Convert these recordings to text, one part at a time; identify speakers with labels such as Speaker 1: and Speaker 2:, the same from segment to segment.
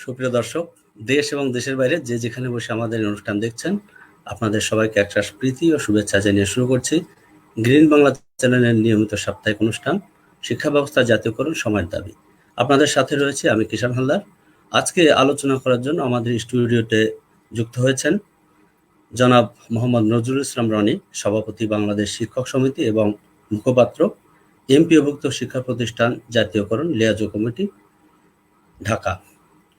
Speaker 1: সুপ্রিয় দর্শক, দেশ এবং দেশের বাইরে যে যেখানে বসে আমাদের এই অনুষ্ঠান দেখছেন, আপনাদের সবাইকে একটা প্রীতি ও শুভেচ্ছা জানিয়ে শুরু করছি গ্রিন বাংলা চ্যানেলের নিয়মিত সাপ্তাহিক অনুষ্ঠান শিক্ষা ব্যবস্থা জাতীয়করণ সময়ের দাবি। আপনাদের সাথে রয়েছে আমি কিষান হালদার। আজকে আলোচনা করার জন্য আমাদের স্টুডিওতে যুক্ত হয়েছেন জনাব মোহাম্মদ নজরুল ইসলাম রনি, সভাপতি বাংলাদেশ শিক্ষক সমিতি এবং মুখপাত্র এমপিওভুক্ত শিক্ষা প্রতিষ্ঠান জাতীয়করণ লিয়াজো কমিটি, ঢাকা।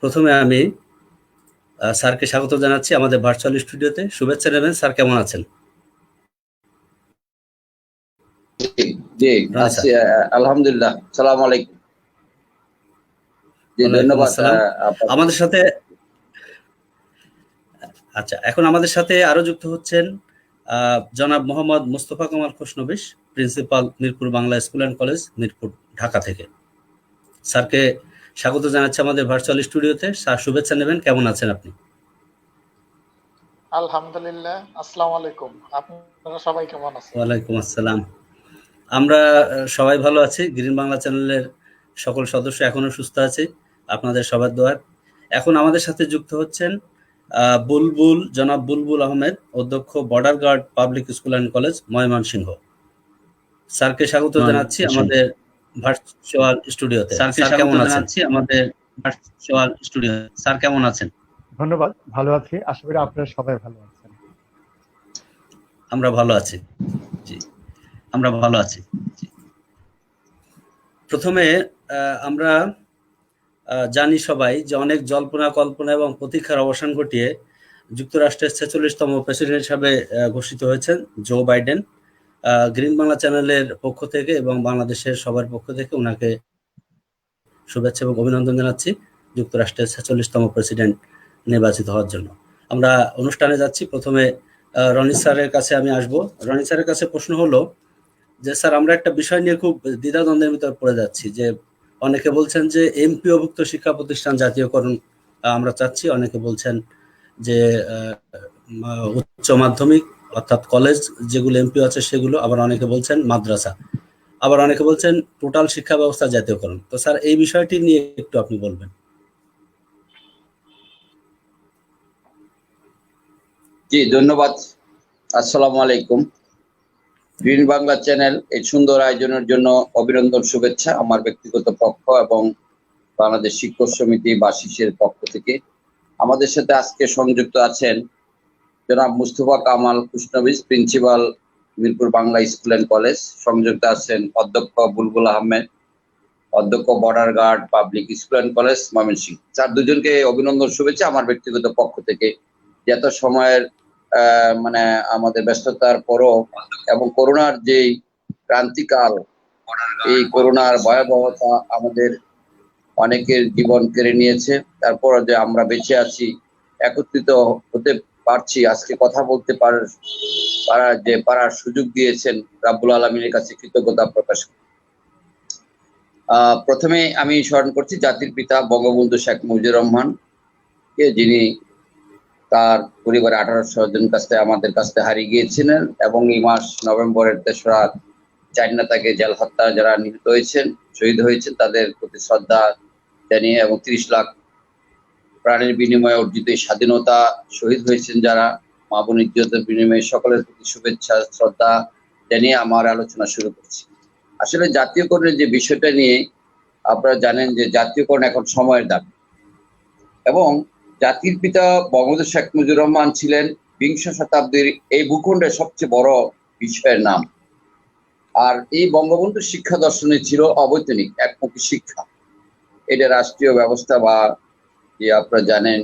Speaker 1: প্রথমে আমি স্যারকে স্বাগত জানাচ্ছি আমাদের ভার্চুয়াল স্টুডিওতে। শুভেচ্ছা নেবেন স্যার, কেমন আছেন?
Speaker 2: জি আছি, আলহামদুলিল্লাহ। আসসালামু আলাইকুম। জি ধন্যবাদ।
Speaker 1: আমাদের সাথে এখন আমাদের সাথে আরো যুক্ত হচ্ছেন জনাব Mohammad Mustafa Kamal Khoshnobish, principal Mirpur Bangla school and college, Mirpur, Dhaka থেকে। স্যারকে স্বাগত জানাচ্ছি আমাদের ভার্চুয়াল স্টুডিওতে। স্যার, শুভেচ্ছা নেবেন, কেমন আছেন আপনি?
Speaker 3: আলহামদুলিল্লাহ, আসসালামু আলাইকুম। আপনারা সবাই কেমন আছেন?
Speaker 1: ওয়ালাইকুম আসসালাম। আমরা সবাই ভালো আছি। গ্রিন বাংলা চ্যানেলের সকল সদস্য এখনো সুস্থ আছে আপনাদের সবার দোয়ার। এখন আমাদের সাথে যুক্ত হচ্ছেন জনাব বুলবুল আহমেদ, অধ্যক্ষ, border guard public school and college, Mymensingh. স্যারকে স্বাগত জানাচ্ছি আমাদের ভার্চুয়াল স্টুডিওতে। স্যার কেমন আছেন? স্যার কেমন আছেন?
Speaker 4: ধন্যবাদ, ভালো আছি। আশা করি আপনারা সবাই ভালো আছেন।
Speaker 1: আমরা ভালো আছি। জি, আমরা ভালো আছি। প্রথমে আমরা জানি সবাই যে অনেক জল্পনা কল্পনা এবং প্রতীক্ষার অবসান ঘটিয়ে যুক্তরাষ্ট্রের 46তম প্রেসিডেন্ট হিসাবে ঘোষিত হয়েছেন জো বাইডেন। গ্রিন বাংলা চ্যানেলের পক্ষ থেকে এবং বাংলাদেশের সবার পক্ষ থেকে ওনাকে শুভেচ্ছা এবং অভিনন্দন জানাচ্ছি যুক্তরাষ্ট্রের 46তম প্রেসিডেন্ট নির্বাচিত হওয়ার জন্য। আমরা অনুষ্ঠানে যাচ্ছি। প্রথমে রনি স্যারের কাছে আমি আসবো। রনি স্যারের কাছে প্রশ্ন হলো যে স্যার, আমরা একটা বিষয় নিয়ে খুব দ্বিধাদ্বন্দ্বের ভিতরে পড়ে যাচ্ছি, যে অনেকে বলছেন যে এমপিওভুক্ত শিক্ষা প্রতিষ্ঠান জাতীয়করণ আমরা চাচ্ছি, অনেকে বলছেন যে উচ্চ মাধ্যমিক অর্থাৎ কলেজ যেগুলো এমপিও আছে সেগুলো, আবার অনেকে বলছেন মাদ্রাসা, আবার অনেকে বলছেন টোটাল শিক্ষা ব্যবস্থা জাতীয়করণ। তো স্যার, এই বিষয়টি নিয়ে একটু আপনি বলবেন।
Speaker 2: জি ধন্যবাদ। আসসালামু আলাইকুম। গ্রিন বাংলা চ্যানেল এই সুন্দর আয়োজনের জন্য অভিনন্দন, শুভেচ্ছা আমার ব্যক্তিগত পক্ষ এবং বাংলাদেশ শিক্ষক সমিতি বাসিসের পক্ষ থেকে। আমাদের সাথে আজকে সংযুক্ত আছেন জনাব Mustafa Kamal Khoshnobish, principal Mirpur Bangla school and college. সংযুক্ত আছেন অধ্যক্ষ বুলবুল আহমেদ, অধ্যক্ষ border guard public school and college, Mymensingh. Sir দুজনকে অভিনন্দন, শুভেচ্ছা আমার ব্যক্তিগত পক্ষ থেকে। যত সময়ের মানে আমাদের ব্যস্ততার পরও এবং করোনার যে ক্রান্তিকাল, এই করোনার ভয়াবহতা আমাদের অনেকের জীবন কেড়ে নিয়েছে, তারপর যে আমরা বেঁচে আছি, একত্রিত হতে পারছি, আজকে কথা বলতে পারার সুযোগ দিয়েছেন রাব্বুল আলামিনের কাছে কৃতজ্ঞতা প্রকাশ। প্রথমে আমি স্মরণ করছি জাতির পিতা বঙ্গবন্ধু শেখ মুজিবুর রহমান কে, যিনি তার পরিবারে 1800 জন আমাদের কাছ থেকে হারিয়ে গিয়েছিলেন এবং এই মাস নভেম্বরের 3রা চাইনা তাকে জেল হত্যা যারা নিহত হয়েছেন, শহীদ হয়েছেন, তাদের প্রতি শ্রদ্ধা জানিয়ে এবং 30 লাখ প্রাণের বিনিময়ে অর্জিত স্বাধীনতা, শহীদ হয়েছেন যারা মা বোন ইজ্জতের বিনিময়ে, সকলের প্রতি শুভেচ্ছা শ্রদ্ধা জানিয়ে আমার আলোচনা শুরু করছি। আসলে জাতীয়করণের যে বিষয়টা নিয়ে আপনারা জানেন যে জাতীয়করণ এখন সময়ের দাবি এবং জাতির পিতা বঙ্গবন্ধু শেখ মুজিবুর রহমান ছিলেন বিংশ শতাব্দীর এই ভূখণ্ডের সবচেয়ে বড় বিষয়ের নাম। আর এই বঙ্গবন্ধুর শিক্ষা দর্শনে ছিল অবৈতনিক একমুখী শিক্ষা। এটা রাষ্ট্রীয় ব্যবস্থা বা যে আপনারা জানেন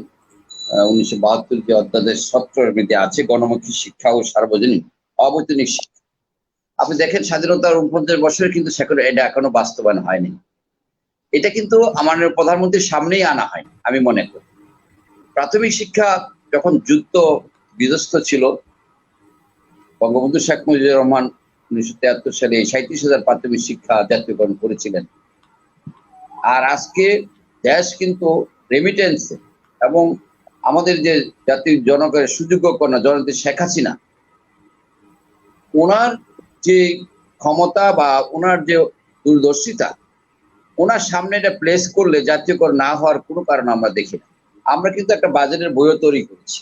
Speaker 2: 1972 যে অধ্যাদেশ 17 মধ্যে আছে গণমুখী শিক্ষা ও সার্বজনীন অবৈতনিক শিক্ষা। আপনি দেখেন স্বাধীনতার 49 বছরে কিন্তু এটা এখনো বাস্তবায়ন হয়নি। এটা কিন্তু আমাদের প্রধানমন্ত্রীর সামনেই আনা হয়। আমি মনে করি প্রাথমিক শিক্ষা যখন যুদ্ধ বিধ্বস্ত ছিল, বঙ্গবন্ধু শেখ মুজিবুর রহমান 1973 সালে 37,000 প্রাথমিক শিক্ষা জাতীয়করণ করেছিলেন। আর আজকে দেশ কিন্তু রেমিটেন্স এবং আমাদের যে জাতির জনগণের সুযোগ্য কন্যা জননেত্রী শেখ হাসিনা, ওনার যে ক্ষমতা বা ওনার যে দূরদর্শিতা, ওনার সামনে এটা প্লেস করলে জাতীয়করণ না হওয়ার কোনো কারণ আমরা দেখি না। আমরা কিন্তু একটা বাজেটের বইও তৈরি করেছি।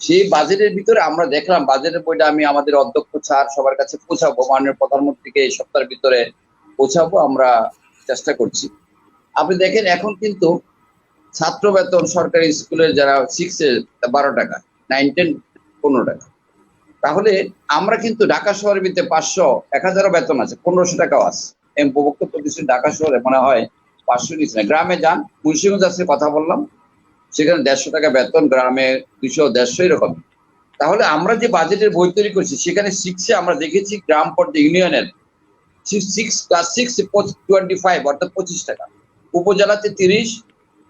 Speaker 2: সেই বাজেটের ভিতরে আমরা দেখলাম, বাজেটের বইটা আমি আমাদের অধ্যক্ষ স্যার সবার কাছে পৌঁছাবো, মাননীয় প্রধানমন্ত্রীকে এই সপ্তাহের ভিতরে পৌঁছাবো, আমরা চেষ্টা করছি। আপনি দেখেন এখন কিন্তু ছাত্র বেতন সরকারি স্কুলের যারা 6 এ 12 টাকা, 9, 10 15 টাকা। তাহলে আমরা কিন্তু ঢাকা শহরের ভিতরে 500 1000 বেতন আছে, 1500 টাকাও আছে। এমপোভুক্ত প্রতিষ্ঠান ঢাকা শহরে মনে হয় 500 নিচ্ছে না। গ্রামে যান, মুন্সিগঞ্জ আছে কথা বললাম, সেখানে 150 টাকা বেতন, গ্রামে 200 150 এরকম। তাহলে আমরা যে বাজেটের বই তৈরি করছি সেখানে 6 আমরা দেখেছি গ্রাম পর্যায়ে ইউনিয়নের 6 + 6 25 অর্থাৎ 25 টাকা, উপজেলাতে 30,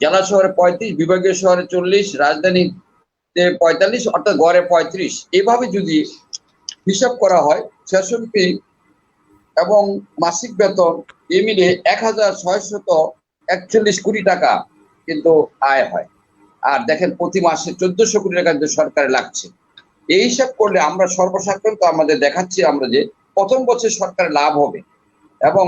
Speaker 2: জেলা শহরে 35, বিভাগীয় শহরে 40, রাজধানীতে 45 অর্থাৎ গড়ে 35। এইভাবে যদি হিসাব করা হয় 66 এবং মাসিক বেতন এ মিলে 1641 কোটি টাকা কিন্তু আয় হয়। আর দেখেন প্রতি মাসে 1400 কোটি টাকা কিন্তু সরকারে লাগছে। এই হিসাব করলে আমরা সর্বসাধারণত আমাদের দেখাচ্ছি আমরা যে প্রথম বছর সরকারের লাভ হবে এবং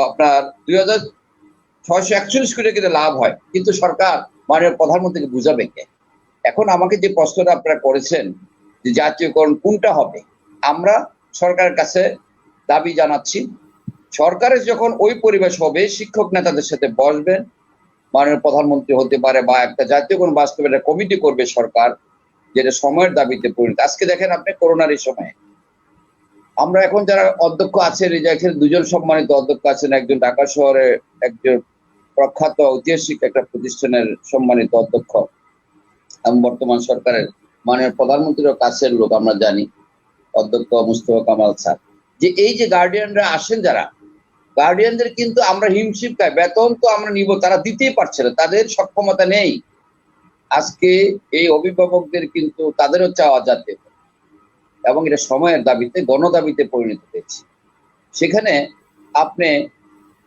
Speaker 2: আপনার 2641 কোটি কিন্তু লাভ হয়, কিন্তু সরকার মাননীয় প্রধানমন্ত্রীকে বুঝাবে কে? এখন আমাকে যে প্রশ্নটা আপনারা করেছেন যে জাতীয়করণ কোনটা হবে, আমরা সরকারের কাছে দাবি জানাচ্ছি, সরকারের যখন ওই পরিবেশ হবে, শিক্ষক নেতাদের সাথে বসবেন, মাননীয় প্রধানমন্ত্রী হতে পারে বা একটা জাতীয়করণ বাস্তবায়নের কমিটি করবে সরকার, যেটা সময়ের দাবিতে পরিণত। আজকে দেখেন আপনি করোনার এই সময়ে আমরা এখন যারা অধ্যক্ষ আছেন, এই যে এখানে 2 জন সম্মানিত অধ্যক্ষ আছেন, একজন ঢাকা শহরে একজন প্রখ্যাত ঐতিহাসিক একটা প্রতিষ্ঠানের সম্মানিত অধ্যক্ষ এবং বর্তমান সরকারের মাননীয় প্রধানমন্ত্রীর কাছের লোক আমরা জানি, অধ্যক্ষ মুস্তফা কামাল স্যার। যে এই যে গার্ডিয়ানরা আসেন, যারা গার্ডিয়ানদের কিন্তু আমরা হিমশিম খাই, বেতন তো আমরা নিব, তারা দিতেই পারছে না, তাদের সক্ষমতা নেই। আজকে এই অভিভাবকদের কিন্তু তাদেরও চাওয়া জাতীয় এবং এটা সময়ের দাবিতে গণদাবিতে পরিণত হয়েছে। সেখানে আপনি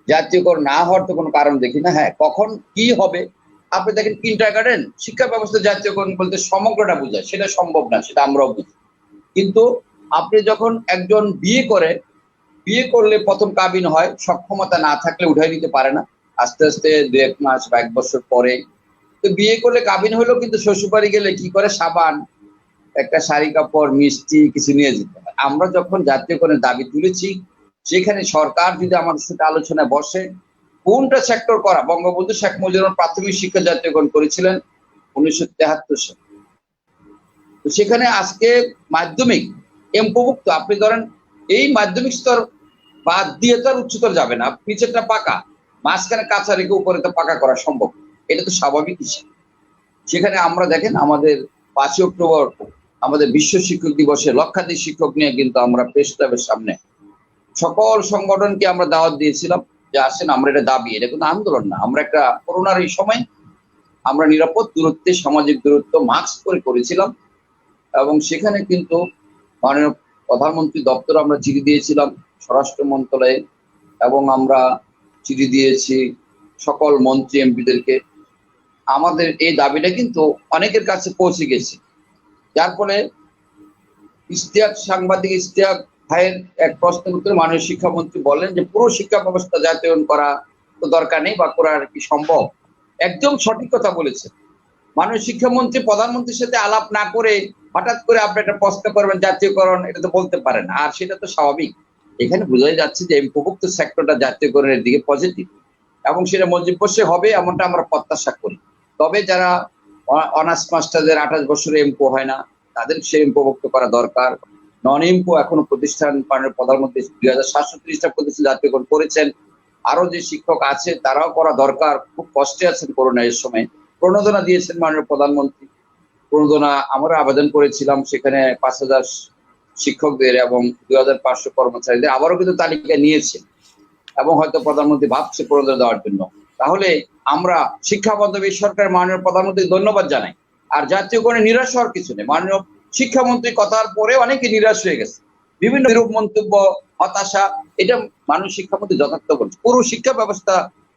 Speaker 2: জাতীয়করণ না হওয়ার তো কোনো কারণ দেখি না। হ্যাঁ, কখন কি হবে আপনি দেখেন, কিন্ডারগার্টেন শিক্ষা ব্যবস্থা জাতীয়করণ বলতে সমগ্রটা বোঝায়, সেটা সম্ভব না, সেটা আমরাও বুঝি। কিন্তু আপনি যখন একজন বিয়ে করলে প্রথম কাবিন হয়, সক্ষমতা না থাকলে উঠাই নিতে পারে না, আস্তে আস্তে 2-1 মাস বা 1 বছর পরে তো বিয়ে করলে কাবিন হলো, কিন্তু শ্বশুরবাড়ি গেলে কি করে, সাবান, একটা শাড়ি কাপড়, মিষ্টি কিছু নিয়ে যেতে হয়। আমরা যখন জাতীয়করণের দাবি তুলেছি, সেখানে সরকার যদি আমাদের সাথে আলোচনায় বসে, কোনটা সেক্টর করা, বঙ্গবন্ধু শেখ মুজিবুর রহমান প্রাথমিক শিক্ষা জাতীয়করণ করেছিলেন 1973 সালে। তো সেখানে আজকে মাধ্যমিক এমপোভুক্ত, আপনি ধরেন এই মাধ্যমিক স্তর বাদ দিয়ে তো আর উচ্চতর যাবে না, নিচেরটা পাকা, মাঝখানে কাঁচা রেখে উপরে তো পাকা করা সম্ভব, এটা তো স্বাভাবিক হিসাব। সেখানে আমরা দেখেন আমাদের 5 অক্টোবর আমাদের বিশ্ব শিক্ষক দিবসে লক্ষাধিক শিক্ষক নিয়ে কিন্তু আমরা প্রেস ক্লাবের সামনে সকল সংগঠনকে আমরা দাওয়াত দিয়েছিলাম যে আসেন, আমরা এটা দাবি, এটা কোনো আন্দোলন না, আমরা একটা করোনার এই সময় আমরা নিরাপদ দূরত্বে, সামাজিক দূরত্ব মাস্ক পরে করেছিলাম। এবং সেখানে কিন্তু মাননীয় প্রধানমন্ত্রী দপ্তর আমরা চিঠি দিয়েছিলাম, স্বরাষ্ট্র মন্ত্রণালয়ে, এবং আমরা চিঠি দিয়েছি সকল মন্ত্রী এমপিদেরকে। আমাদের এই দাবিটা কিন্তু অনেকের কাছে পৌঁছে গেছে, যার ফলে সাংবাদিক ইশতিয়াক ভাইয়ের এক প্রশ্নের উত্তরে মাননীয় শিক্ষামন্ত্রী বলেন যে পুরো শিক্ষা ব্যবস্থা জাতীয়করণ করা তো দরকার নেই বা করা কি সম্ভব। একদম সঠিক কথা বলেছে মাননীয় শিক্ষামন্ত্রী। প্রধানমন্ত্রীর সাথে আলাপ না করে হঠাৎ করে আপনি একটা প্রস্তাব করবেন জাতীয়করণ, এটা তো বলতে পারেন, আর সেটা তো স্বাভাবিক। এখানে বোঝাই যাচ্ছে যে এমপোভুক্ত সেক্টরটা জাতীয়করণের দিকে পজিটিভ এবং সেটা মজিব বসে হবে এমনটা আমরা প্রত্যাশা করি। তবে যারা অনার্স মাস্টারদের 28 বছরে এমপো হয় না, তাদের সে এমপোভুক্ত করা দরকার। নন এমপো এখনো প্রতিষ্ঠান মাননীয় প্রধানমন্ত্রী 2730টা প্রতিষ্ঠান জাতীয়করণ করেছেন, আরো যে শিক্ষক আছে তারাও করা দরকার, খুব কষ্টে আছেন করোনা এর সময়। প্রণোদনা দিয়েছেন মাননীয় প্রধানমন্ত্রী, প্রণোদনা আমরা আবেদন করেছিলাম, সেখানে 5000 শিক্ষকদের এবং 2500 কর্মচারীদের আবারও কিন্তু তালিকা নিয়েছে এবং হয়তো প্রধানমন্ত্রী ভাবছে প্রণোদনা দেওয়ার জন্য। তাহলে আমরা শিক্ষা বান্ধবী সরকার মাননীয় প্রধানমন্ত্রীকে ধন্যবাদ জানাই। আর জাতীয়করণে নিরাশ হওয়ার কিছু নেই, মাননীয় শিক্ষামন্ত্রী কথার পরে অনেকে নিরাশ হয়ে গেছে, বিভিন্ন বিরূপ মন্তব্য, হতাশা, এটা মাননীয় শিক্ষামন্ত্রী যথার্থ বলছে। পুরো শিক্ষা ব্যবস্থা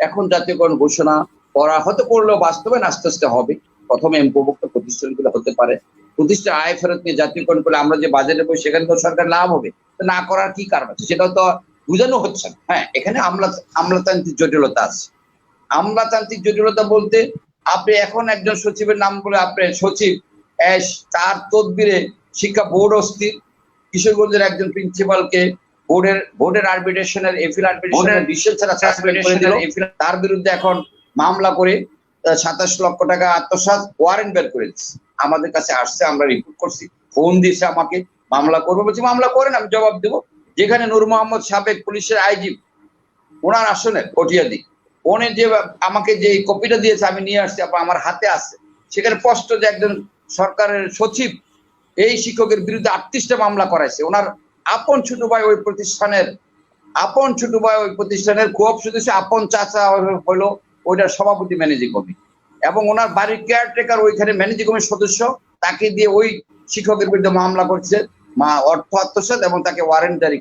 Speaker 2: এখন জাতীয়করণ ঘোষণা করা হতে করলেও বাস্তবায়ন আস্তে আস্তে হবে। প্রথমে এমপোভুক্ত প্রতিষ্ঠানগুলো হতে পারে, প্রতিষ্ঠান আয় ফেরত নিয়ে জাতীয়করণ করলে আমরা যে বাজেটে বই সেখানে তো সরকার লাভ হবে, না করার কি কারণ আছে? সেটাও তো বোঝানো হচ্ছে না। হ্যাঁ, এখানে আমলাতান্ত্রিক জটিলতা আছে। আমলাতান্ত্রিক জটিলতা বলতে আপনি এখন একজন সচিবের নাম বলে আপনি সচিব তার তদবিরে শিক্ষা বোর্ড অস্থির, কিশোরগঞ্জের একজন প্রিন্সিপালকে বোর্ডের আরবিট্রেশনের এফিল আরবিট্রেশনের ডিসিশন ছাড়া সাসপেন্ড করে দিল। তার বিরুদ্ধে এখন মামলা করে 27 লক্ষ টাকা আত্মসাৎ ওয়ারেন্ট বের করে দিচ্ছে। আমাদের কাছে আসছে, আমরা রিপোর্ট করছি, ফোন দিয়েছে আমাকে, মামলা করবো বলছি, মামলা করেন, আমি জবাব দেবো। যেখানে নূর মোহাম্মদ সাবেক পুলিশের আইজি, ওনার আসনের কটিয়াদি, উনি যে আমাকে যে কপিটা দিয়েছে আমি নিয়ে আসছি, আমার হাতে আছে, সেখানে স্পষ্ট যে একজন সরকারের সচিব এই শিক্ষকের বিরুদ্ধে 38টা মামলা করাইছে। ওনার আপন ছোট ভাই ওই প্রতিষ্ঠানের কোঅপ সদস্য, আপন চাচা হলো ওইটার সভাপতি ম্যানেজিং কমিটি, এবং ওনার বাড়ির কেয়ারটেকার ওইখানে ম্যানেজিং কমিটির সদস্য, তাকে দিয়ে ওই শিক্ষকের বিরুদ্ধে মামলা করছে অর্থ আত্মসাৎ এবং তাকে ওয়ারেন্ট জারি।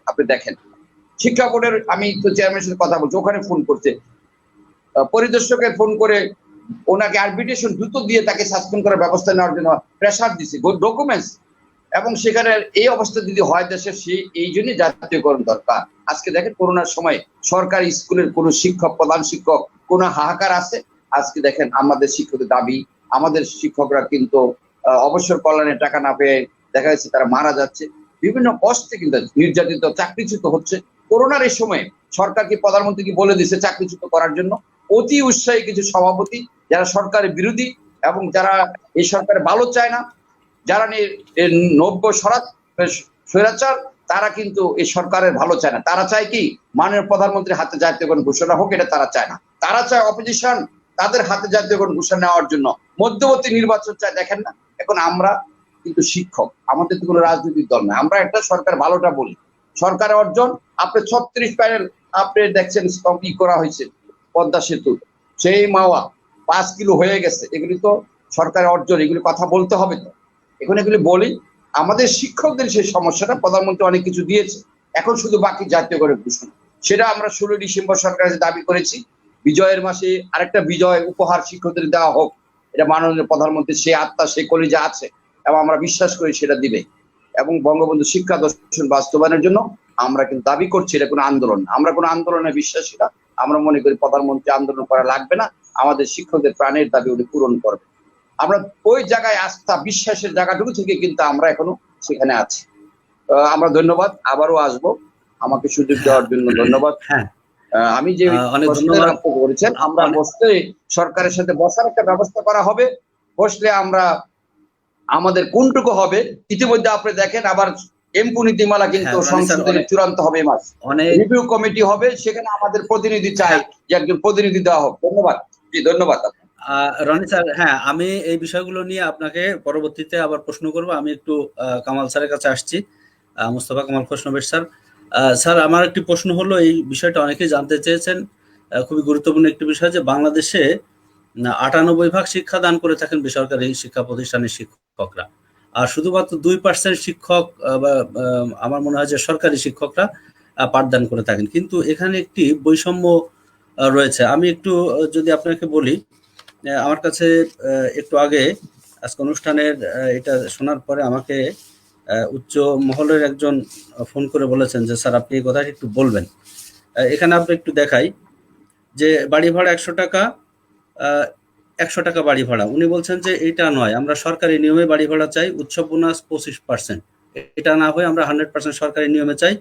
Speaker 2: আপনি দেখেন, শিক্ষা বোর্ডের, আমি তো চেয়ারম্যানের সাথে কথা বলছি, ওখানে ফোন করছে, পরিদর্শকের ফোন করে ওনাকে আরবিট্রেশন দ্রুত দিয়ে তাকে সাসপেন্ড করার ব্যবস্থা নেওয়ার জন্য প্রেসার দিচ্ছে, ডকুমেন্টস। এবং সেখানে এই অবস্থা যদি হয় দেশের, এই জন্যই জাতীয়করণ দরকার। আজকে দেখেন, করোনার সময় সরকারি স্কুলের কোন শিক্ষক, প্রধান শিক্ষক কোন হাহাকার আছে? আজকে দেখেন আমাদের শিক্ষকদের দাবি, আমাদের শিক্ষকরা কিন্তু অবসর কল্যাণের টাকা না পেয়ে দেখা যাচ্ছে তারা মারা যাচ্ছে, বিভিন্ন কষ্টে কিন্তু নির্যাতিত, চাকরিচ্যুত হচ্ছে। করোনার এই সময় সরকার কি, প্রধানমন্ত্রী কি বলে দিচ্ছে চাকরিচ্যুত করার জন্য? অতি উৎসাহী কিছু সভাপতি যারা সরকারের বিরোধী এবং যারা এই সরকারের ভালো চায় না, যারা নব্য স্বৈরাচার, তারা কিন্তু এই সরকারের ভালো চায় না। তারা চায় কি, মাননীয় প্রধানমন্ত্রীর হাতে জাতীয়করণ ঘোষণা হোক, এটা তারা চায় না। তারা চায় অপোজিশন তাদের হাতে জাতীয়করণ ঘোষণা নেওয়ার জন্য মধ্যবর্তী নির্বাচন চায়। দেখেন না, এখন আমরা কিন্তু শিক্ষক, আমাদের তো কোনো রাজনৈতিক দল নয়, আমরা একটা সরকার ভালোটা বলি। সরকারের অর্জন, আপনি 36 প্যানেল আপনি দেখছেন ই করা হয়েছে পদ্মা সেতু, সেই মাওয়া 5 কিলো হয়ে গেছে, এগুলি তো সরকারের অর্জন, এগুলি কথা বলতে হবে। তো এখন এগুলি বলি, আমাদের শিক্ষকদের সেই সমস্যাটা, প্রধানমন্ত্রী অনেক কিছু দিয়েছে, এখন শুধু বাকি জাতীয়করণ ঘোষণা। সেটা আমরা 16 ডিসেম্বর সরকারের দাবি করেছি, বিজয়ের মাসে আরেকটা বিজয় উপহার শিক্ষকদের দেওয়া হোক। এটা মাননীয় প্রধানমন্ত্রী, সে আত্মা, সে কলিজা আছে, এবং আমরা বিশ্বাস করি সেটা দিবে। এবং বঙ্গবন্ধু শিক্ষা দর্শন বাস্তবায়নের জন্য আমরা কিন্তু দাবি করছি, এটা কোনো আন্দোলন, আমরা কোনো আন্দোলনে বিশ্বাসী না। আমরা মনে করি প্রধানমন্ত্রী আন্দোলন করা লাগবে না, আমাদের শিক্ষকদের প্রাণের দাবি উনি পূরণ করবে। আমরা ওই জায়গায় আস্থা, বিশ্বাসের জায়গাটুকু থেকে কিন্তু আমরা এখনো সেখানে আছি। আমরা ধন্যবাদ, আবারও আসবো, আমাকে সুযোগ দেওয়ার জন্য ধন্যবাদ।
Speaker 1: হ্যাঁ,
Speaker 2: আমি যে
Speaker 1: অনেক ধন্যবাদ
Speaker 2: করেছেন, আমরা বসতে সরকারের সাথে বসার একটা ব্যবস্থা করা হবে। বসলে আমরা আমাদের কোনটুকু হবে, ইতিমধ্যে আপনি দেখেন আবার এমপি নীতিমালা কিন্তু সংসদে চূড়ান্ত হবে, মাস রিভিউ কমিটি হবে, সেখানে আমাদের প্রতিনিধি চাই, যে একজন প্রতিনিধি দেওয়া হোক। ধন্যবাদ, জি ধন্যবাদ।
Speaker 1: রনি স্যার, হ্যাঁ, আমি এই বিষয়গুলো নিয়ে আপনাকে পরবর্তীতে আবার প্রশ্ন করব। আমি একটু কামাল স্যারের কাছে আসছি, মুস্তফা কামাল খোসনবেশ স্যার। স্যার, আমার একটি প্রশ্ন হলো, এই বিষয়টা অনেকেই জানতে চেয়েছেন, খুবই গুরুত্বপূর্ণ একটি বিষয়, যে বাংলাদেশে 98% শিক্ষাদান করে থাকেন বেসরকারি শিক্ষা প্রতিষ্ঠানের শিক্ষকরা, আর শুধুমাত্র 2% শিক্ষক, আমার মনে হয় যে সরকারি শিক্ষকরা পাঠদান করে থাকেন। কিন্তু এখানে একটি বৈষম্য রয়েছে। আমি একটু যদি আপনাকে বলি, আমার কাছে একটু আগে আজকে অনুষ্ঠানের এটা শোনার পরে আমাকে উচ্চ মহলের একজন ফোন করে বলেছেন যে স্যার, আপনি এই কথাটা একটু বলবেন। এখানে আপনি একটু দেখাই যে বাড়ি ভাড়া 100 টাকা, 100 টাকা বাড়ি ভাড়া। উনি বলছেন যে এটা নয়, আমরা সরকারি নিয়মে বাড়ি ভাড়া চাই, উৎসব বোনাস 25%, এটা না হয়ে আমরা 100% সরকারি নিয়মে চাই।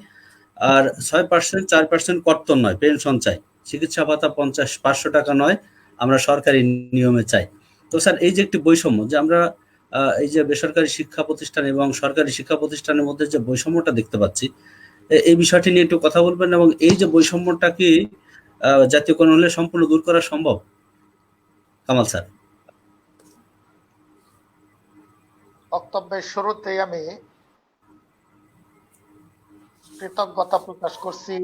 Speaker 1: আর 6%, 4% কর্তন নয়, পেনশন চাই। চিকিৎসা ভাতা 500 টাকা নয়, আমরা সরকারি নিয়মে চাই। তো স্যার, এই যে একটি বৈষম্য, যে আমরা এই যে বেসরকারি শিক্ষা প্রতিষ্ঠান এবং সরকারি শিক্ষা প্রতিষ্ঠানের মধ্যে যে বৈষম্যটা দেখতে পাচ্ছি, এই বিষয়টি নিয়ে একটু কথা বলবেন, এবং এই যে বৈষম্যটা কি জাতীয়করণ হলে সম্পূর্ণ দূর করা সম্ভব? কামাল স্যার।
Speaker 3: বক্তব্যের শুরুতেই আমি কৃতজ্ঞতা প্রকাশ করছি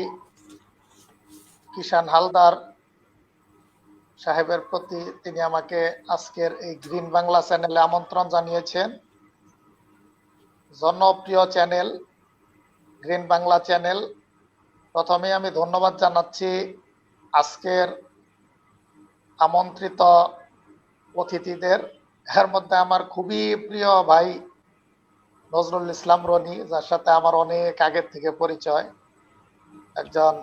Speaker 3: কিষান হালদার সাহেবের প্রতি। তিনি আমাকে আজকের এই গ্রিন বাংলা চ্যানেলে আমন্ত্রণ জানিয়েছেন। জনপ্রিয় চ্যানেল গ্রিন বাংলা চ্যানেল। প্রথমে আমি ধন্যবাদ জানাচ্ছি আজকের আমন্ত্রিত অতিথিদের। এর মধ্যে আমার খুবই প্রিয় ভাই নজরুল ইসলাম রনি, যার সাথে আমার অনেক আগের থেকে পরিচয়। একজন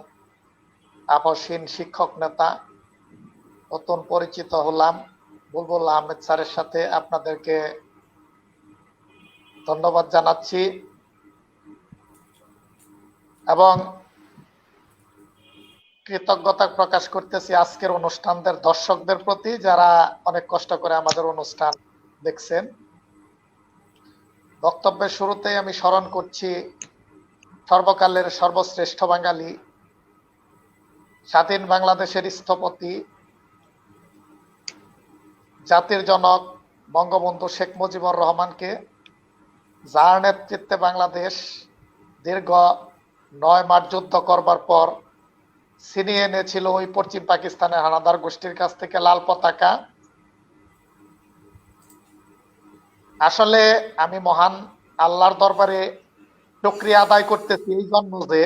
Speaker 3: আপসহীন শিক্ষক নেতা, নতুন পরিচিত হলাম বুলবুল আহমেদ স্যারের সাথে। আপনাদেরকে ধন্যবাদ জানাচ্ছি এবং কৃতজ্ঞতা প্রকাশ করতেছি আজকের অনুষ্ঠানদের দর্শকদের প্রতি, যারা অনেক কষ্ট করে আমাদের অনুষ্ঠান দেখছেন। বক্তব্যের শুরুতেই আমি স্মরণ করছি সর্বকালের সর্বশ্রেষ্ঠ বাঙালি, স্বাধীন বাংলাদেশের স্থপতি, জাতির জনক বঙ্গবন্ধু শেখ মুজিবুর রহমানকে, যার নেতৃত্বে বাংলাদেশ দীর্ঘ 9 মাস যুদ্ধ করবার পর ছিনিয়ে এনেছিল ওই পশ্চিম পাকিস্তানের হানাদার গোষ্ঠীর কাছ থেকে লাল পতাকা। আসলে আমি মহান আল্লাহর দরবারে শুকরিয়া আদায় করতেছি এই জন্য যে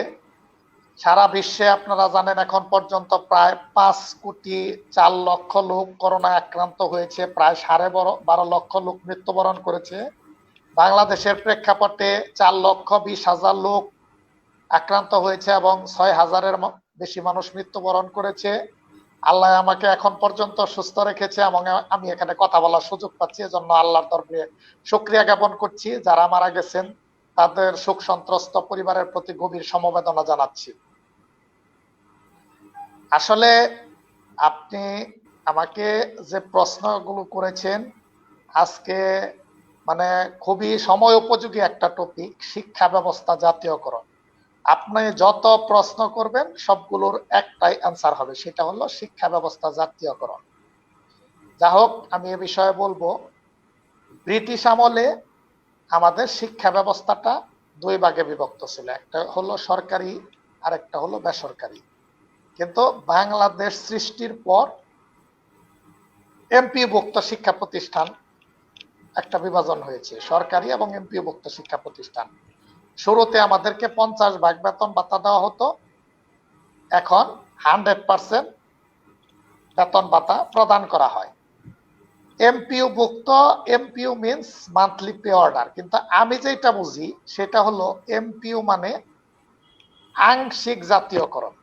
Speaker 3: সারা বিশ্বে আপনারা জানেন এখন পর্যন্ত প্রায় 5,04,00,000 লোক করোনায় আক্রান্ত হয়েছে, প্রায় 12.5 লক্ষ লোক মৃত্যুবরণ করেছে। বাংলাদেশের প্রেক্ষাপটে 4,20,000 লোক আক্রান্ত হয়েছে এবং 6,000-এর বেশি মানুষ মৃত্যুবরণ করেছে। আল্লাহ আমাকে এখন পর্যন্ত সুস্থ রেখেছে এবং আমি এখানে কথা বলার সুযোগ পাচ্ছি, এজন্য আল্লাহর দরবারে শুকরিয়া জ্ঞাপন করছি। যারা মারা গেছেন তাদের শোক সন্ত্রস্ত পরিবারের প্রতি গভীর সমবেদনা জানাচ্ছি। আসলে আপনি আমাকে যে প্রশ্নগুলো করেছেন আজকে, মানে খুবই সময় উপযোগী একটা টপিক, শিক্ষা ব্যবস্থা জাতীয়করণ। আপনি যত প্রশ্ন করবেন সবগুলোর একটাই অ্যান্সার হবে, সেটা হলো শিক্ষা ব্যবস্থা জাতীয়করণ। যা হোক, আমি এ বিষয়ে বলবো, ব্রিটিশ আমলে আমাদের শিক্ষা ব্যবস্থাটা 2 ভাগে বিভক্ত ছিল, একটা হলো সরকারি আর একটা হলো বেসরকারি। কিন্তু বাংলাদেশ সৃষ্টির পর এমপিওভুক্ত শিক্ষা প্রতিষ্ঠান একটা বিভাজন হয়েছে, সরকারি এবং এমপিওভুক্ত শিক্ষা প্রতিষ্ঠান। শুরুতে আমাদেরকে 50% বেতন ভাতা দেওয়া হতো, এখন 100% বেতন ভাতা প্রদান করা হয়। এমপিওভুক্ত, MPO means monthly pay order, কিন্তু আমি যেটা বুঝি সেটা হলো এমপিও মানে আংশিক জাতীয়করণ।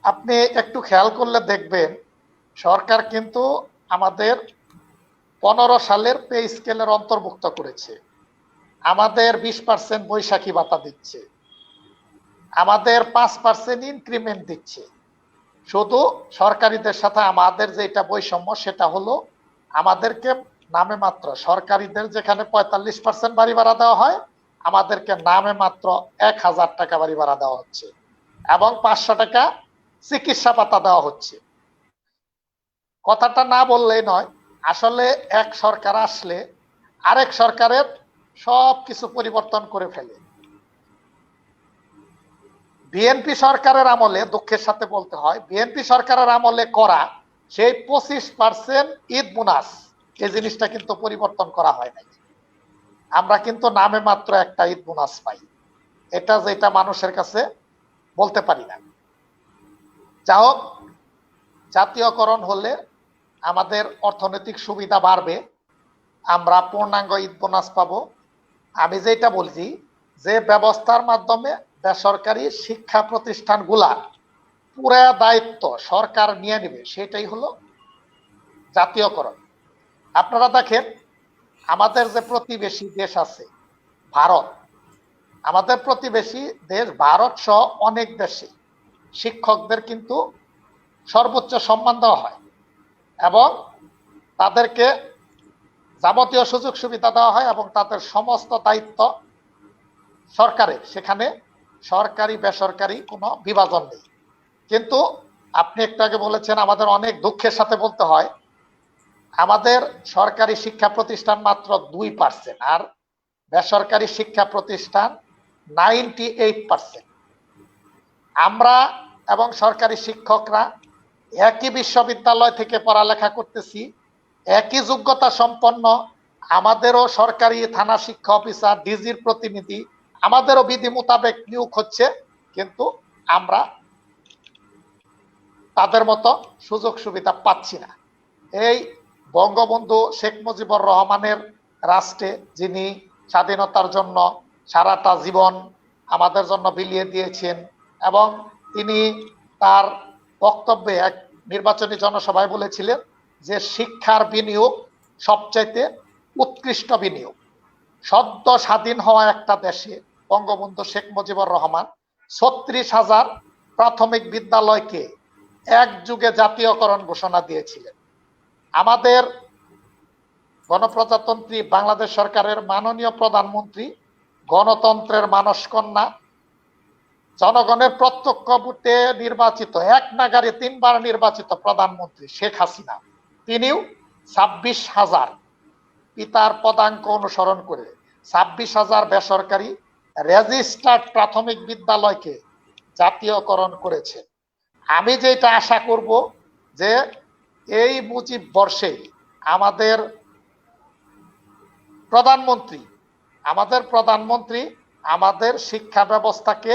Speaker 3: আপনি একটু খেয়াল করলে দেখবেন সরকার কিন্তু আমাদের 15 সালের পে স্কেলের অন্তর্ভুক্ত করেছে, আমাদের 20% বৈশাখী ভাতা দিচ্ছে, আমাদের 5% ইনক্রিমেন্ট দিচ্ছে। শুধু সরকারিদের সাথে আমাদের যেটা বৈষম্য সেটা হলো আমাদেরকে নামে মাত্র, সরকারিদের যেখানে 45% বাড়ি ভাড়া দেওয়া হয়, আমাদেরকে নামে মাত্র 1,000 টাকা বাড়ি ভাড়া দেওয়া হচ্ছে এবং 500 টাকা চিকিৎসা ভাতা দেওয়া হচ্ছে। কথাটা না বললেই নয়, আসলে এক সরকার আসলে আরেক সরকারের সব কিছু পরিবর্তন করে ফেলে। বিএনপি সরকারের আমলে, দুঃখের সাথে বলতে হয়, বিএনপি সরকারের আমলে করা সেই 25% ঈদ বোনাস, এই জিনিসটা কিন্তু পরিবর্তন করা হয় নাই। আমরা কিন্তু নামে মাত্র একটা ঈদ বোনাস পাই, এটা যেটা মানুষের কাছে বলতে পারি না। যা হোক, জাতীয়করণ হলে আমাদের অর্থনৈতিক সুবিধা বাড়বে, আমরা পূর্ণাঙ্গ ঈদ বোনাস পাবো। আমি যেটা বলছি যে ব্যবস্থার মাধ্যমে বেসরকারি শিক্ষা প্রতিষ্ঠানগুলার পুরা দায়িত্ব সরকার নিয়ে নেবে, সেটাই হলো জাতীয়করণ। আপনারা দেখেন আমাদের যে প্রতিবেশী দেশ আছে ভারত, আমাদের প্রতিবেশী দেশ ভারত সহ অনেক দেশে শিক্ষকদের কিন্তু সর্বোচ্চ সম্মান দেওয়া হয় এবং তাদেরকে যাবতীয় সুযোগ সুবিধা দেওয়া হয় এবং তাদের সমস্ত দায়িত্ব সরকারের, সেখানে সরকারি বেসরকারি কোনো বিভাজন নেই। কিন্তু আপনি একটু আগে বলেছেন, আমাদের অনেক দুঃখের সাথে বলতে হয় আমাদের সরকারি শিক্ষা প্রতিষ্ঠান মাত্র 2% আর বেসরকারি শিক্ষা প্রতিষ্ঠান 98%। আমরা এবং সরকারি শিক্ষকরা একই বিশ্ববিদ্যালয় থেকে পড়ালেখা করতেছি, একই যোগ্যতা সম্পন্ন, আমাদেরও সরকারি থানা শিক্ষা অফিসার, ডিজির প্রতিনিধি আমাদেরও বিধি মোতাবেক নিয়োগ হচ্ছে, কিন্তু আমরা তাদের মতো সুযোগ সুবিধা পাচ্ছি না। এই বঙ্গবন্ধু শেখ মুজিবুর রহমানের রাষ্ট্রে, যিনি স্বাধীনতার জন্য সারাটা জীবন আমাদের জন্য বিলিয়ে দিয়েছেন, এবং তিনি তার বক্তব্যে এক নির্বাচনী জনসভায় বলেছিলেন যে শিক্ষার বিনিয়োগ সবচাইতে উৎকৃষ্ট বিনিয়োগ। সদ্য স্বাধীন হওয়া একটা দেশে বঙ্গবন্ধু শেখ মুজিবুর রহমান ৩৬,০০০ প্রাথমিক বিদ্যালয়কে এক যুগে জাতীয়করণ ঘোষণা দিয়েছিলেন। আমাদের গণপ্রজাতন্ত্রী বাংলাদেশ সরকারের মাননীয় প্রধানমন্ত্রী, গণতন্ত্রের মানসকন্যা, জনগণের প্রত্যক্ষ ভোটে নির্বাচিত, এক নাগারে ৩ বার নির্বাচিত প্রধানমন্ত্রী শেখ হাসিনা, তিনিও ২৬,০০০ পিতার পদাঙ্ক অনুসরণ করে ২৬,০০০ বেসরকারি রেজিস্টার্ড প্রাথমিক বিদ্যালয়কে জাতীয়করণ করেছে। আমি যেটা আশা করব যে এই মুজিব বর্ষে আমাদের প্রধানমন্ত্রী আমাদের শিক্ষা ব্যবস্থাকে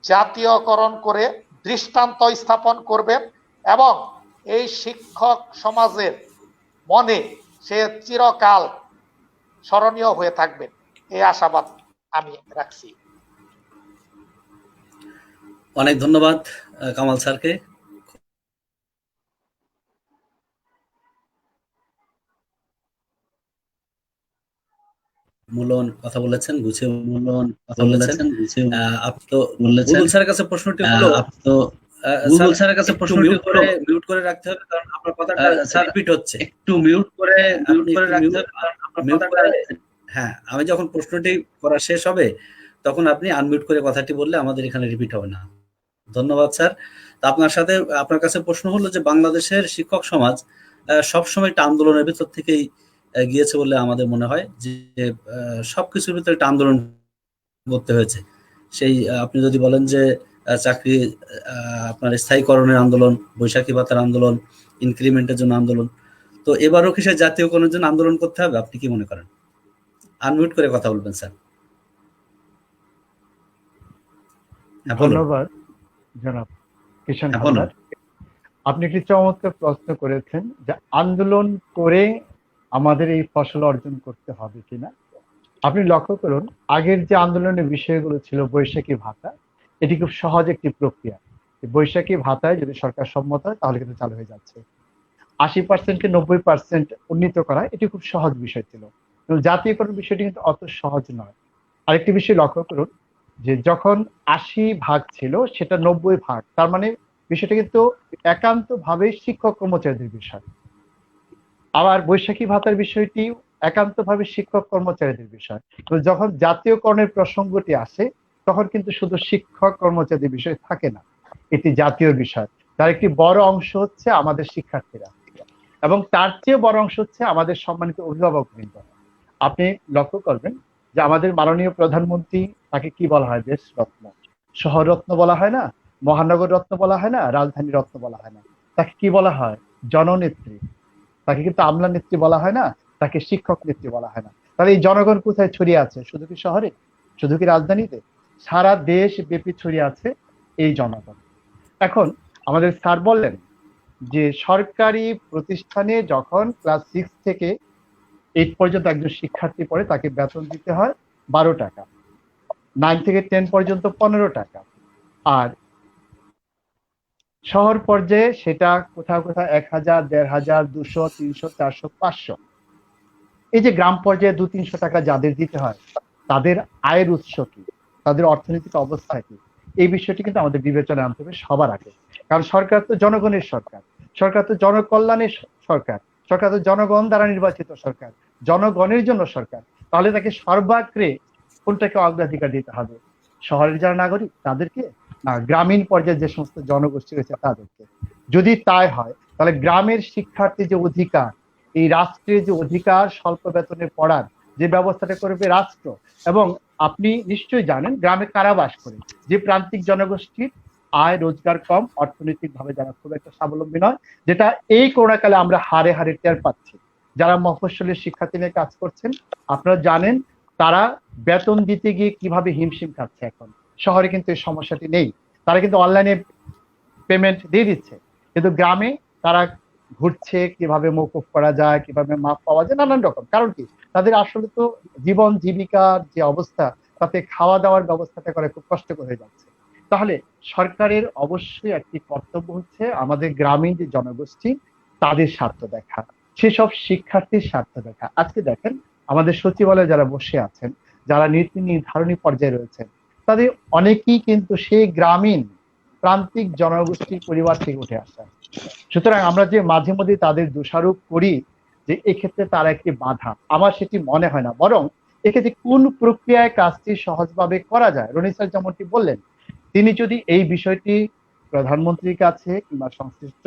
Speaker 3: জাতীয়করণ করে দৃষ্টান্ত স্থাপন করবেন, এবং এই শিক্ষক সমাজের মনে সে চিরকাল স্মরণীয় হয়ে থাকবেন, এই আশাবাদ আমি রাখছি।
Speaker 1: অনেক ধন্যবাদ কামাল স্যারকে। মূল্যবান কথা বলেছেন, গুছিয়ে আপনি তো বলেছেন। বুলবুল স্যারের কাছে প্রশ্নটি হলো, বুলবুল স্যারের কাছে প্রশ্নটি করে মিউট করে রাখতে হবে, কারণ আপনার কথাটা রিপিট হচ্ছে। একটু মিউট করে রাখতে হবে, কারণ আপনার কথাটা। হ্যাঁ, আমি যখন প্রশ্নটি করা শেষ হবে তখন আপনি আনমিউট করে কথাটি বললে আমাদের এখানে রিপিট হবে না। ধন্যবাদ স্যার। আপনার কাছে প্রশ্ন হলো যে বাংলাদেশের শিক্ষক সমাজ সবসময় একটা আন্দোলনের ভিতর থেকেই গিয়েছে বলে আমাদের মনে হয়, যে সবকিছুর ভিতরে একটা আন্দোলন করতে হয়েছে। সেই আপনি যদি বলেন যে চাকরি আপনার স্থায়ীকরণের আন্দোলন, বৈশাখী ভাতার আন্দোলন, ইনক্রিমেন্টের জন্য আন্দোলন, তো এবারও কি সে জাতীয়করণের জন্য আন্দোলন করতে হবে? আপনি কি মনে করেন? আনমিউট করে কথা বলবেন স্যার।
Speaker 4: ধন্যবাদ জনাব কিষান হালদার। আপনি একটি চমৎকার প্রশ্ন করেছেন যে আন্দোলন করে আমাদের এই ফসল অর্জন করতে হবে কিনা। আপনি লক্ষ্য করুন, আগের যে আন্দোলনের বিষয়গুলো ছিল, বৈশাখী ভাতা, এটি খুব সহজ একটি প্রক্রিয়া। বৈশাখী ভাতায় যদি সরকার সম্মত হয় তাহলে কিন্তু চালু হয়ে যাচ্ছে। ৮০% কে ৯০% উন্নীত করা, এটি খুব সহজ বিষয় ছিল। জাতীয়করণ বিষয়টি কিন্তু অত সহজ নয়। আরেকটি বিষয় লক্ষ্য করুন, যে যখন ৮০ ভাগ ছিল সেটা ৯০ ভাগ, তার মানে বিষয়টা কিন্তু একান্ত ভাবে শিক্ষক কর্মচারীদের বিষয়। আবার বৈশাখী ভাতার বিষয়টি একান্ত ভাবে শিক্ষক কর্মচারীদের বিষয়। তো যখন জাতীয়করণের প্রসঙ্গটি আসে তখন কিন্তু শুধু শিক্ষক কর্মচারীদের বিষয় থাকে না, এটি জাতীয় বিষয়। তার একটি বড় অংশ হচ্ছে আমাদের শিক্ষার্থীরা, এবং তার চেয়ে বড় অংশ হচ্ছে আমাদের সম্মানিত অভিভাবকবৃন্দ। আপনি লক্ষ্য করবেন যে আমাদের মাননীয় প্রধানমন্ত্রী, তাকে কি বলা হয়? দেশ রত্ন, শহর রত্ন বলা হয় না, মহানগর রত্ন বলা হয় না, রাজধানী রত্ন বলা হয় না, তাকে কি বলা হয়? জননেত্রী। তাকে কিন্তু আমলা নেত্রী বলা হয় না, তাকে শিক্ষক নেত্রী বলা হয় না। তাহলে এই জনগণ কোথায় ছড়িয়ে আছে? শুধু কি শহরে? শুধু কি রাজধানীতে? সারা দেশ ব্যাপী ছড়িয়ে আছে এই জনগণ। এখন আমাদের স্যার বললেন যে সরকারি প্রতিষ্ঠানে যখন ক্লাস 6 থেকে 8 পর্যন্ত একজন শিক্ষার্থী পড়ে তাকে বেতন দিতে হয় 12 টাকা, 9 থেকে 10 পর্যন্ত 15 টাকা, আর শহর পর্যায়ে সেটা কোথাও কোথাও 1000, 1500, 200, 300, 400, 500। এই যে গ্রাম পর্যায়ে 200-300 টাকা যাদের দিতে হয়, তাদের আয়ের উৎস কি, তাদের অর্থনৈতিক অবস্থা কি, এই বিষয়টি কিন্তু আমাদের বিবেচনায় আনতে হবে সবার আগে। কারণ সরকার তো জনগণের সরকার, সরকার তো জনকল্যাণের সরকার, সরকার তো জনগণ দ্বারা নির্বাচিত সরকার, জনগণের জন্য সরকার। তাহলে তাকে সর্বাগ্রে কোনটাকে অগ্রাধিকার দিতে হবে? শহরের যারা নাগরিক তাদেরকে, না গ্রামীণ পর্যায়ে যে সমস্ত জনগোষ্ঠী রয়েছে তাদেরকে? যদি তাই হয় তাহলে গ্রামের শিক্ষার্থী যে অধিকার, এই রাষ্ট্রের যে অধিকার স্বল্প বেতনে পড়ার, যে ব্যবস্থাটা করবে রাষ্ট্র। এবং আপনি নিশ্চয়ই জানেন গ্রামে কারা বাস করে, যে প্রান্তিক জনগোষ্ঠীর আয় রোজগার কম, অর্থনৈতিক ভাবে যারা খুব একটা স্বাবলম্বী নয়, যেটা এই করোনাকালে আমরা হারে হারে টের পাচ্ছি। যারা মফস্বলের শিক্ষার্থী নিয়ে কাজ করছেন, আপনারা জানেন তারা বেতন দিতে গিয়ে কিভাবে হিমশিম খাচ্ছে। এখন শহরে কিন্তু এই সমস্যাটি নেই, তারা কিন্তু অনলাইনে পেমেন্ট দিয়ে দিচ্ছে, কিন্তু গ্রামে তারা ঘুরছে কিভাবে মৌকুফ করা যায়, কিভাবে মাপ পাওয়া যায়, নানান রকম। কারণ কি? তাদের আসলে তো জীবন জীবিকার যে অবস্থা তাতে খাওয়া দাওয়ার ব্যবস্থাটা করা খুব কষ্টকর হয়ে যাচ্ছে। তাহলে সরকারের অবশ্যই একটি কর্তব্য হচ্ছে আমাদের গ্রামীণ যে জনগোষ্ঠী তাদের স্বার্থ দেখা, সেসব শিক্ষার্থীর স্বার্থ দেখা। আজকে দেখেন আমাদের সচিবালয়ে যারা বসে আছেন, যারা নীতি নির্ধারণী পর্যায়ে রয়েছেন, তাদের অনেকেই কিন্তু সেই গ্রামীণ প্রান্তিক জনগোষ্ঠীর পরিবার থেকে উঠে আসা। সুতরাং আমরা যে মাঝে মধ্যে তাদের দোষারোপ করি যে এক্ষেত্রে তারা একটি বাধা, আমার সেটি মনে হয় না। বরং এক্ষেত্রে কোন প্রক্রিয়ায় কাজটি সহজভাবে করা যায়, রনি স্যার যেমনটি বললেন, তিনি যদি এই বিষয়টি প্রধানমন্ত্রীর কাছে কিংবা সংশ্লিষ্ট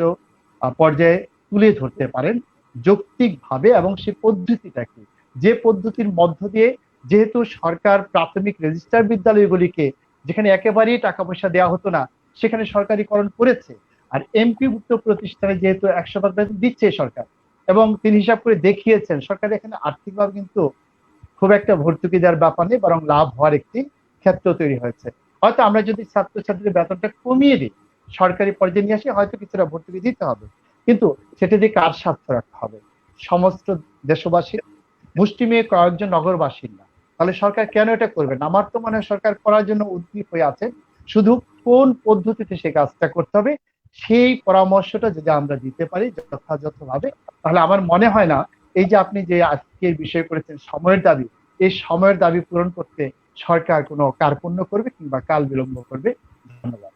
Speaker 4: পর্যায়ে তুলে ধরতে পারেন যৌক্তিকভাবে, এবং সেই পদ্ধতিটা কি, যে পদ্ধতির মধ্য দিয়ে, যেহেতু সরকার প্রাথমিক রেজিস্টার বিদ্যালয়গুলিকে যেখানে একেবারেই টাকা পয়সা দেওয়া হতো না সেখানে সরকারিকরণ করেছে, আর এমপিভুক্ত প্রতিষ্ঠানে যেহেতু 100% দিচ্ছে সরকার, এবং তিনি হিসাব করে দেখিয়েছেন সরকার এখানে আর্থিকভাবে কিন্তু খুব একটা ভর্তুকি দেওয়ার ব্যাপার নেই, বরং লাভ হওয়ার একটি ক্ষেত্র তৈরি হয়েছে। হয়তো আমরা যদি ছাত্রছাত্রীদের বেতনটা কমিয়ে দিই, সরকারি পর্যায়ে নিয়ে আসি, হয়তো কিছুটা ভর্তুকি দিতে হবে, কিন্তু সেটা দিয়ে কার স্বার্থ রাখতে হবে? সমস্ত দেশবাসীর, মুষ্টিমেয় কয়েকজন নগরবাসীর না। তাহলে সরকার কেন এটা করবে না? আমার তো মনে হয় সরকার করার জন্য উদ্গ্রীব হয়ে আছে, শুধু কোন পদ্ধতিতে সে কাজটা করতে হবে সেই পরামর্শটা যদি আমরা দিতে পারি যথাযথভাবে, তাহলে আমার মনে হয় না এই যে আপনি যে আজকের বিষয় করেছেন সময়ের দাবি, এই সময়ের দাবি পূরণ করতে সরকার কোনো কার্পণ্য করবে কিংবা কাল বিলম্ব করবে। ধন্যবাদ।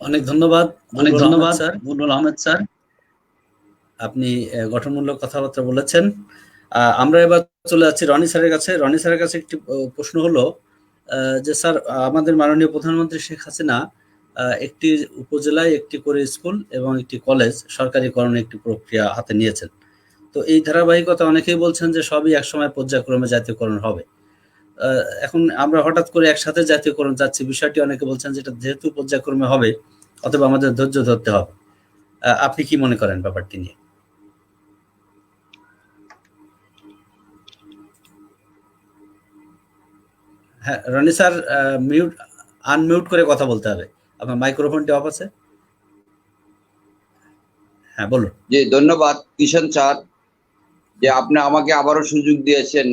Speaker 1: অনেক ধন্যবাদ,
Speaker 5: অনেক ধন্যবাদ
Speaker 1: স্যার।
Speaker 5: বুলবুল আহমেদ স্যার,
Speaker 1: আপনি গঠনমূলক কথাবার্তা বলেছেন। আমরা এবার চলে যাচ্ছি রনি স্যারের কাছে। রনি স্যারের কাছে একটি প্রশ্ন হলো যে স্যার, আমাদের মাননীয় প্রধানমন্ত্রী শেখ হাসিনা একটি উপজেলায় একটি করে স্কুল এবং একটি কলেজ সরকারিকরণের একটি প্রক্রিয়া হাতে নিয়েছেন। তো এই ধারাবাহিকতা অনেকেই বলছেন যে সবই একসময় পর্যায়ক্রমে জাতীয়করণ হবে। এখন আমরা হঠাৎ করে একসাথে জাতীয়করণ যাচ্ছি, বিষয়টি অনেকে বলছেন যেটা যেহেতু পর্যায়ক্রমে হবে অথবা আমাদের ধৈর্য ধরতে হবে। আপনি কি মনে করেন ব্যাপারটি নিয়ে? হ্যাঁ রনি স্যার, আনমিউট করে কথা বলতে হবে, আপনার মাইক্রোফোনটি অফ আছে। হ্যাঁ বলুন।
Speaker 2: জি ধন্যবাদ কিষান স্যার, যে আপনি আমাকে আবারও সুযোগ দিয়েছেন।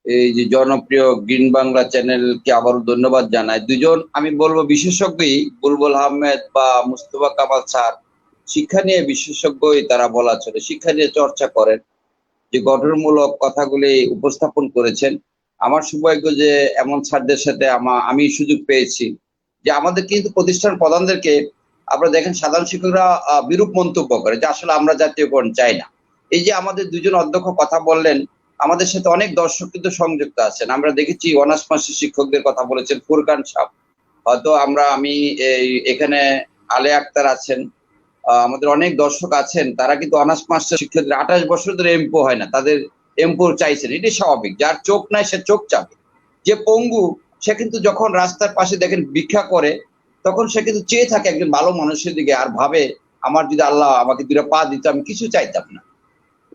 Speaker 2: এই যে জনপ্রিয় গ্রিন বাংলা চ্যানেলকে আবারও ধন্যবাদ জানাই। দুজন আমি বলবো বিশেষজ্ঞই, বুলবুল আহমেদ বা মুস্তফা কামাল স্যার শিক্ষা নিয়ে বিশেষজ্ঞই, তারা বলা চলে শিক্ষা নিয়ে চর্চা করেন, যে গঠনমূলক কথাগুলি উপস্থাপন করেছেন। আমার সৌভাগ্য যে এমন স্যারদের সাথে আমি সুযোগ পেয়েছি, যে আমাদের কিন্তু প্রতিষ্ঠান প্রধানদেরকে আপনারা দেখেন সাধারণ শিক্ষকরা বিরূপ মন্তব্য করে যে আসলে আমরা জাতীয়করণ চাই না। এই যে আমাদের দুজন অধ্যক্ষ কথা বললেন, আমাদের সাথে অনেক দর্শক কিন্তু সংযুক্ত আছেন। আমরা দেখেছি অনার্স মাস্টার শিক্ষকদের কথা বলেছেন ফুরকান সাহেব, হয়তো আমি এখানে আলে আক্তার আছেন, আমাদের অনেক দর্শক আছেন, তারা কিন্তু অনার্স মাস্টার শিক্ষকদের 28 বছর ধরে এমপো হয় না, তাদের এমপো চাইছেন। এটি স্বাভাবিক, যার চোখ নাই সে চোখ চাবে। যে পঙ্গু সে কিন্তু যখন রাস্তার পাশে দেখেন ভিক্ষা করে, তখন সে কিন্তু চেয়ে থাকে একজন ভালো মানুষের দিকে, আর ভাবে আমার যদি আল্লাহ আমাকে 2টা পা দিত আমি কিছু চাইতাম না,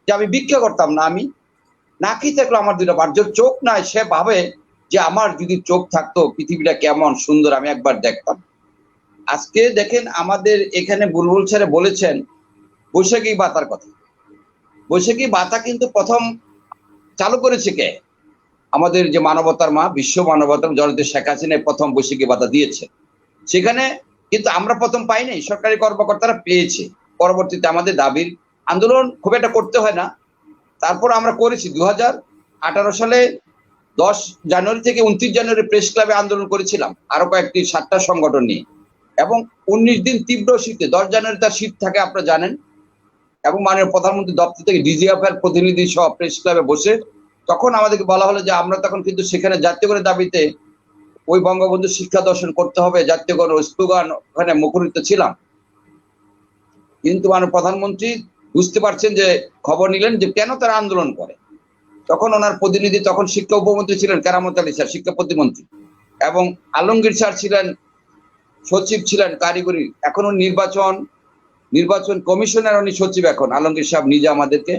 Speaker 2: যে আমি ভিক্ষা করতাম না, আমি না কি থাকলো আমার 2টা পা। যার চোখ নাই সে ভাবে যে আমার যদি চোখ থাকতো পৃথিবীটা কেমন সুন্দর আমি একবার দেখতাম। আজকে দেখেন আমাদের এখানে বুলবুল স্যারে বলেছেন বৈশাখী ভাতার কথা। বৈশাখী ভাতা কিন্তু প্রথম চালু করেছে কে? আমাদের যে মানবতার মা, বিশ্ব মানবতার জনতা শেখ হাসিনা প্রথম বৈশাখী ভাতা দিয়েছে। সেখানে কিন্তু আমরা প্রথম পাই নাই, সরকারি কর্মকর্তারা পেয়েছে। পরবর্তীতে আমাদের দাবির আন্দোলন খুব একটা করতে হয় না, তারপর আমরা করেছি 2018 সালে 10 জানুয়ারি থেকে 29 জানুয়ারি প্রেস ক্লাবে আন্দোলন করেছিলাম, আরো কয়েকটি 7টা সংগঠন নিয়ে, এবং 19 দিন তীব্র শীতে, 10 জানুয়ারি তার শীত থাকে আপনারা জানেন, এবং মাননীয় প্রধানমন্ত্রী দপ্তর থেকে ডিজিএফ এর প্রতিনিধি সহ প্রেস ক্লাবে বসে তখন আমাদেরকে বলা হলো যে আমরা তখন কিন্তু সেখানে জাতীয়করণের দাবিতে ওই বঙ্গবন্ধু শিক্ষা দর্শন করতে হবে, জাতীয়করণ স্লোগান ওখানে মুখরিত ছিলাম। কিন্তু মাননীয় প্রধানমন্ত্রী বুঝতে পারছেন, যে খবর নিলেন যে কেন তারা আন্দোলন করে। তখন ওনার প্রতিনিধি, তখন শিক্ষা উপমন্ত্রী ছিলেন কেরামত আলী স্যার, শিক্ষা প্রতিমন্ত্রী, এবং আলমগীর স্যার ছিলেন সচিব, ছিলেন কারিগরি, এখনো নির্বাচন কমিশনের উনি সচিব এখন। আলমগীর সাহেব নিজে আমাদেরকে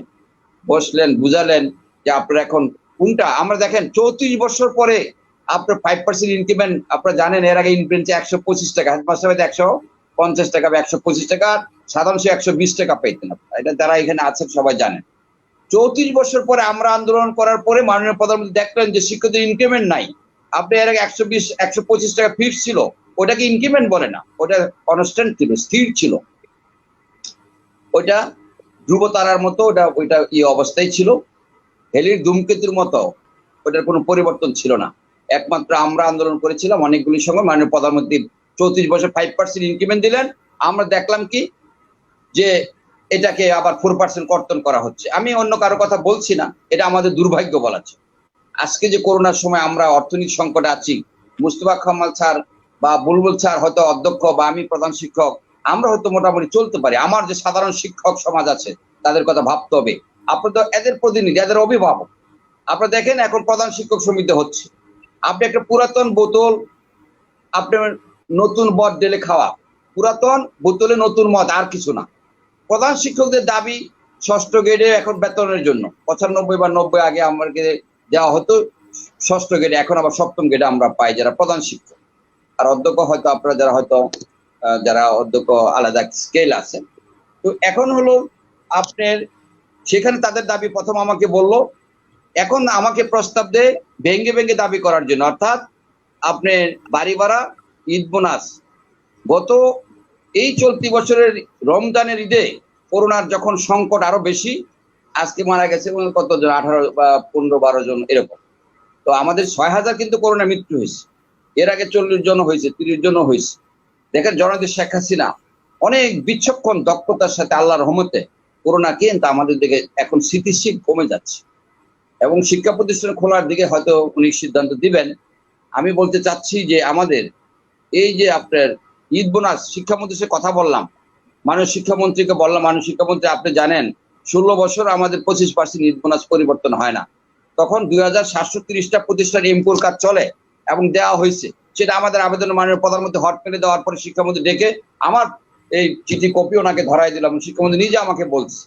Speaker 2: বসলেন, বুঝালেন যে আপনারা এখন কোনটা। আমরা দেখেন 34 বছর পরে আপনার 5% ইনক্রিমেন্ট, আপনারা জানেন এর আগে ইনক্রিমেন্ট 125 টাকা, হেডমাস্টার 150 টাকা বা 125 টাকা, সাধারণ 120 টাকা পেতেন। এটা যারা এখানে আছেন সবাই জানেন। 34 বছর পরে আমরা আন্দোলন করার পরে মাননীয় প্রধানমন্ত্রী দেখলেন যে শিক্ষকদের ইনক্রিমেন্ট নাই। আপনি এর আগে 120-125 টাকা ফিক্স ছিল, ওটাকে ইনক্রিমেন্ট বলে না, ওটা কনস্ট্যান্ট ছিল, স্থির ছিল, ওইটা ধ্রুব তারার মতো, ওইটা এই অবস্থায় ছিল, হেলির ধূমকেতুর মতো, ওটার কোনো পরিবর্তন ছিল না। একমাত্র আমরা আন্দোলন করেছিলাম অনেকগুলি সময়, মাননীয় প্রধানমন্ত্রী 34 বছর 5% ইনক্রিমেন্ট দিলেন। আমরা দেখলাম কি যে এটাকে আবার 4% কর্তন করা হচ্ছে। আমি অন্য কারো কথা বলছি না, এটা আমাদের দুর্ভাগ্য বলা যায়। আজকে যে করোনার সময় আমরা অর্থনৈতিক সংকটে আছি, মুস্তফা কামাল স্যার বা বুলবুল স্যার হয়তো অধ্যক্ষ বা আমি প্রধান শিক্ষক, আমরা হয়তো মোটামুটি চলতে পারি। আমার যে সাধারণ শিক্ষক সমাজ আছে তাদের কথা ভাবতে হবে। আপনার তো এদের প্রতিনিধি, এদের অভিভাবক। আপনারা দেখেন এখন প্রধান শিক্ষক সমিতি হচ্ছে, আপনি একটা পুরাতন বোতল আপনার নতুন মদ ঢেলে খাওয়া, পুরাতন বোতলে নতুন মদ, আর কিছু না। প্রধান শিক্ষকদের দাবি 6ষ্ঠ গ্রেডে এখন বেতনের জন্য 95 বা 90 আগে আমাকে দেওয়া হতো 6ষ্ঠ গ্রেডে, এখন আবার 7ম গ্রেডে আমরা পাই যারা প্রধান শিক্ষক। আর অধ্যক্ষ হয়তো আপনারা যারা হয়তো যারা অধ্যক্ষ আলাদা স্কেল আছে। তো এখন হলো আপনার সেখানে তাদের দাবি প্রথম আমাকে বললো, এখন আমাকে প্রস্তাব দেয় ভেঙ্গে ভেঙ্গে দাবি করার জন্য, অর্থাৎ আপনার বাড়ি ভাড়া, ঈদ বোনাস। গত এই চলতি বছরের রমজানের ঈদে করোনার যখন সংকট আরো বেশি, আজকে মারা গেছে কতজন, 18 বা 15-12 জন এরকম। তো আমাদের 6000 কিন্তু করোনা মৃত্যু হয়েছে, এর আগে 40 জন হয়েছে, 30 জন হয়েছে। দেখেন জননেত্রী শেখ হাসিনা অনেক বিচক্ষণ দক্ষতার সাথে আল্লাহর রহমতে করোনা কিন্তু আমাদের দিকে এখন স্থিতিশীল কমে যাচ্ছে, এবং শিক্ষা প্রতিষ্ঠান খোলার দিকে হয়তো উনি সিদ্ধান্ত দিবেন। আমি বলতে চাচ্ছি যে আমাদের এই যে আপনার ঈদ বোনাস, শিক্ষামন্ত্রীর সাথে কথা বললাম, মাননীয় শিক্ষামন্ত্রীকে বললাম, মাননীয় শিক্ষামন্ত্রী আপনি জানেন 16 বছর আমাদের 25% ঈদ বোনাস পরিবর্তন হয় না। তখন 2730টা প্রতিষ্ঠান এমপুর কাজ চলে এবং দেওয়া হয়েছে, সেটা আমাদের আবেদন মাননীয় প্রধানমন্ত্রী হট মেলে দেওয়ার পরে শিক্ষামন্ত্রী ডেকে আমার এই চিঠি কপি ওনাকে ধরাই দিলাম। শিক্ষামন্ত্রী নিজে আমাকে বলছে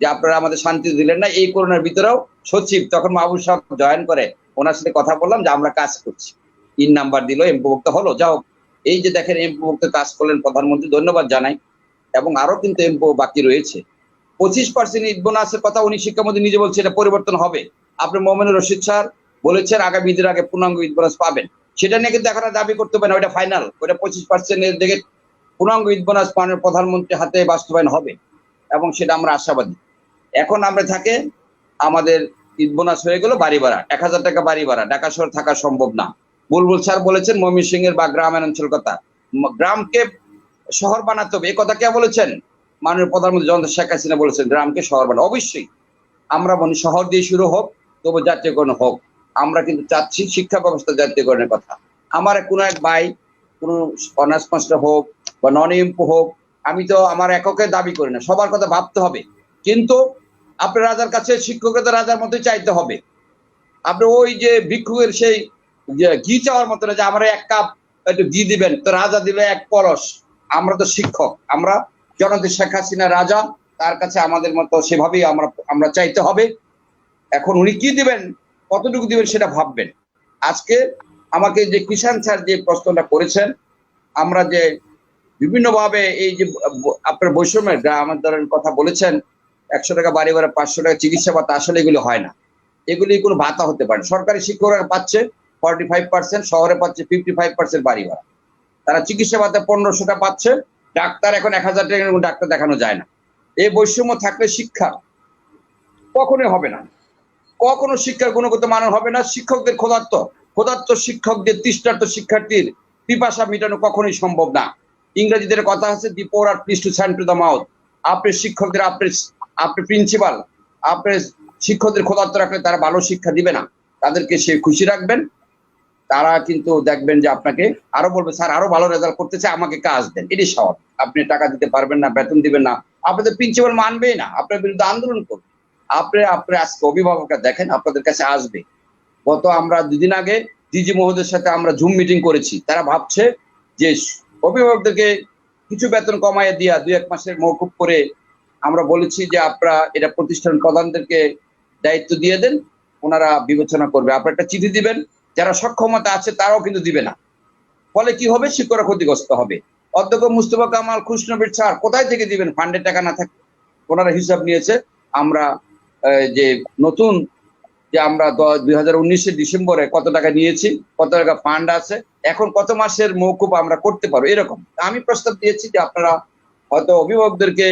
Speaker 2: যে আপনারা আমাদের শান্তি দিলেন না। এই করোনার ভিতরেও সচিব তখন মাহবুব সাহেব জয়েন করে, ওনার সাথে কথা বললাম যে আমরা কাজ করছি, ইন নাম্বার দিল, এমপুভুক্ত হলো। যাও এই যে দেখেন এমপুভুক্ত কাজ করলেন প্রধানমন্ত্রী, ধন্যবাদ জানাই। এবং আরো কিন্তু এমপু বাকি রয়েছে। 25% ঈদ বোনাসের কথা উনি শিক্ষামন্ত্রী নিজে বলছে এটা পরিবর্তন হবে। আপনি মোমিনুর রশিদ স্যার বলেছেন আগামী ঈদের আগে পূর্ণাঙ্গ ঈদ বোনাস পাবেন, সেটা নিয়ে কিন্তু এখন দাবি করতে হবে না, ওইটা ফাইনাল, ওইটা 25% এর দিকে পূর্ণাঙ্গ ঈদ বোনাস মাননীয় প্রধানমন্ত্রীর হাতে বাস্তবায়ন হবে, এবং সেটা আমরা আশাবাদী। এখন আমরা থাকে আমাদের ঈদ বোনাস হয়ে গেল বাড়ি ভাড়া, 1000 টাকা বাড়ি ভাড়া, ঢাকা শহর থাকা সম্ভব না। বুলবুল স্যার বলেছেন ময়মনসিংহের বা গ্রামের অঞ্চল কথা, গ্রামকে শহর বানাতে হবে। এই কথা কে বলেছেন? মাননীয় প্রধানমন্ত্রী জননেত্রী শেখ হাসিনা বলেছেন গ্রামকে শহর বানাতে। অবশ্যই আমরা বলি শহর দিয়ে শুরু হোক, তবু জাতীয়করণ হোক। আমরা কিন্তু চাচ্ছি শিক্ষা ব্যবস্থা জাতীয়করণের কথা। আমার কোনো এক ভাই কোনো অনার্স মাস্টার হোক বা নন এমপি হোক, আমি তো আমার এককের দাবি করি না, সবার কথা ভাবতে হবে। কিন্তু আপনার রাজার কাছে শিক্ষকের তো রাজার মতোই চাইতে হবে। আপনি ওই যে ভিক্ষুকের সেই ঘি চাওয়ার মতো না যে আমরা 1 কাপ একটু ঘি দিবেন, তো রাজা দিলে 1 কলস। আমরা তো শিক্ষক, আমরা জননেত্রী শেখ হাসিনা রাজা, তার কাছে আমাদের মতো সেভাবেই আমরা চাইতে হবে। এখন উনি কি দিবেন, কতটুকু দিবেন সেটা ভাববেন। আজকে আমাকে যে কিষাণ স্যার যে প্রশ্নটা করেছেন, আমরা যে বিভিন্নভাবে এই যে আপনার বৈষম্যের গ্রামের ধরেন কথা বলেছেন, 100 টাকা বাড়ি ভাড়া, 500 টাকা চিকিৎসা ভাতা, আসলে এগুলো হয় না, এগুলি কোনো ভাতা হতে পারে। সরকারি শিক্ষকরা পাচ্ছে 45%, শহরে পাচ্ছে 55% বাড়ি ভাড়া, তারা চিকিৎসা ভাতা 1500 টাকা পাচ্ছে। ডাক্তার এখন 1000 টাকা ডাক্তার দেখানো যায় না। এই বৈষম্য থাকলে শিক্ষা কখনোই হবে না, কখনো শিক্ষার গুণগত মান হবে না। শিক্ষকদের ক্ষুধার্ত শিক্ষকদের, তৃষ্ণার্ত শিক্ষার্থীর পিপাসা মেটানো কখনোই সম্ভব না। ইংরেজিদের কথা আছে the poor are please to send to the mouth. আপনি শিক্ষকদের, আপনি প্রিন্সিপাল, আপনি শিক্ষকদের ক্ষুধার্ত রাখলে তারা ভালো শিক্ষা দিবে না। তাদেরকে সে খুশি রাখবেন, তারা কিন্তু দেখবেন যে আপনাকে আরো বলবে স্যার আরো ভালো রেজাল্ট করতে চাই, আমাকে কাজ দেন। এটি স্বাভাবিক। আপনি টাকা দিতে পারবেন না, বেতন দিবেন না, আপনাদের প্রিন্সিপাল মানবেই না, আপনার বিরুদ্ধে আন্দোলন করবে। আপনি আজকে অভিভাবকরা দেখেন আপনাদের কাছে আসবে। গত আমরা 2 দিন আগে ডিজি মহোদয়ের সাথে আমরা জুম মিটিং করেছি। তারা ভাবছে যে অভিভাবকদেরকে কিছু বেতন কমাইয়ে দিয়া 2-1 মাসের মওকুফ করে আমরা বলেছি যে আপনারা এটা প্রতিষ্ঠান প্রধানদেরকে দায়িত্ব দিয়ে দেন, ওনারা বিবেচনা করবে। আপনারা একটা চিঠি দিবেন, যারা সক্ষমতা আছে তারাও কিন্তু দিবে না। ফলে কি হবে, শিক্ষকরা ক্ষতিগ্রস্ত হবে। অধ্যক্ষ মুস্তফা কামাল, খুশনবীর স্যার কোথায় থেকে দিবেন ফান্ডের টাকা না থাকে? ওনারা হিসাব নিয়েছে, আমরা যে নতুন যে আমরা 2019 ডিসেম্বরে কত টাকা নিয়েছি, কত টাকা ফান্ড আছে, এখন কত মাসের মৌকুব আমরা করতে পারবো, এরকম আমি প্রস্তাব দিয়েছি যে আপনারা হয়তো অভিভাবকদেরকে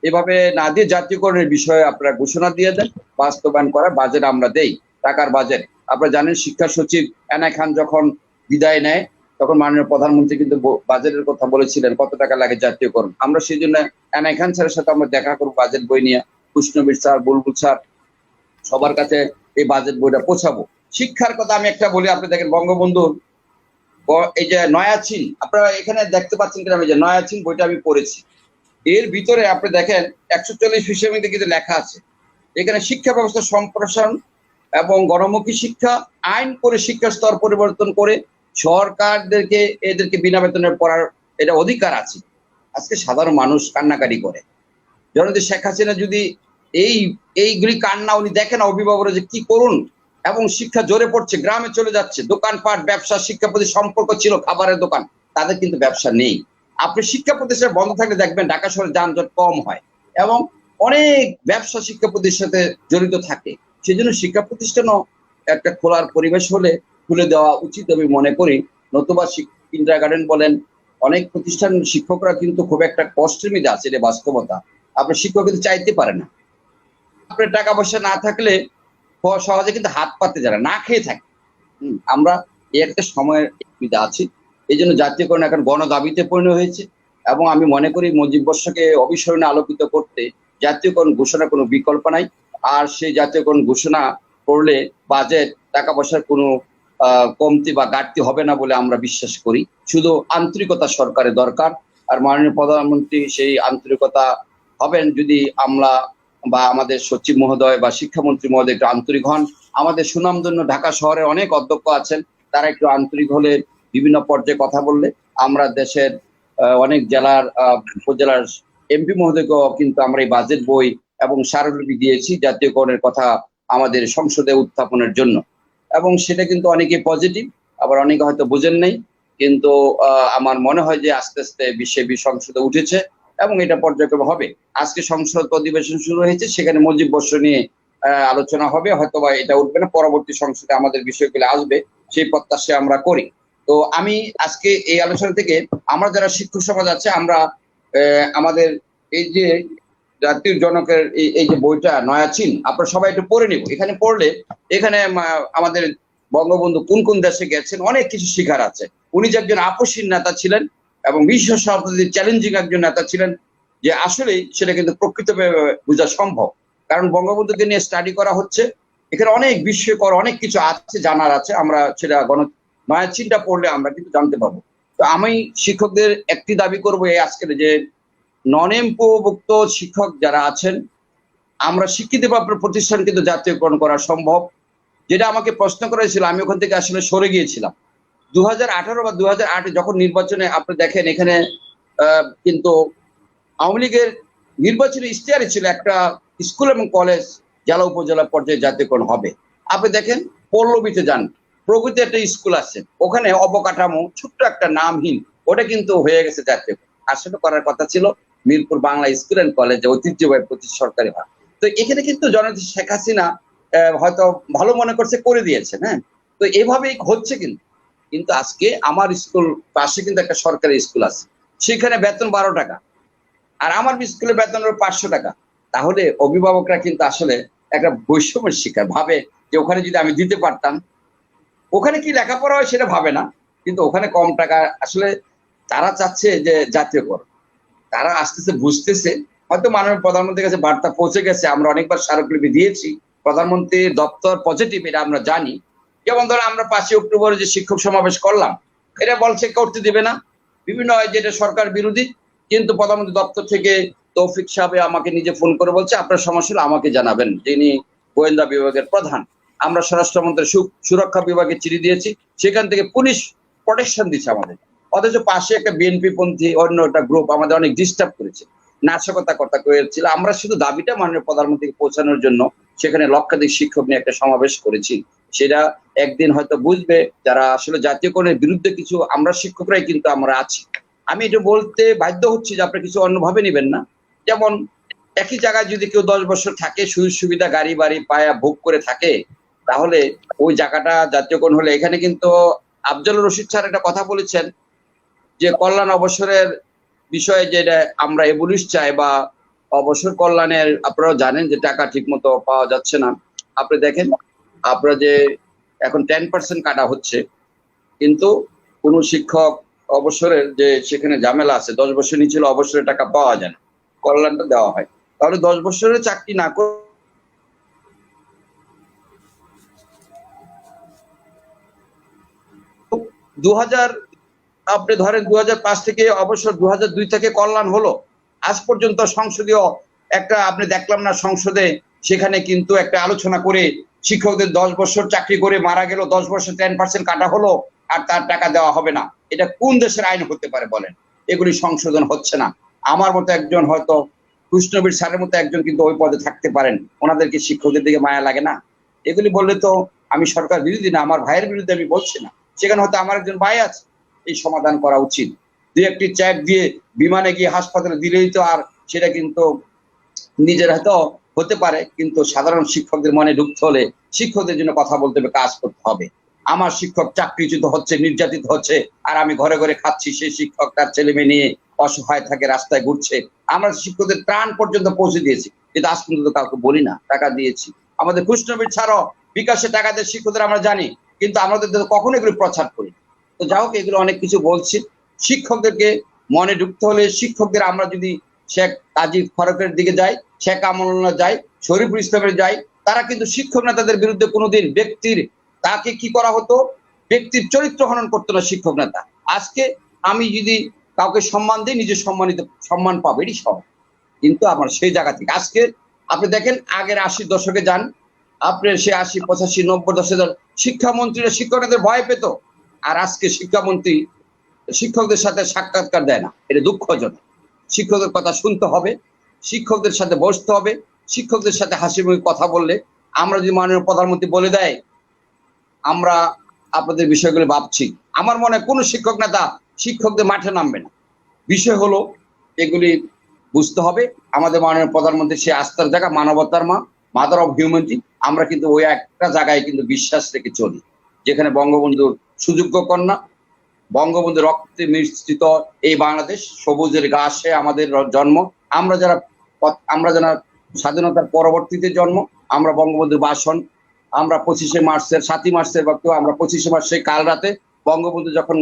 Speaker 2: এভাবে না দিয়ে জাতীয়করণের বিষয়ে আপনারা ঘোষণা দিয়ে দেন, বাস্তবায়ন করার বাজেট আমরা দেই, টাকার বাজেট। আপনারা জানেন শিক্ষা সচিব এনায় খান যখন বিদায় নেয় তখন মাননীয় প্রধানমন্ত্রী কিন্তু বাজেটের কথা বলেছিলেন কত টাকা লাগে জাতীয়করণ। আমরা সেই জন্য এনায় খান স্যারের সাথে আমরা দেখা করবো বাজেট বই নিয়ে, কৃষ্ণবীর স্যার, বুলবুল স্যার, সবার কাছে এই বাজেট বইটা পৌঁছাবো। শিক্ষার কথা আমি একটা বলি, আপনি দেখেন বঙ্গবন্ধুর এই যে নয়াচীন, আপনারা এখানে দেখতে পাচ্ছেন কিনা, আমি যে নয়াচীন বইটা আমি পড়েছি, এর ভিতরে আপনি দেখেন 140 পৃষ্ঠার মধ্যে কিন্তু লেখা আছে এখানে শিক্ষা ব্যবস্থা সম্প্রসারণ এবং গণমুখী শিক্ষা আইন করে শিক্ষার স্তর পরিবর্তন করে সরকারদেরকে এদেরকে বিনা বেতনে পড়ার এটা অধিকার আছে। আজকে সাধারণ মানুষ কান্নাকাটি করে, জননেত্রী শেখ হাসিনা যদি এইগুলি কান্না উনি দেখেন অভিভাবকরা যে কি করুন, এবং শিক্ষা জোরে পড়ছে, গ্রামে চলে যাচ্ছে, দোকানপাট ব্যবসা শিক্ষা প্রতি সম্পর্ক ছিল, খাবারের দোকান, তাদের কিন্তু ব্যবসা নেই। আপনি শিক্ষা প্রতিষ্ঠান বন্ধ থাকলে দেখবেন ঢাকা শহরে যানজট কম হয় এবং অনেক ব্যবসা শিক্ষা প্রতিষ্ঠানের সাথে জড়িত থাকে। সেই জন্য শিক্ষা প্রতিষ্ঠানও একটা খোলার পরিবেশ হলে খুলে দেওয়া উচিত আমি মনে করি। নতুবা কিন্ডারগার্টেন বলেন, অনেক প্রতিষ্ঠান শিক্ষকরা কিন্তু খুব একটা কষ্টের মধ্যে আছে, এটা বাস্তবতা। আপনার শিক্ষক কিন্তু চাইতে পারে না, আপনার টাকা পয়সা না থাকলে সহজে কিন্তু হাত পাততে যারা না খেয়ে থাকে। আমরা এই একটা সময়ের সুবিধা আছি, এই জন্য জাতীয়করণ এখন গণদাবিতে পরিণত হয়েছে এবং আমি মনে করি মুজিব বর্ষকে অবিস্মরণে আলোকিত করতে জাতীয়করণ ঘোষণার কোনো বিকল্প নাই। আর সেই জাতীয়করণ ঘোষণা করলে বাজেট টাকা পয়সার কোনো কমতি বা ঘাটতি হবে না বলে আমরা বিশ্বাস করি। শুধু আন্তরিকতা সরকারের দরকার, আর মাননীয় প্রধানমন্ত্রী সেই আন্তরিকতা হবেন যদি আমরা বা আমাদের সচিব মহোদয় বা শিক্ষামন্ত্রী মহোদয় একটু আন্তরিক হন। আমাদের সুনামধন্য ঢাকা শহরে অনেক অধ্যক্ষ আছেন, তারা একটু আন্তরিক হলে, বিভিন্ন পর্যায়ে কথা বললে, আমরা দেশের অনেক জেলার উপজেলার এমপি মহোদয়কেও কিন্তু আমরা এই বাজেট বই এবং স্মারকলিপি দিয়েছি জাতীয়করণের কথা আমাদের সংসদে উত্থাপনের জন্য, এবং সেটা কিন্তু অনেকে পজিটিভ, আবার অনেকে হয়তো বোঝেন নাই, কিন্তু আমার মনে হয় যে আস্তে আস্তে সংসদে উঠেছে এবং এটা পর্যায়ক্রমে হবে। আজকে সংসদ অধিবেশন শুরু হয়েছে, সেখানে মুজিব বর্ষ নিয়ে আলোচনা হবে, হয়তোবা এটা উঠবে না, পরবর্তী সংসদে আমাদের বিষয়গুলো আসবে, সেই প্রত্যাশা আমরা করি। তো আমি আজকে এই আলোচনা থেকে আমরা যারা শিক্ষক সমাজ আছে, আমরা আমাদের এই যে জাতির জনকের এই যে বইটা নয়াচীন, আপনারা সবাই একটু পড়ে নিব। এখানে পড়লে এখানে আমাদের বঙ্গবন্ধু কোন কোন দেশে গেছেন অনেক কিছু শিখার আছে। উনি যে একজন আপসীন নেতা ছিলেন এবং বিশ্ব শতাব্দীর চ্যালেঞ্জিং একজন নেতা ছিলেন, যে আসলেই সেটা কিন্তু প্রকৃতভাবে বোঝা সম্ভব, কারণ বঙ্গবন্ধুকে নিয়ে স্টাডি করা হচ্ছে, এখানে অনেক বিস্ময়কর অনেক কিছু আছে, জানার আছে, আমরা সেটা নয়াচীনটা পড়লে আমরা কিন্তু জানতে পারবো। তো আমি শিক্ষকদের একটি দাবি করবো এই আজকের যে নন এমপিওভুক্ত শিক্ষক যারা আছেন, আমরা শিক্ষিত প্রতিষ্ঠান কিন্তু জাতীয়করণ করা সম্ভব। যেটা আমাকে প্রশ্ন করেছিল, আমি ওখান থেকে আসলে সরে গিয়েছিলাম 2018 বা 2008 যখন নির্বাচনে। আপনি দেখেন এখানে কিন্তু আওয়ামী লীগের নির্বাচনী ইশতেহারে ছিল একটা স্কুল এবং কলেজ জেলা উপজেলা পর্যায়ে জাতীয়করণ হবে। আপনি দেখেন পল্লবীতে যান, প্রকৃতি একটা স্কুল আছে, ওখানে অবকাঠামো ছোট্ট একটা নামহীন, ওটা কিন্তু হয়ে গেছে জাতীয়করণ। আসলে করার কথা ছিল মিরপুর বাংলা স্কুল অ্যান্ড কলেজে ঐতিহ্যবাহী প্রতি সরকারি ভাবে। তো এখানে কিন্তু জননেত্রী শেখ হাসিনা হয়তো ভালো মনে করছে, করে দিয়েছেন। হ্যাঁ, তো এভাবেই হচ্ছে। কিন্তু আজকে আমার স্কুল পাশে কিন্তু একটা সরকারি স্কুল আছে, সেখানে বেতন 12 টাকা, আর আমার স্কুলে বেতন হলো 500 টাকা। তাহলে অভিভাবকরা কিন্তু আসলে একটা বৈষম্যের শিকার, ভাবে যে ওখানে যদি আমি দিতে পারতাম, ওখানে কি লেখাপড়া হয় সেটা ভাবে না, কিন্তু ওখানে কম টাকা। আসলে তারা চাচ্ছে যে জাতীয়করণ, তারা আস্তে আস্তে বুঝতেছে, হয়তো মাননীয় প্রধানমন্ত্রীর কাছে বার্তা পৌঁছে গেছে, আমরা অনেকবার স্মারকলিপি দিয়েছি, প্রধানমন্ত্রীর দপ্তর পজিটিভ, এটা আমরা জানি। যেমন ধরো আমরা 5 অক্টোবরে যে শিক্ষক সমাবেশ করলাম, এটা বলছে করতে দিবে না, বিভিন্ন যেটা সরকার বিরোধী, কিন্তু প্রধানমন্ত্রী দপ্তর থেকে তৌফিক সাহেব আমাকে নিজে ফোন করে বলছে আপনার সমস্যা আমাকে জানাবেন, যিনি গোয়েন্দা বিভাগের প্রধান। আমরা স্বরাষ্ট্রমন্ত্রী সুরক্ষা বিভাগে চিঠি দিয়েছি, সেখান থেকে পুলিশ প্রোটেকশন দিচ্ছে আমাদের, অথচ পাশে একটা বিএনপি পন্থী অন্য একটা গ্রুপ আমাদের অনেক ডিস্টার্ব করেছে, নাশকতা কথা করেছিল। আমরা শুধু দাবিটা মাননীয় প্রধানমন্ত্রীকে পৌঁছানোর জন্য সেখানে লক্ষাধিক শিক্ষক নিয়ে একটা সমাবেশ করেছি। সেটা একদিন হয়তো বুঝবে যারা আসলে জাতীয়করণের বিরুদ্ধে কিছু, আমরা শিক্ষকরাই কিন্তু আমরা আছি। আমি এটা বলতে বাধ্য হচ্ছি যে আপনারা কিছু অন্যভাবে নেবেন না। যেমন একই জায়গায় যদি কেউ 10 বছর থাকে, সুযোগ সুবিধা গাড়ি বাড়ি পায়া ভোগ করে থাকে, তাহলে ওই জায়গাটা জাতীয়করণ হলে, এখানে কিন্তু আফজল রশিদ স্যার একটা কথা বলেছেন যে কল্যাণ অবসরের বিষয়ে যেটা আমরা এবলিশ চাই বা অবসর কল্যাণের, আপনারাও জানেন যে টাকা ঠিক মতো পাওয়া যাচ্ছে না। আপনি দেখেন, আপনারা যে এখন 10% কাটা হচ্ছে, কিন্তু কোন শিক্ষক অবসরের যে সেখানে ঝামেলা আছে, 10 বছর নিচে অবসরের টাকা পাওয়া যায় না, কল্যাণটা দেওয়া হয়। তাহলে 10 বছরের চাকরি না করে 2000, আপনি ধরেন 2005 থেকে অবসর, 2002 থেকে কল্যাণ হলো, আজ পর্যন্ত সংসদীয় একটা আপনি দেখলাম না সংসদে, সেখানে কিন্তু একটা আলোচনা করে শিক্ষকদের 10 বছর চাকরি করে মারা গেল, 10 বছর 10% কাটা হলো, আর তার টাকা দেওয়া হবে না। এটা কোন দেশের আইন হতে পারে বলেন? এগুলি সংশোধন হচ্ছে না। আমার মতো একজন, হয়তো কৃষ্ণবীর স্যারের মতো একজন কিন্তু ওই পদে থাকতে পারেন, ওনাদেরকে শিক্ষকদের দিকে মায়া লাগে না? এগুলি বললে তো আমি সরকার বিরোধী না, আমার ভাইয়ের বিরুদ্ধে আমি বলছি না, সেখানে হয়তো আমার একজন ভাই আছে। এই সমাধান করা উচিত। দুই একটি চেক দিয়ে বিমানে গিয়ে হাসপাতালে দিলেই তো, আর সেটা কিন্তু নিজের হয়তো হতে পারে, কিন্তু সাধারণ শিক্ষকদের মনে ঢুকতে হলে শিক্ষকদের জন্য কথা বলতে হবে, কাজ করতে হবে। আমার শিক্ষক চাকরিচ্যুত হচ্ছে, নির্যাতিত হচ্ছে, আর আমি ঘরে ঘরে খাচ্ছি, সেই শিক্ষক তার ছেলে মেয়ে নিয়ে অসহায় থাকে, রাস্তায় ঘুরছে। আমরা শিক্ষকদের প্রাণ পর্যন্ত পৌঁছে দিয়েছি, কিন্তু আজ পর্যন্ত কাউকে বলি না টাকা দিয়েছি। আমাদের কৃষ্ণবীর ছাড়াও বিকাশে টাকা দিয়ে শিক্ষকদের আমরা জানি, কিন্তু আমাদের কখনো এগুলো প্রচার করি। তো যাই হোক, এগুলো অনেক কিছু বলছি। শিক্ষকদেরকে মনে ঢুকতে হলে, শিক্ষকদের আমরা যদি শেখ আজিজ ফারুকের দিকে যাই, শেখ আমনুল্লাহ যাই, শরীফুল ইসলামের যাই, তারা কিন্তু শিক্ষক নেতাদের বিরুদ্ধে কোনোদিন ব্যক্তির, তাকে কি করা হতো, ব্যক্তির চরিত্র হনন করতো না শিক্ষক নেতা। আজকে আমি যদি কাউকে সম্মান দিই, নিজে সম্মান পাবে, এটি সব। কিন্তু আমার সেই জায়গা থেকে আজকে আপনি দেখেন, আগের 80 দশকে যান, আপনার সে 80, 85, 90 দশকে শিক্ষামন্ত্রীরা শিক্ষকদের ভয় পেত, আর আজকে শিক্ষামন্ত্রী শিক্ষকদের সাথে সাক্ষাৎকার দেয় না। এটা দুঃখজনক। শিক্ষকদের কথা শুনতে হবে, শিক্ষকদের সাথে বসতে হবে, শিক্ষকদের সাথে হাসি মুখে কথা বললে, আমরা যদি মাননীয় প্রধানমন্ত্রী বলে দেয় আমরা আপনাদের বিষয়গুলো ভাবছি, আমার মনে হয় কোনো শিক্ষক নেতা শিক্ষকদের মাঠে নামবে না। বিষয় হলো এগুলি বুঝতে হবে। আমাদের মাননীয় প্রধানমন্ত্রী সে আস্থার জায়গা, মানবতার মা, মাদার অফ হিউম্যানিটি। আমরা কিন্তু ওই একটা জায়গায় কিন্তু বিশ্বাস রেখে চলি, যেখানে বঙ্গবন্ধুর সুযোগ্য কন্যা, বঙ্গবন্ধু রক্তে মিশ্রিত এই বাংলাদেশ, সবুজের ঘাসে আমাদের জন্ম। আমরা যারা স্বাধীনতার পরবর্তীতে জন্ম, আমরা বঙ্গবন্ধুর ভাষণ, আমরা 25শে মার্চের, 7ই মার্চের বক্তব্য, আমরা 25শে মার্চের কাল রাতে বঙ্গবন্ধু যখন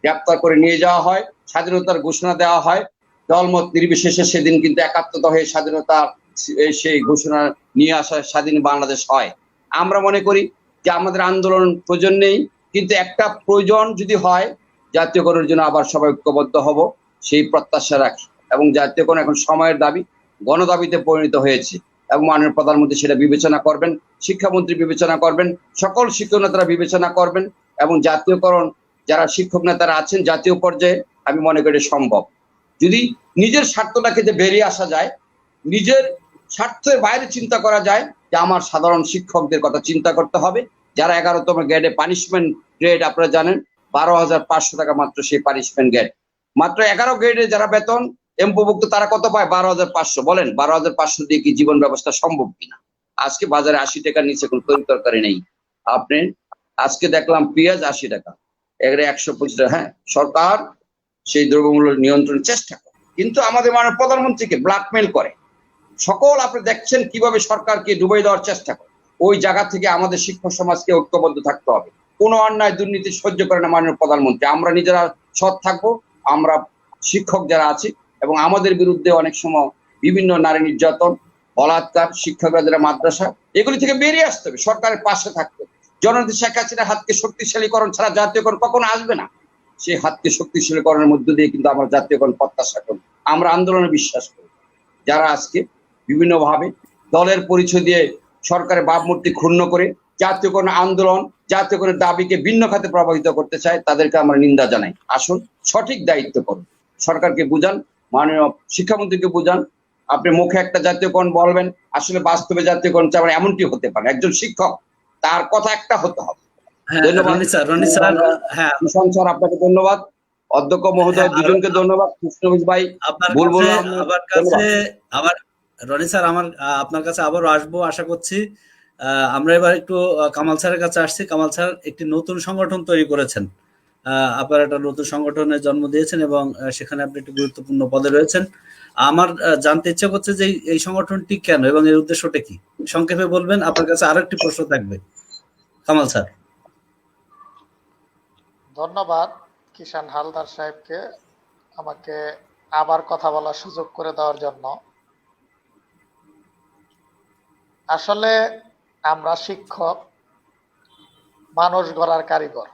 Speaker 2: গ্রেপ্তার করে নিয়ে যাওয়া হয়, স্বাধীনতার ঘোষণা দেওয়া হয়, দলমত নির্বিশেষে সেদিন কিন্তু একাত্মতা হয়ে স্বাধীনতা সেই ঘোষণা নিয়ে আসা স্বাধীন বাংলাদেশ হয়। আমরা মনে করি যে আমাদের আন্দোলন প্রয়োজন নেই, কিন্তু একটা প্রয়োজন যদি হয়, জাতীয়করণের জন্য আবার সবাই ঐক্যবদ্ধ হব, সেই প্রত্যাশা রাখি। এবং জাতীয়করণ এখন সময়ের দাবি, গণদাবিতে পরিণত হয়েছে, এবং মাননীয় প্রধানমন্ত্রী সেটা বিবেচনা করবেন, শিক্ষামন্ত্রী বিবেচনা করবেন, সকল শিক্ষক নেতারা বিবেচনা করবেন, এবং জাতীয়করণ যারা শিক্ষক নেতারা আছেন জাতীয় পর্যায়ে, আমি মনে করি সম্ভব। যদি নিজের স্বার্থটাকে বেরিয়ে আসা যায়, নিজের স্বার্থের বাইরে চিন্তা করা যায়, যে আমার সাধারণ শিক্ষকদের কথা চিন্তা করতে হবে, যারা 11তম গ্রেডে পানিশমেন্ট গ্রেড, আপনারা জানেন 12,500 টাকা মাত্র সেই পানিশমেন্ট গ্রেড, মাত্র 11 গ্রেডে যারা বেতন এমপোভুক্ত, তারা কত পায়? 12,500। বলেন 12,500 দিয়ে কি জীবন ব্যবস্থা সম্ভব কিনা? আজকে বাজারে 80 টাকার নিচে কোনো তরকারি নেই। আপনি আজকে দেখলাম পেঁয়াজ 80 টাকা, এবারে 125 টাকা। হ্যাঁ, সরকার সেই দ্রব্যমূল্য নিয়ন্ত্রণের চেষ্টা করে, কিন্তু আমাদের মাননীয় প্রধানমন্ত্রীকে ব্ল্যাকমেল করে। সকল আপনি দেখছেন কিভাবে সরকারকে ডুবাই দেওয়ার চেষ্টা করে। ওই জায়গা থেকে আমাদের শিক্ষক সমাজকে ঐক্যবদ্ধ থাকতে হবে। কোনো অন্যায় দুর্নীতি সহ্য করে না মাননীয় প্রধানমন্ত্রী। আমরা নিজেরা সৎ থাকবো, আমরা শিক্ষক যারা আছি, এবং আমাদের বিরুদ্ধে অনেক সময় বিভিন্ন নারী নির্যাতন, বলাৎকার, শিক্ষকরা যারা মাদ্রাসা, এগুলি থেকে বেরিয়ে আসতে হবে, সরকারের পাশে থাকতে হবে। জননেত্রী শেখ হাসিনার হাতকে শক্তিশালীকরণ ছাড়া জাতীয়করণ কখনো আসবে না। সেই হাতকে শক্তিশালীকরণের মধ্য দিয়ে কিন্তু আমরা জাতীয়করণ প্রত্যাশা করি। আমরা আন্দোলনে বিশ্বাস করি। যারা আজকে বিভিন্নভাবে দলের পরিচয় দিয়ে সরকারের ভাবমূর্তি ক্ষুণ্ণ করে জাতীয়করণ আন্দোলন, জাতীয়করণের দাবিকে ভিন্ন খাতে প্রভাবিত করতে চায়, তাদেরকে আমরা নিন্দা জানাই। আসুন সঠিক দায়িত্ব করুন, সরকারকে বুঝান, মাননীয় শিক্ষামন্ত্রীকে বুঝান। আপনি মুখে একটা জাতীয়করণ বলবেন, আসলে বাস্তবে জাতীয়করণ চাবেন এমনটি হতে পারে। একজন শিক্ষক, তার কথা একটা হতে হবে। ধন্যবাদ কিষান স্যার, আপনাকে ধন্যবাদ। অধ্যক্ষ মহোদয় দুজনকে ধন্যবাদ। কৃষ্ণবীর ভাই,
Speaker 1: আপনার
Speaker 2: ভুল বললাম।
Speaker 1: আমার কাছে রনি স্যার, আমার আপনার কাছে আবারও আসবো আশা করছি। আমরা এবার একটু কামাল স্যারের কাছে আসছি। কামাল স্যার একটি নতুন সংগঠন তৈরি করেছেন। আপনার একটা নতুন সংগঠনের জন্ম দিয়েছেন এবং সেখানে আপনি একটি গুরুত্বপূর্ণ পদে রয়েছেন। আমার জানতে ইচ্ছা করছে যে এই সংগঠনটি কেন এবং এর উদ্দেশ্যটা কি, সংক্ষেপে বলবেন। আপনার কাছে আরো একটি প্রশ্ন থাকবে কামাল স্যার।
Speaker 3: ধন্যবাদ কিষান হালদার সাহেবকে আমাকে আবার কথা বলার সুযোগ করে দেওয়ার জন্য। আসলে আমরা শিক্ষক, মানুষ গড়ার কারিগর।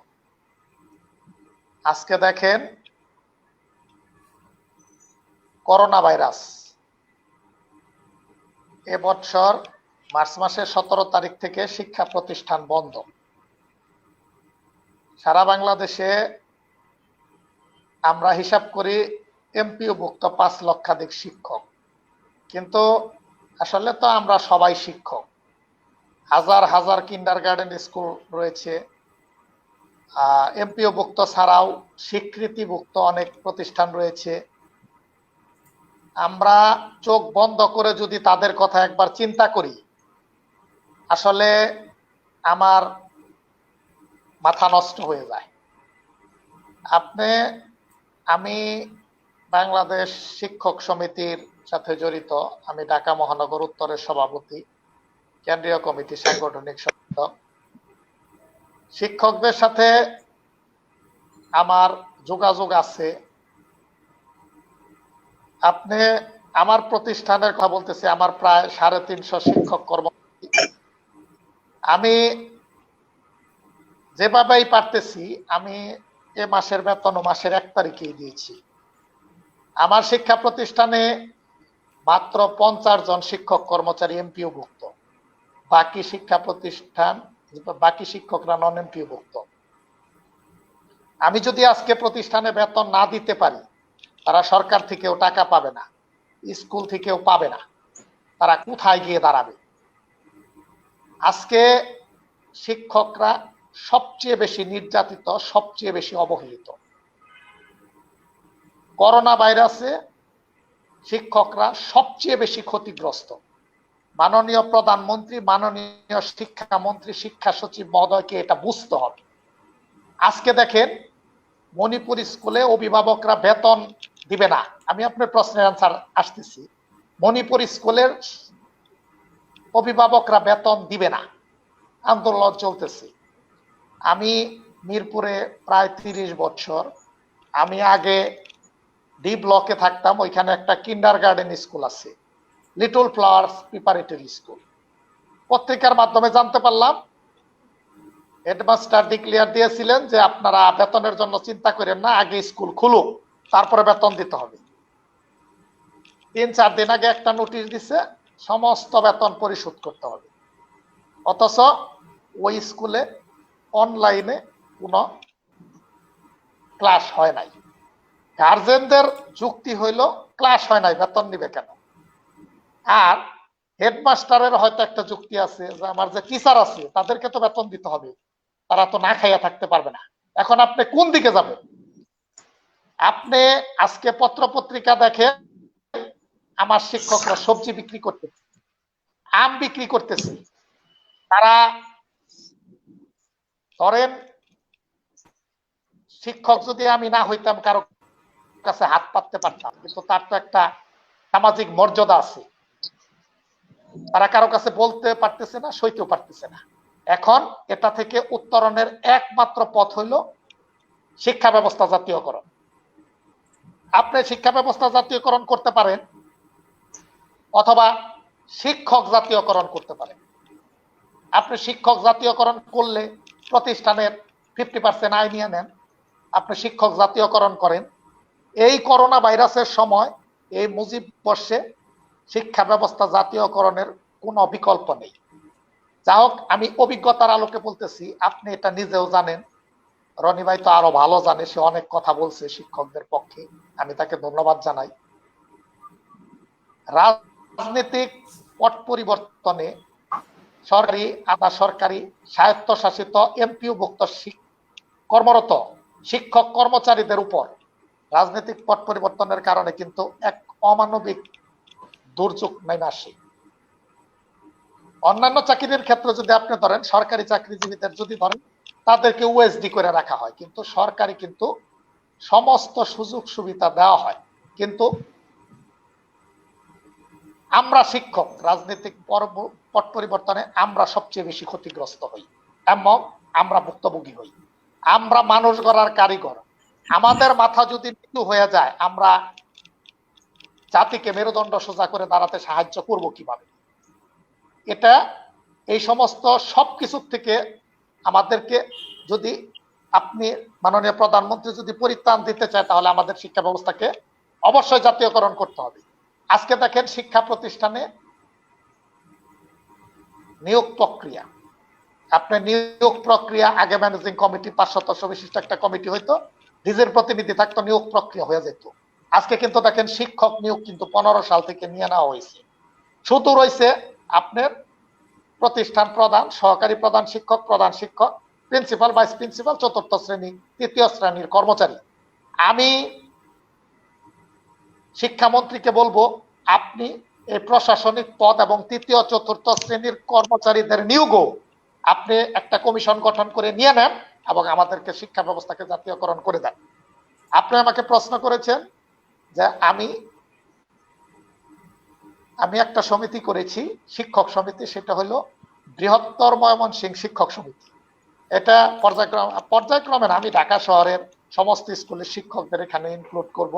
Speaker 3: আজকে দেখেন করোনা ভাইরাস এবছর মার্চ মাসের 17 তারিখ থেকে শিক্ষা প্রতিষ্ঠান বন্ধ। সারা বাংলাদেশে আমরা হিসাব করি এমপিওভুক্ত 5 লক্ষাধিক শিক্ষক, কিন্তু আসলে তো আমরা সবাই শিক্ষক। হাজার হাজার কিন্ডারগার্টেন স্কুল রয়েছে, এমপিওভুক্ত ছাড়াও স্বীকৃতিভুক্ত অনেক প্রতিষ্ঠান রয়েছে। আমরা চোখ বন্ধ করে যদি তাদের কথা একবার চিন্তা করি, আসলে আমার মাথা নষ্ট হয়ে যায়। আমি বাংলাদেশ শিক্ষক সমিতির সাথে জড়িত। আমি ঢাকা মহানগর উত্তরের সভাপতি, কেন্দ্রীয় কমিটি সাংগঠনিক সদস্য। শিক্ষকদের সাথে আমার যোগাযোগ আছে। আপনি আমার প্রতিষ্ঠানের কথা বলতেছি, আমার প্রায় 350 শিক্ষক কর্মচারী। আমি যেভাবেই পারতেছি আমি এ মাসের বেতন মাসের 1 তারিখেই দিয়েছি। আমার শিক্ষা প্রতিষ্ঠানে মাত্র 50 জন শিক্ষক কর্মচারী এমপিওভুক্ত, বাকি শিক্ষকরা নন এমপিওভুক্ত। আমি যদি আজকে প্রতিষ্ঠানে বেতন না দিতে পারি, তারা সরকার থেকেও টাকা পাবে না, স্কুল থেকেও পাবে না, তারা কোথায় গিয়ে দাঁড়াবে? আজকে শিক্ষকরা সবচেয়ে বেশি নির্যাতিত, সবচেয়ে বেশি অবহেলিত। করোনা ভাইরাসে শিক্ষকরা সবচেয়ে বেশি ক্ষতিগ্রস্ত। মাননীয় প্রধানমন্ত্রী, মাননীয় শিক্ষামন্ত্রী, শিক্ষা সচিব মহোদয়কে এটা বুঝতে হবে। আজকে দেখেন মণিপুর স্কুলে অভিভাবকরা বেতন দিবে না। আমি আপনার প্রশ্নের অ্যান্সার আসতেছি। মণিপুর স্কুলের অভিভাবকরা বেতন দিবে না, আন্দোলন চলতেছে। আমি মিরপুরে প্রায় 30 বছর, আমি আগে ডি ব্লকে থাকতাম, ওইখানে একটা কিন্ডারগার্টেন স্কুল আছে, লিটল ফ্লাওয়ার্স প্রিপারেটরি স্কুল। পত্রিকার মাধ্যমে জানতে পারলাম হেডমাস্টার ডিক্লেয়ার দিয়েছিলেন যে আপনারা বেতনের জন্য চিন্তা করেন না, আগে স্কুল খুলুক, তারপরে বেতন দিতে হবে। 3-4 দিন আগে একটা নোটিশ দিছে, সমস্ত বেতন পরিশোধ করতে হবে। অথচ ওই স্কুলে অনলাইনে কোনো ক্লাস হয় নাই। গার্জেনদের যুক্তি হইল ক্লাস হয় নাই, বেতন নিবে কেন? আর হেডমাস্টারের হয়তো একটা যুক্তি আছে যে আমার যে টিচার আছে তাদেরকে তো বেতন দিতে হবে, তারা তো না খাইয়া থাকতে পারবে না। এখন আপনি কোন দিকে যাবেন? আপনি আজকে পত্র পত্রিকা দেখে আমার শিক্ষকরা সবজি বিক্রি করতেছে, আম বিক্রি করতেছে। তারা ধরেন শিক্ষক যদি আমি না হইতাম, কারো কাছে হাত পাততে পারতাম, কিন্তু তার তো একটা সামাজিক মর্যাদা আছে, তারা কারো কাছে বলতে পারতেছে না, সইতেও পারতেছে না। এখন এটা থেকে উত্তরণের একমাত্র পথ হইল শিক্ষা ব্যবস্থা জাতীয়করণ। আপনি শিক্ষা ব্যবস্থা জাতীয়করণ করতে পারেন অথবা শিক্ষক জাতীয়করণ করতে পারেন। আপনি শিক্ষক জাতীয়করণ করলে প্রতিষ্ঠানের 50% আয় নিয়ে নেন, আপনি শিক্ষক জাতীয়করণ করেন। এই করোনা ভাইরাসের সময়, এই মুজিব বর্ষে শিক্ষা ব্যবস্থা জাতীয়করণের কোনো বিকল্প নেই। যা হোক, আমি অভিজ্ঞতার আলোকে বলতেছি, আপনি এটা নিজেও জানেন, রনি ভাই তো আরো ভালো জানে, সে অনেক কথা বলছে শিক্ষকদের পক্ষে, আমি তাকে ধন্যবাদ জানাই। রাজনৈতিক পট পরিবর্তনে সরকারি, আধা সরকারি, স্বায়ত্তশাসিত এমপিওভুক্ত কর্মরত শিক্ষক কর্মচারীদের উপর রাজনৈতিক পট পরিবর্তনের কারণে কিন্তু এক অমানবিক দুর্যোগ নেমে আসে। অন্যান্য চাকরির ক্ষেত্রে যদি আপনি ধরেন, সরকারি চাকরিজীবীদের যদি ধরেন, তাদেরকে ওএসডি করে রাখা হয়, কিন্তু সরকারি কিন্তু সমস্ত সুযোগ সুবিধা দেওয়া হয়। কিন্তু আমরা শিক্ষক, রাজনৈতিক পট পরিবর্তনে আমরা সবচেয়ে বেশি ক্ষতিগ্রস্ত হই এবং আমরা ভুক্তভোগী হই। আমরা মানুষ গড়ার কারিগর। আমাদের মাথা যদি নিচু হয়ে যায়, আমরা জাতিকে মেরুদণ্ড সোজা করে দাঁড়াতে সাহায্য করব কিভাবে? এটা এই সমস্ত সবকিছুর থেকে আমাদেরকে, যদি আপনি মাননীয় প্রধানমন্ত্রী যদি পরিত্রাণ দিতে চায়, তাহলে আমাদের শিক্ষা ব্যবস্থাকে অবশ্যই জাতীয়করণ করতে হবে। আজকে দেখেন শিক্ষা প্রতিষ্ঠানে নিয়োগ প্রক্রিয়া, আপনার নিয়োগ প্রক্রিয়া আগে ম্যানেজিং কমিটি 5 সদস্য বিশিষ্ট একটা কমিটি হইতো, নিজের প্রতিনিধি থাকতো, নিয়োগ প্রক্রিয়া হয়ে যেত। আজকে কিন্তু দেখেন শিক্ষক নিয়োগ কিন্তু 15 সাল থেকে নিয়ে নেওয়া হয়েছে। শুধু রয়েছে আপনার প্রতিষ্ঠান প্রধান, সহকারী প্রধান শিক্ষক, প্রধান শিক্ষক, প্রিন্সিপাল, ভাইস প্রিন্সিপাল, চতুর্থ শ্রেণী, তৃতীয় শ্রেণীর কর্মচারী। আমি শিক্ষামন্ত্রীকে বলবো, আপনি এই প্রশাসনিক পদ এবং তৃতীয় চতুর্থ শ্রেণীর কর্মচারীদের নিয়োগও আপনি একটা কমিশন গঠন করে নিয়ে নেন এবং আমাদেরকে শিক্ষা ব্যবস্থাকে জাতীয়করণ করে দেন। আপনি আমাকে প্রশ্ন করেছেন যে আমি একটা সমিতি করেছি, শিক্ষক সমিতি, সেটা হলো বৃহত্তর ময়মনসিংহ শিক্ষক সমিতি। এটা পর্যায়ক্রমে আমি ঢাকা শহরের সমস্ত স্কুলের শিক্ষকদের এখানে ইনক্লুড করব।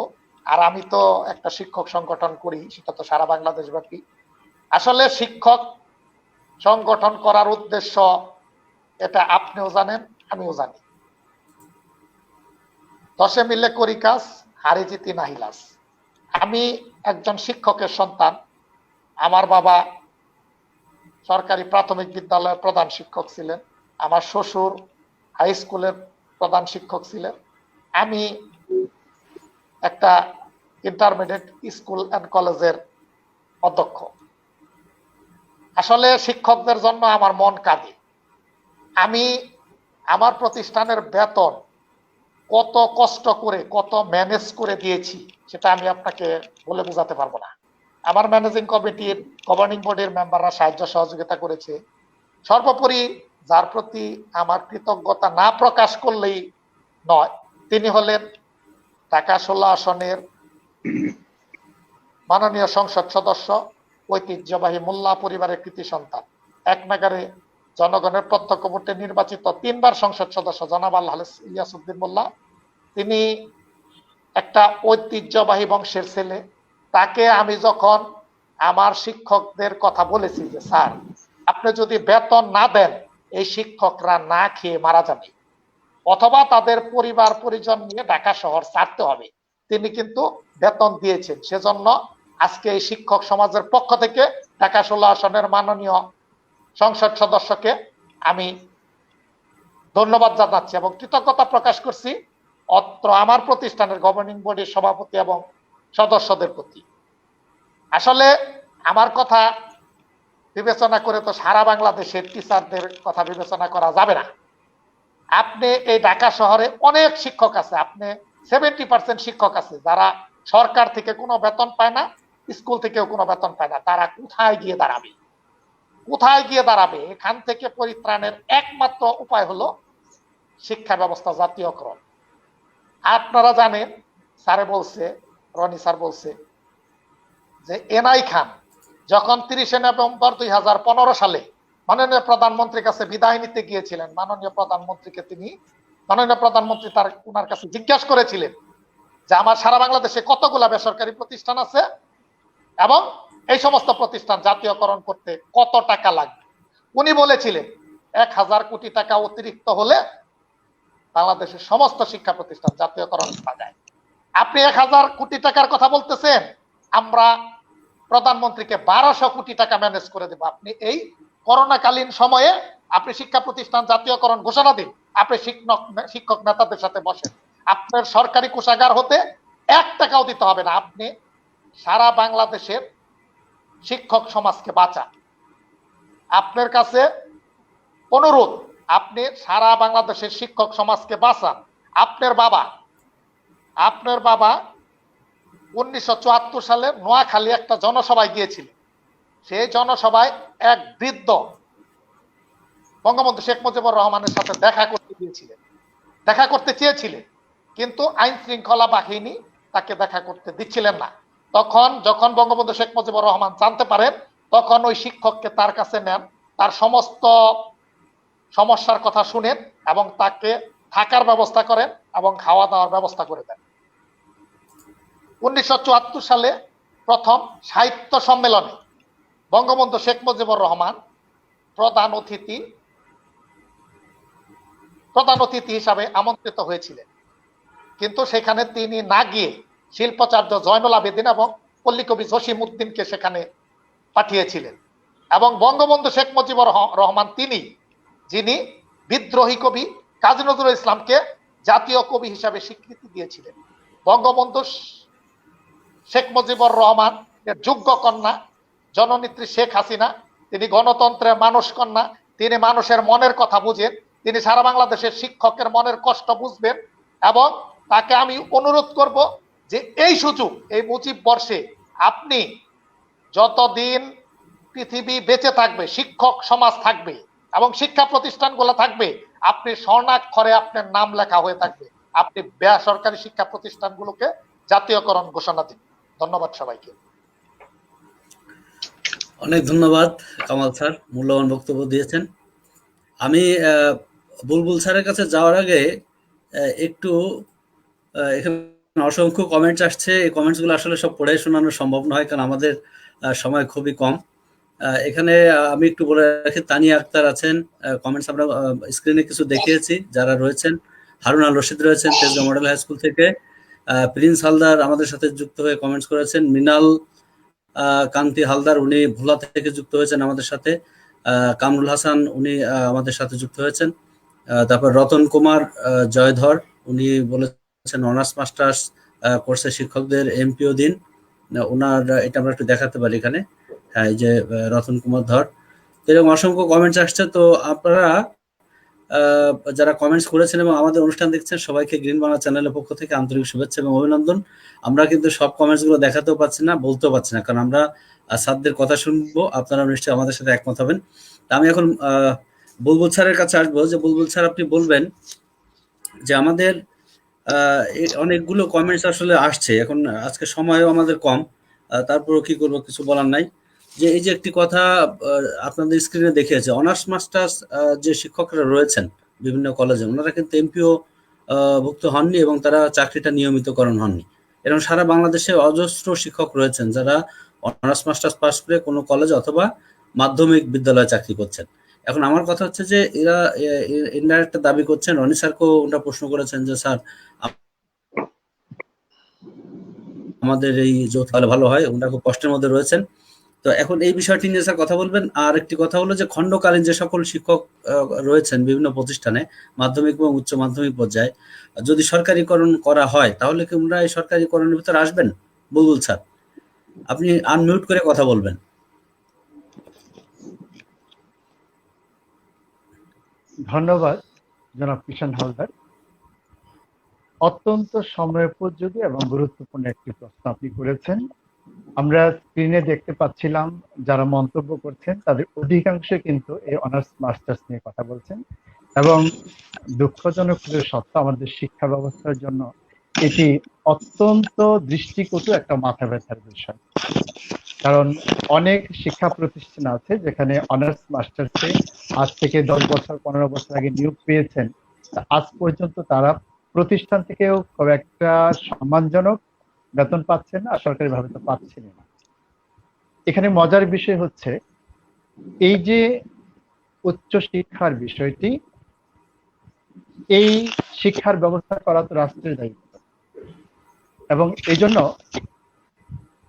Speaker 3: আর আমি তো একটা শিক্ষক সংগঠন করি, সেটা তো সারা বাংলাদেশ ব্যাপী। আসলে শিক্ষক সংগঠন করার উদ্দেশ্য এটা আপনিও জানেন, আমিও জানি। 10 মিলে করি কাজ, হারি জিতি নাহিলাস। আমি একজন শিক্ষকের সন্তান। আমার বাবা সরকারি প্রাথমিক বিদ্যালয়ের প্রধান শিক্ষক ছিলেন, আমার শ্বশুর হাই স্কুলের প্রধান শিক্ষক ছিলেন, আমি একটা ইন্টারমিডিয়েট স্কুল অ্যান্ড কলেজের অধ্যক্ষ। আসলে শিক্ষকদের জন্য আমার মন কাঁদে। আমি আমার প্রতিষ্ঠানের বেতন কত কষ্ট করে, কত ম্যানেজ করে দিয়েছি, সেটা আমি আপনাকে বলে বোঝাতে পারবো না। আমার ম্যানেজিং কমিটির, গভর্নিং বডির মেম্বাররা সাহায্য সহযোগিতা করেছে। সর্বোপরি যার প্রতি আমার কৃতজ্ঞতা না প্রকাশ করলেই নয়, তিনি হলেন ঢাকা 16 আসনের মাননীয় সংসদ সদস্য, ঐতিহ্যবাহী মোল্লা পরিবারের কৃতি সন্তান, এক নাগারে জনগণের প্রত্যক্ষ ভোটে নির্বাচিত 3 বার সংসদ সদস্য জনাব আল ইলিয়াসউদ্দিন মোল্লা। তিনি একটা ঐতিহ্যবাহী বংশের ছেলে। তাকে আমি যখন আমার শিক্ষকদের কথা বলেছি যে স্যার, আপনি যদি বেতন না দেন, এই শিক্ষকরা না খেয়ে মারা যাবে, অথবা তাদের পরিবার পরিজন নিয়ে ঢাকা শহর ছাড়তে হবে, তিনি কিন্তু বেতন দিয়েছেন। সেজন্য আজকে এই শিক্ষক সমাজের পক্ষ থেকে ঢাকা 16 আসনের মাননীয় সংসদ সদস্যকে আমি ধন্যবাদ জানাচ্ছি এবং কৃতজ্ঞতা প্রকাশ করছি অত্র আমার প্রতিষ্ঠানের গভর্নিং বডির সভাপতি এবং সদস্যদের প্রতি। আসলে আমার কথা বিবেচনা করে তো সারা বাংলাদেশের টিচারদের কথা বিবেচনা করা যাবে না। আপনি এই ঢাকা শহরে অনেক শিক্ষক আছে, আপনি 70% শিক্ষক আছে যারা সরকার থেকে কোনো বেতন পায় না, স্কুল থেকেও কোনো বেতন পায় না। তারা কোথায় গিয়ে দাঁড়াবে? কোথায় গিয়ে দাঁড়াবে? এখান থেকে পরিত্রাণের একমাত্র উপায় হলো শিক্ষা ব্যবস্থা জাতীয়করণ। আপনারা জানেন, স্যারে বলছে, রনি স্যার বলছে যে এনআই খান যখন 30 নভেম্বর 2015 সালে মাননীয় প্রধানমন্ত্রীর কাছে বিদায় নিতে গিয়েছিলেন, মাননীয় প্রধানমন্ত্রী ওনার কাছে জিজ্ঞাসা করেছিলেন যে আমার সারা বাংলাদেশে কতগুলা বেসরকারি প্রতিষ্ঠান আছে এবং এই সমস্ত প্রতিষ্ঠান জাতীয়করণ করতে কত টাকা লাগবে। উনি বলেছিলেন 1000 কোটি টাকা অতিরিক্ত হলে বাংলাদেশের সমস্ত শিক্ষা প্রতিষ্ঠান জাতীয়করণ করা যায়। আপনি 1000 কোটি টাকার কথা বলতেছেন, আমরা প্রধানমন্ত্রীকে 1200 কোটি টাকা ম্যানেজ করে দেব। আপনি এই করোনাকালীন সময়ে আপনি শিক্ষা প্রতিষ্ঠান জাতীয়করণ ঘোষণা দিন, আপনি শিক্ষক নেতাদের সাথে বসেন, আপনার সরকারি কোষাগার হতে 1 টাকাও দিতে হবে না, আপনি সারা বাংলাদেশের শিক্ষক সমাজকে বাঁচান। আপনার কাছে অনুরোধ, আপনি সারা বাংলাদেশের শিক্ষক সমাজকে বাঁচান। আপনার বাবা 1974 সালে নোয়াখালী একটা জনসভায় গিয়েছিলেন। সেই জনসভায় এক বৃদ্ধ বঙ্গবন্ধু শেখ মুজিবুর রহমানের সাথে দেখা করতে চেয়েছিলেন, কিন্তু আইন শৃঙ্খলা বাহিনী তাকে দেখা করতে দিচ্ছিলেন না। তখন যখন বঙ্গবন্ধু শেখ মুজিবুর রহমান জানতে পারেন, তখন ওই শিক্ষককে তার কাছে নেন, তার সমস্ত সমস্যার কথা শুনেন এবং তাকে থাকার ব্যবস্থা করেন এবং খাওয়া দাওয়ার ব্যবস্থা করে দেন। 1974 সালে প্রথম সাহিত্য সম্মেলনে বঙ্গবন্ধু শেখ মুজিবুর রহমান প্রধান অতিথি হিসাবে আমন্ত্রিত হয়েছিলেন, কিন্তু সেখানে তিনি না গিয়ে শিল্পাচার্য জয়নুল আবেদিন এবং পল্লীকবি জসিম উদ্দিনকে সেখানে পাঠিয়েছিলেন। এবং বঙ্গবন্ধু শেখ মুজিবুর রহমান যিনি বিদ্রোহী কবি কাজী নজরুল ইসলামকে জাতীয় কবি হিসাবে স্বীকৃতি দিয়েছিলেন। বঙ্গবন্ধু শেখ মুজিবুর রহমান এর যোগ্য কন্যা জননেত্রী শেখ হাসিনা, তিনি গণতন্ত্রের মানুষ কন্যা, তিনি মানুষের মনের কথা বুঝেন, তিনি সারা বাংলাদেশের শিক্ষকের মনের কষ্ট বুঝবেন। এবং তাকে আমি অনুরোধ করব যে এই সুযোগ, এই মুজিব বর্ষে আপনি যতদিন পৃথিবী বেঁচে থাকবে, শিক্ষক সমাজ থাকবে এবং শিক্ষা প্রতিষ্ঠানগুলো থাকবে, আপনি স্বর্ণাক্ষরে আপনার নাম লেখা হয়ে থাকবে, আপনি বেসরকারি শিক্ষা প্রতিষ্ঠানগুলোকে জাতীয়করণ ঘোষণা দিন। ধন্যবাদ সবাইকে।
Speaker 1: অনেক ধন্যবাদ কামাল স্যার, মূল্যবান বক্তব্য দিয়েছেন। আমি বুলবুল স্যারের কাছে যাওয়ার আগে একটু এখানে অসংখ্য কমেন্টস আসছে, এই কমেন্টসগুলো আসলে সব পড়ে শোনানো সম্ভব নয়, কারণ আমাদের সময় খুবই কম। এখানে আমি একটু বলে রাখি, তানিয়া আক্তার আছেন, কমেন্টস আমরা স্ক্রিনে কিছু দেখিয়েছি যারা রয়েছেন। হারুন আল রশিদ রয়েছেন তেজগাঁও মডেল হাই স্কুল থেকে। প্রিন্স হালদার আমাদের সাথে যুক্ত হয়ে কমেন্টস করেছেন। মৃণাল কান্তি হালদার, উনি ভোলা থেকে যুক্ত হয়েছেন আমাদের সাথে। কামরুল হাসান, উনি আমাদের সাথে যুক্ত হয়েছেন। তারপর রতন কুমার জয়ধর, উনি বলেছেন অনার্স মাস্টার্স কোর্সের শিক্ষকদের এমপিও দিন। ওনার এটা আমরা একটু দেখাতে পারি এখানে। হ্যাঁ, এই যে রতন কুমার ধর। এরকম অসংখ্য কমেন্টস আসছে। তো আপনারা যারা কমেন্টস করেছেন এবং আমাদের অনুষ্ঠান দেখছেন, সবাইকে গ্রিন বাংলা চ্যানেলের পক্ষ থেকে আন্তরিক শুভেচ্ছা এবং অভিনন্দন। আমরা কিন্তু সব কমেন্টস গুলো দেখাতেও পাচ্ছি না, বলতেও পারছি না, কারণ আমরা স্যারদের কথা শুনবো, আপনারা নিশ্চয়ই আমাদের সাথে একমত হবেন। তা আমি এখন বুলবুল স্যারের কাছে আসবো, যে বুলবুল স্যার আপনি বলবেন যে আমাদের অনেকগুলো কমেন্টস আসলে আসছে, এখন আজকে সময়ও আমাদের কম, তারপরেও কি করবো, কিছু বলার নাই। যে এই যে একটি কথা আপনাদের স্ক্রিনে দেখিয়েছে, অনার্স মাস্টার্স যে শিক্ষকরা রয়েছেন বিভিন্ন কলেজে, ওনারা কিন্তু এমপিও ভুক্ত হননি এবং তারা চাকরিটা নিয়মিতকরণ হননি। এরকম সারা বাংলাদেশে অজস্র শিক্ষক রয়েছেন যারা অনার্স মাস্টার্স পাস করে কোনো কলেজ অথবা মাধ্যমিক বিদ্যালয়ে চাকরি করছেন। এখন আমার কথা হচ্ছে যে এরা একটা দাবি করছেন, রনি স্যারকেও ওটা প্রশ্ন করেছেন যে স্যার আমাদের এই যৌথ হলে ভালো হয়, ওনারা খুব কষ্টের মধ্যে রয়েছেন। তো এখন এই বিষয়টি নিয়ে স্যার কথা বলবেন। আর একটি কথা হলো যে খণ্ডকালীন যে সকল শিক্ষক রয়েছেন বিভিন্ন প্রতিষ্ঠানে মাধ্যমিক এবং উচ্চ মাধ্যমিক পর্যায়ে, যদি সরকারিকরণ করা হয় তাহলে কি ওনারা এই সরকারিকরণের ভিতরে আসবেন? বুলবুল স্যার, আপনি আনমিউট করে কথা বলবেন।
Speaker 4: ধন্যবাদ জনাব কিষান হালদার। অত্যন্ত সময়োপযোগী এবং গুরুত্বপূর্ণ একটি প্রশ্ন আপনি করেছেন। আমরা স্ক্রিনে দেখতে পাচ্ছিলাম যারা মন্তব্য করছেন তাদের অধিকাংশ কিন্তু এই অনার্স মাস্টার্স নিয়ে কথা বলছেন, এবং দুঃখজনক সত্য আমাদের শিক্ষা ব্যবস্থার জন্য এটি অত্যন্ত দৃষ্টিকটু একটা মাথা ব্যথার বিষয়। কারণ অনেক শিক্ষা প্রতিষ্ঠান আছে যেখানে অনার্স মাস্টার্সে আজ থেকে 10 বছর 15 বছর আগে নিয়োগ পেয়েছেন, আজ পর্যন্ত তারা প্রতিষ্ঠান থেকেও খুব একটা সম্মানজনক বেতন পাচ্ছেন না, সরকারিভাবে তো পাচ্ছেন না। এখানে মজার বিষয় হচ্ছে এই যে উচ্চ শিক্ষার বিষয়টি, এই শিক্ষার ব্যবস্থা করা তো রাষ্ট্রের দায়িত্ব, এবং এই জন্য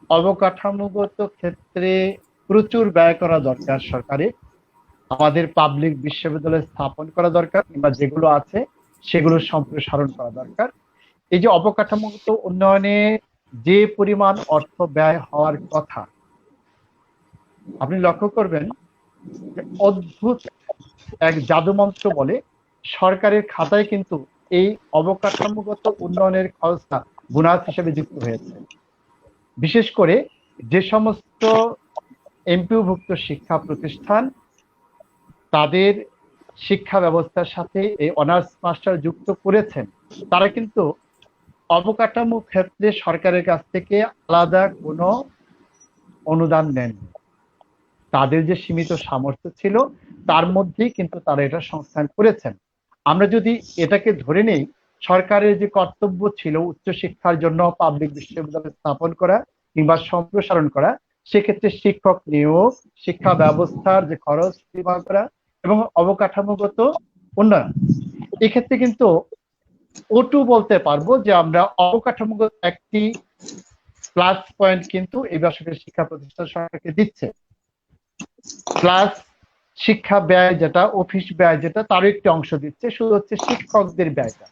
Speaker 4: অবকাঠামোগত ক্ষেত্রে প্রচুর ব্যয় করা দরকার সরকারের। আমাদের পাবলিক বিশ্ববিদ্যালয় স্থাপন করা দরকার, কিংবা যেগুলো আছে সেগুলো সম্প্রসারণ করা দরকার। এই যে অবকাঠামোগত উন্নয়নে যে পরিমাণ অর্থ ব্যয় হওয়ার কথা, আপনি লক্ষ্য করবেন যে অদ্ভুত এক জাদুমন্ত্র বলে সরকারের খাতায় কিন্তু এই অবকাঠামোগত উন্নয়নের খরচটা বোনাস হিসেবে যুক্ত হয়েছে। বিশেষ করে যে সমস্ত এমপিওভুক্ত শিক্ষা প্রতিষ্ঠান তাদের শিক্ষা ব্যবস্থার সাথে এই অনার্স মাস্টার যুক্ত করেছেন, তারা কিন্তু অবকাঠামো ক্ষেত্রে সরকারের কাছ থেকে আলাদা কোনো অনুদান নেননি। তাদের যে সীমিত সামর্থ্য ছিল তার মধ্যেই কিন্তু তারা এটা সংস্থান করেছেন। আমরা যদি এটাকে ধরে নেই, সরকারের যে কর্তব্য ছিল উচ্চশিক্ষার জন্য পাবলিক বিশ্ববিদ্যালয় স্থাপন করা কিংবা সম্প্রসারণ করা, সেক্ষেত্রে শিক্ষক নিয়োগ, শিক্ষা ব্যবস্থার যে খরচ নির্বাহ করা এবং অবকাঠামোগত উন্নয়ন, এক্ষেত্রে কিন্তু ওটু বলতে পারবো যে আমরা অবকাঠামোগত একটি প্লাস পয়েন্ট কিন্তু এই বেসরকারি শিক্ষা প্রতিষ্ঠান সরকারকে দিচ্ছে। প্লাস শিক্ষা ব্যয় যেটা, অফিস ব্যয় যেটা, তারও একটি অংশ দিচ্ছে, শুধু হচ্ছে শিক্ষকদের ব্যয়টা।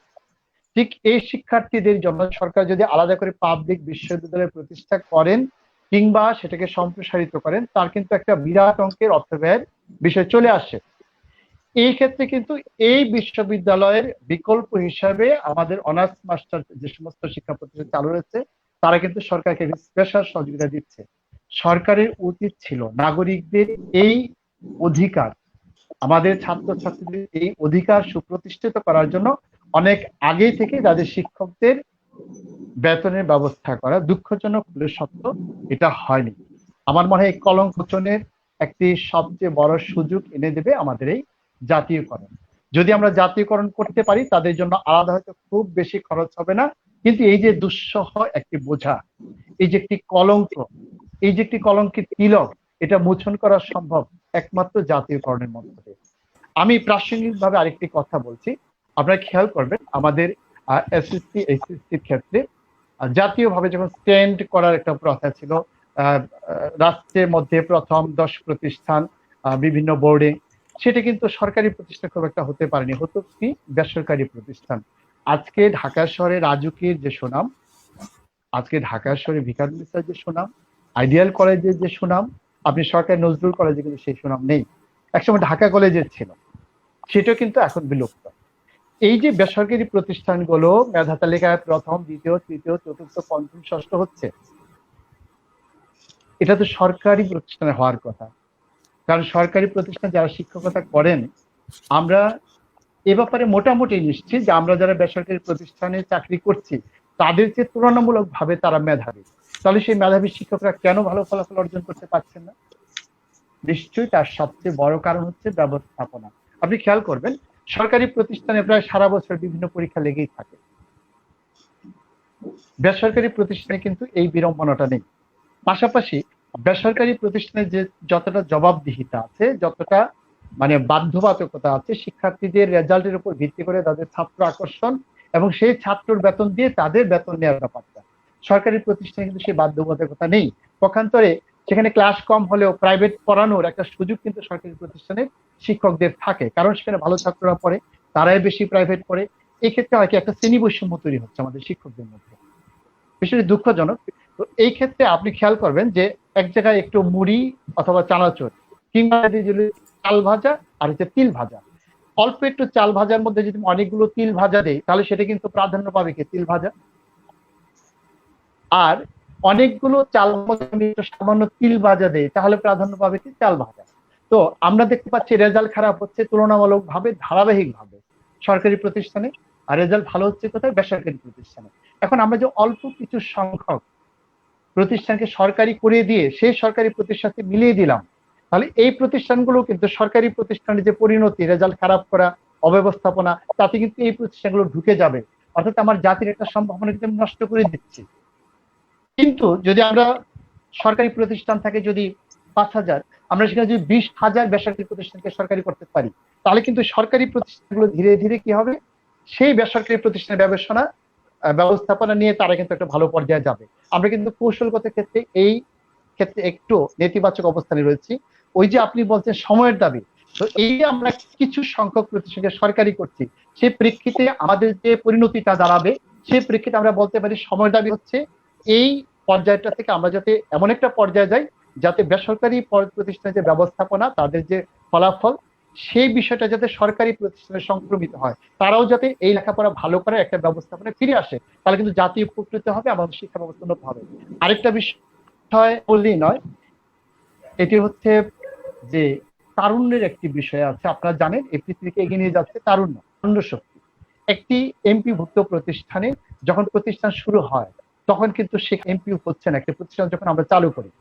Speaker 4: ঠিক এই শিক্ষার্থীদের জন্য সরকার যদি আলাদা করে পাবলিক বিশ্ববিদ্যালয় প্রতিষ্ঠা করেন কিংবা সেটাকে সম্প্রসারিত করেন, তার কিন্তু একটা বিরাট অঙ্কের অর্থ ব্যয়ের বিষয় চলে আসে। এই ক্ষেত্রে কিন্তু এই বিশ্ববিদ্যালয়ের বিকল্প হিসাবে আমাদের অনার্স মাস্টার যে সমস্ত শিক্ষা প্রতিষ্ঠান চালু রয়েছে তারা কিন্তু সরকারকে স্পেশাল সহযোগিতা দিচ্ছে। সরকারের উচিত ছিল নাগরিকদের এই অধিকার, আমাদের ছাত্রছাত্রীদের এই অধিকার সুপ্রতিষ্ঠিত করার জন্য অনেক আগে থেকে তাদের শিক্ষকদের বেতনের ব্যবস্থা করা। দুঃখজনক হলেও সত্য, এটা হয়নি। আমার মনে হয় এই কলঙ্ক মোচনের একটি সবচেয়ে বড় সুযোগ এনে দেবে আমাদের এই জাতীয়করণ। যদি আমরা জাতীয়করণ করতে পারি তাদের জন্য আলাদা হয়তো খুব বেশি খরচ হবে না, কিন্তু এই যে দুঃসহ একটি বোঝা, এই যে একটি কলঙ্ক, এই যে একটি কলঙ্কের তিলক, এটা মোচন করা সম্ভব একমাত্র জাতীয়করণের মধ্য দিয়ে। আমি প্রাসঙ্গিকভাবে আরেকটি কথা বলছি, আপনারা খেয়াল করবেন আমাদের এসএসসি এইচএসসির ক্ষেত্রে জাতীয়ভাবে যখন স্ট্যান্ড করার একটা প্রথা ছিল, রাষ্ট্রের মধ্যে প্রথম 10 প্রতিষ্ঠান বিভিন্ন বোর্ডে, সেটা কিন্তু সরকারি প্রতিষ্ঠান খুব একটা হতে পারেনি, হতো কি বেসরকারি প্রতিষ্ঠান। আজকে ঢাকা শহরে রাজুকের যে সুনাম, আজকে ঢাকা শহরে ভিকারুননিসার যে সুনাম, আইডিয়াল কলেজের যে সুনাম, আপনি সরকারি নজরুল কলেজে কিন্তু সেই সুনাম নেই। একসময় ঢাকা কলেজের ছিল, সেটাও কিন্তু এখন বিলুপ্ত। এই যে বেসরকারি প্রতিষ্ঠানগুলো মেধা তালিকায় প্রথম, দ্বিতীয়, তৃতীয়, চতুর্থ, পঞ্চম, ষষ্ঠ হচ্ছে, এটা তো সরকারি প্রতিষ্ঠানে হওয়ার কথা। কারণ সরকারি প্রতিষ্ঠান যারা শিক্ষকতা করেন, আমরা এ ব্যাপারে মোটামুটি নিশ্চিত যে আমরা যারা বেসরকারি প্রতিষ্ঠানে চাকরি করছি তাদের যে তুলনামূলকভাবে তারা মেধাবী, তাহলে সেই মেধাবী শিক্ষকরা কেন ভালো ফলাফল অর্জন করতে পারছেন না? নিশ্চয়ই তার সবচেয়ে বড় কারণ হচ্ছে ব্যবস্থাপনা। আপনি খেয়াল করবেন সরকারি প্রতিষ্ঠানে প্রায় সারা বছর বিভিন্ন পরীক্ষা লেগেই থাকে, বেসরকারি প্রতিষ্ঠানে কিন্তু এই বিড়ম্বনাটা নেই। পাশাপাশি বেসরকারি প্রতিষ্ঠানে যে যতটা জবাবদিহিতা আছে, যতটা মানে বাধ্যবাধকতা আছে, শিক্ষার্থীদের রেজাল্টের উপর ভিত্তি করে তাদের ছাত্র আকর্ষণ এবং সেই ছাত্রর বেতন দিয়ে তাদের বেতন নেওয়ার ব্যাপারটা, সরকারি প্রতিষ্ঠানে কিন্তু সেই বাধ্যবাধকতা নেই। পক্ষান্তরে সেখানে ক্লাস কম হলেও প্রাইভেট পড়ানোর একটা সুযোগ কিন্তু সরকারি প্রতিষ্ঠানের শিক্ষকদের থাকে, কারণ সেখানে ভালো ছাত্ররা পড়ে, তারাই বেশি প্রাইভেট পড়ে। এই ক্ষেত্রে হয় কি একটা শ্রেণী বৈষম্য তৈরি হচ্ছে আমাদের শিক্ষকদের মধ্যে, বিষয়টি দুঃখজনক। তো এই ক্ষেত্রে আপনি খেয়াল করবেন যে এক জায়গায় একটু মুড়ি অথবা চানাচুর কিংবা চাল ভাজা আর হচ্ছে তিল ভাজা, অল্প একটু চাল ভাজার মধ্যে যদি অনেকগুলো তিল ভাজা দেয় তাহলে সেটা কিন্তু প্রাধান্য পাবে কি তিল ভাজা। আর অনেকগুলো চাল মধ্যে সামান্য তিল ভাজা দেয় তাহলে প্রাধান্য পাবে কি চাল ভাজা। তো আমরা দেখতে পাচ্ছি রেজাল্ট খারাপ হচ্ছে তুলনামূলক ভাবে ধারাবাহিক ভাবে সরকারি প্রতিষ্ঠানে, আর রেজাল্ট ভালো হচ্ছে কোথায়? বেসরকারি প্রতিষ্ঠানে। এখন আমরা যে অল্প কিছু সংখ্যক প্রতিষ্ঠানকে সরকারি করে দিয়ে সেই সরকারি প্রতিষ্ঠানকে মিলিয়ে দিলাম, তাহলে এই প্রতিষ্ঠানগুলো কিন্তু সরকারি প্রতিষ্ঠানের যে পরিণতি, রেজাল্ট খারাপ করা, অব্যবস্থাপনা, তাতে কিন্তু এই প্রতিষ্ঠানগুলো ঢুকে যাবে। অর্থাৎ আমার জাতির একটা সম্ভাবনা কিন্তু নষ্ট করে দিচ্ছি। কিন্তু যদি আমরা সরকারি প্রতিষ্ঠান থাকে যদি 5,000, আমরা সেখানে যদি 20,000 বেসরকারি প্রতিষ্ঠানকে সরকারি করতে পারি, তাহলে কিন্তু সরকারি প্রতিষ্ঠানগুলো ধীরে ধীরে কি হবে, সেই বেসরকারি প্রতিষ্ঠানের ব্যবস্থাপনা নিয়ে তারা কিন্তু একটা ভালো পর্যায়ে যাবে। আমরা কিন্তু কৌশলগত ক্ষেত্রে এই ক্ষেত্রে একটু নেতিবাচক অবস্থানে রয়েছি। ওই যে আপনি বলছেন সময়ের দাবি, তো এই যে আমরা কিছু সংখ্যক প্রতিষ্ঠানকে সরকারি করছি, সেই প্রেক্ষিতে আমাদের যে পরিণতিটা দাঁড়াবে, সেই প্রেক্ষিতে আমরা বলতে পারি সময়ের দাবি হচ্ছে এই পর্যায়টা থেকে আমরা যাতে এমন একটা পর্যায়ে যাই যাতে বেসরকারি প্রতিষ্ঠানের যে ব্যবস্থাপনা, তাদের যে ফলাফল, সেই বিষয়টা যাতে সরকারি প্রতিষ্ঠানে সংক্রমিত হয়, তারাও যাতে এই লেখাপড়া ভালো করে একটা ব্যবস্থাপনায় ফিরে আসে, তাহলে কিন্তু জাতীয় উপকৃত হবে, আমাদের শিক্ষা ব্যবস্থা উন্নত হবে। আরেকটা বিষয় বললেই নয়, এটি হচ্ছে যে তারুণ্যের একটি বিষয় আছে। আপনারা জানেন এই পৃথিবীকে এগিয়ে নিয়ে যাচ্ছে তারুণ্য শক্তি। একটি এমপি ভুক্ত প্রতিষ্ঠানে যখন প্রতিষ্ঠান শুরু হয়, তখন কিন্তু সে এমপি হচ্ছে না। একটি প্রতিষ্ঠান যখন আমরা চালু করি,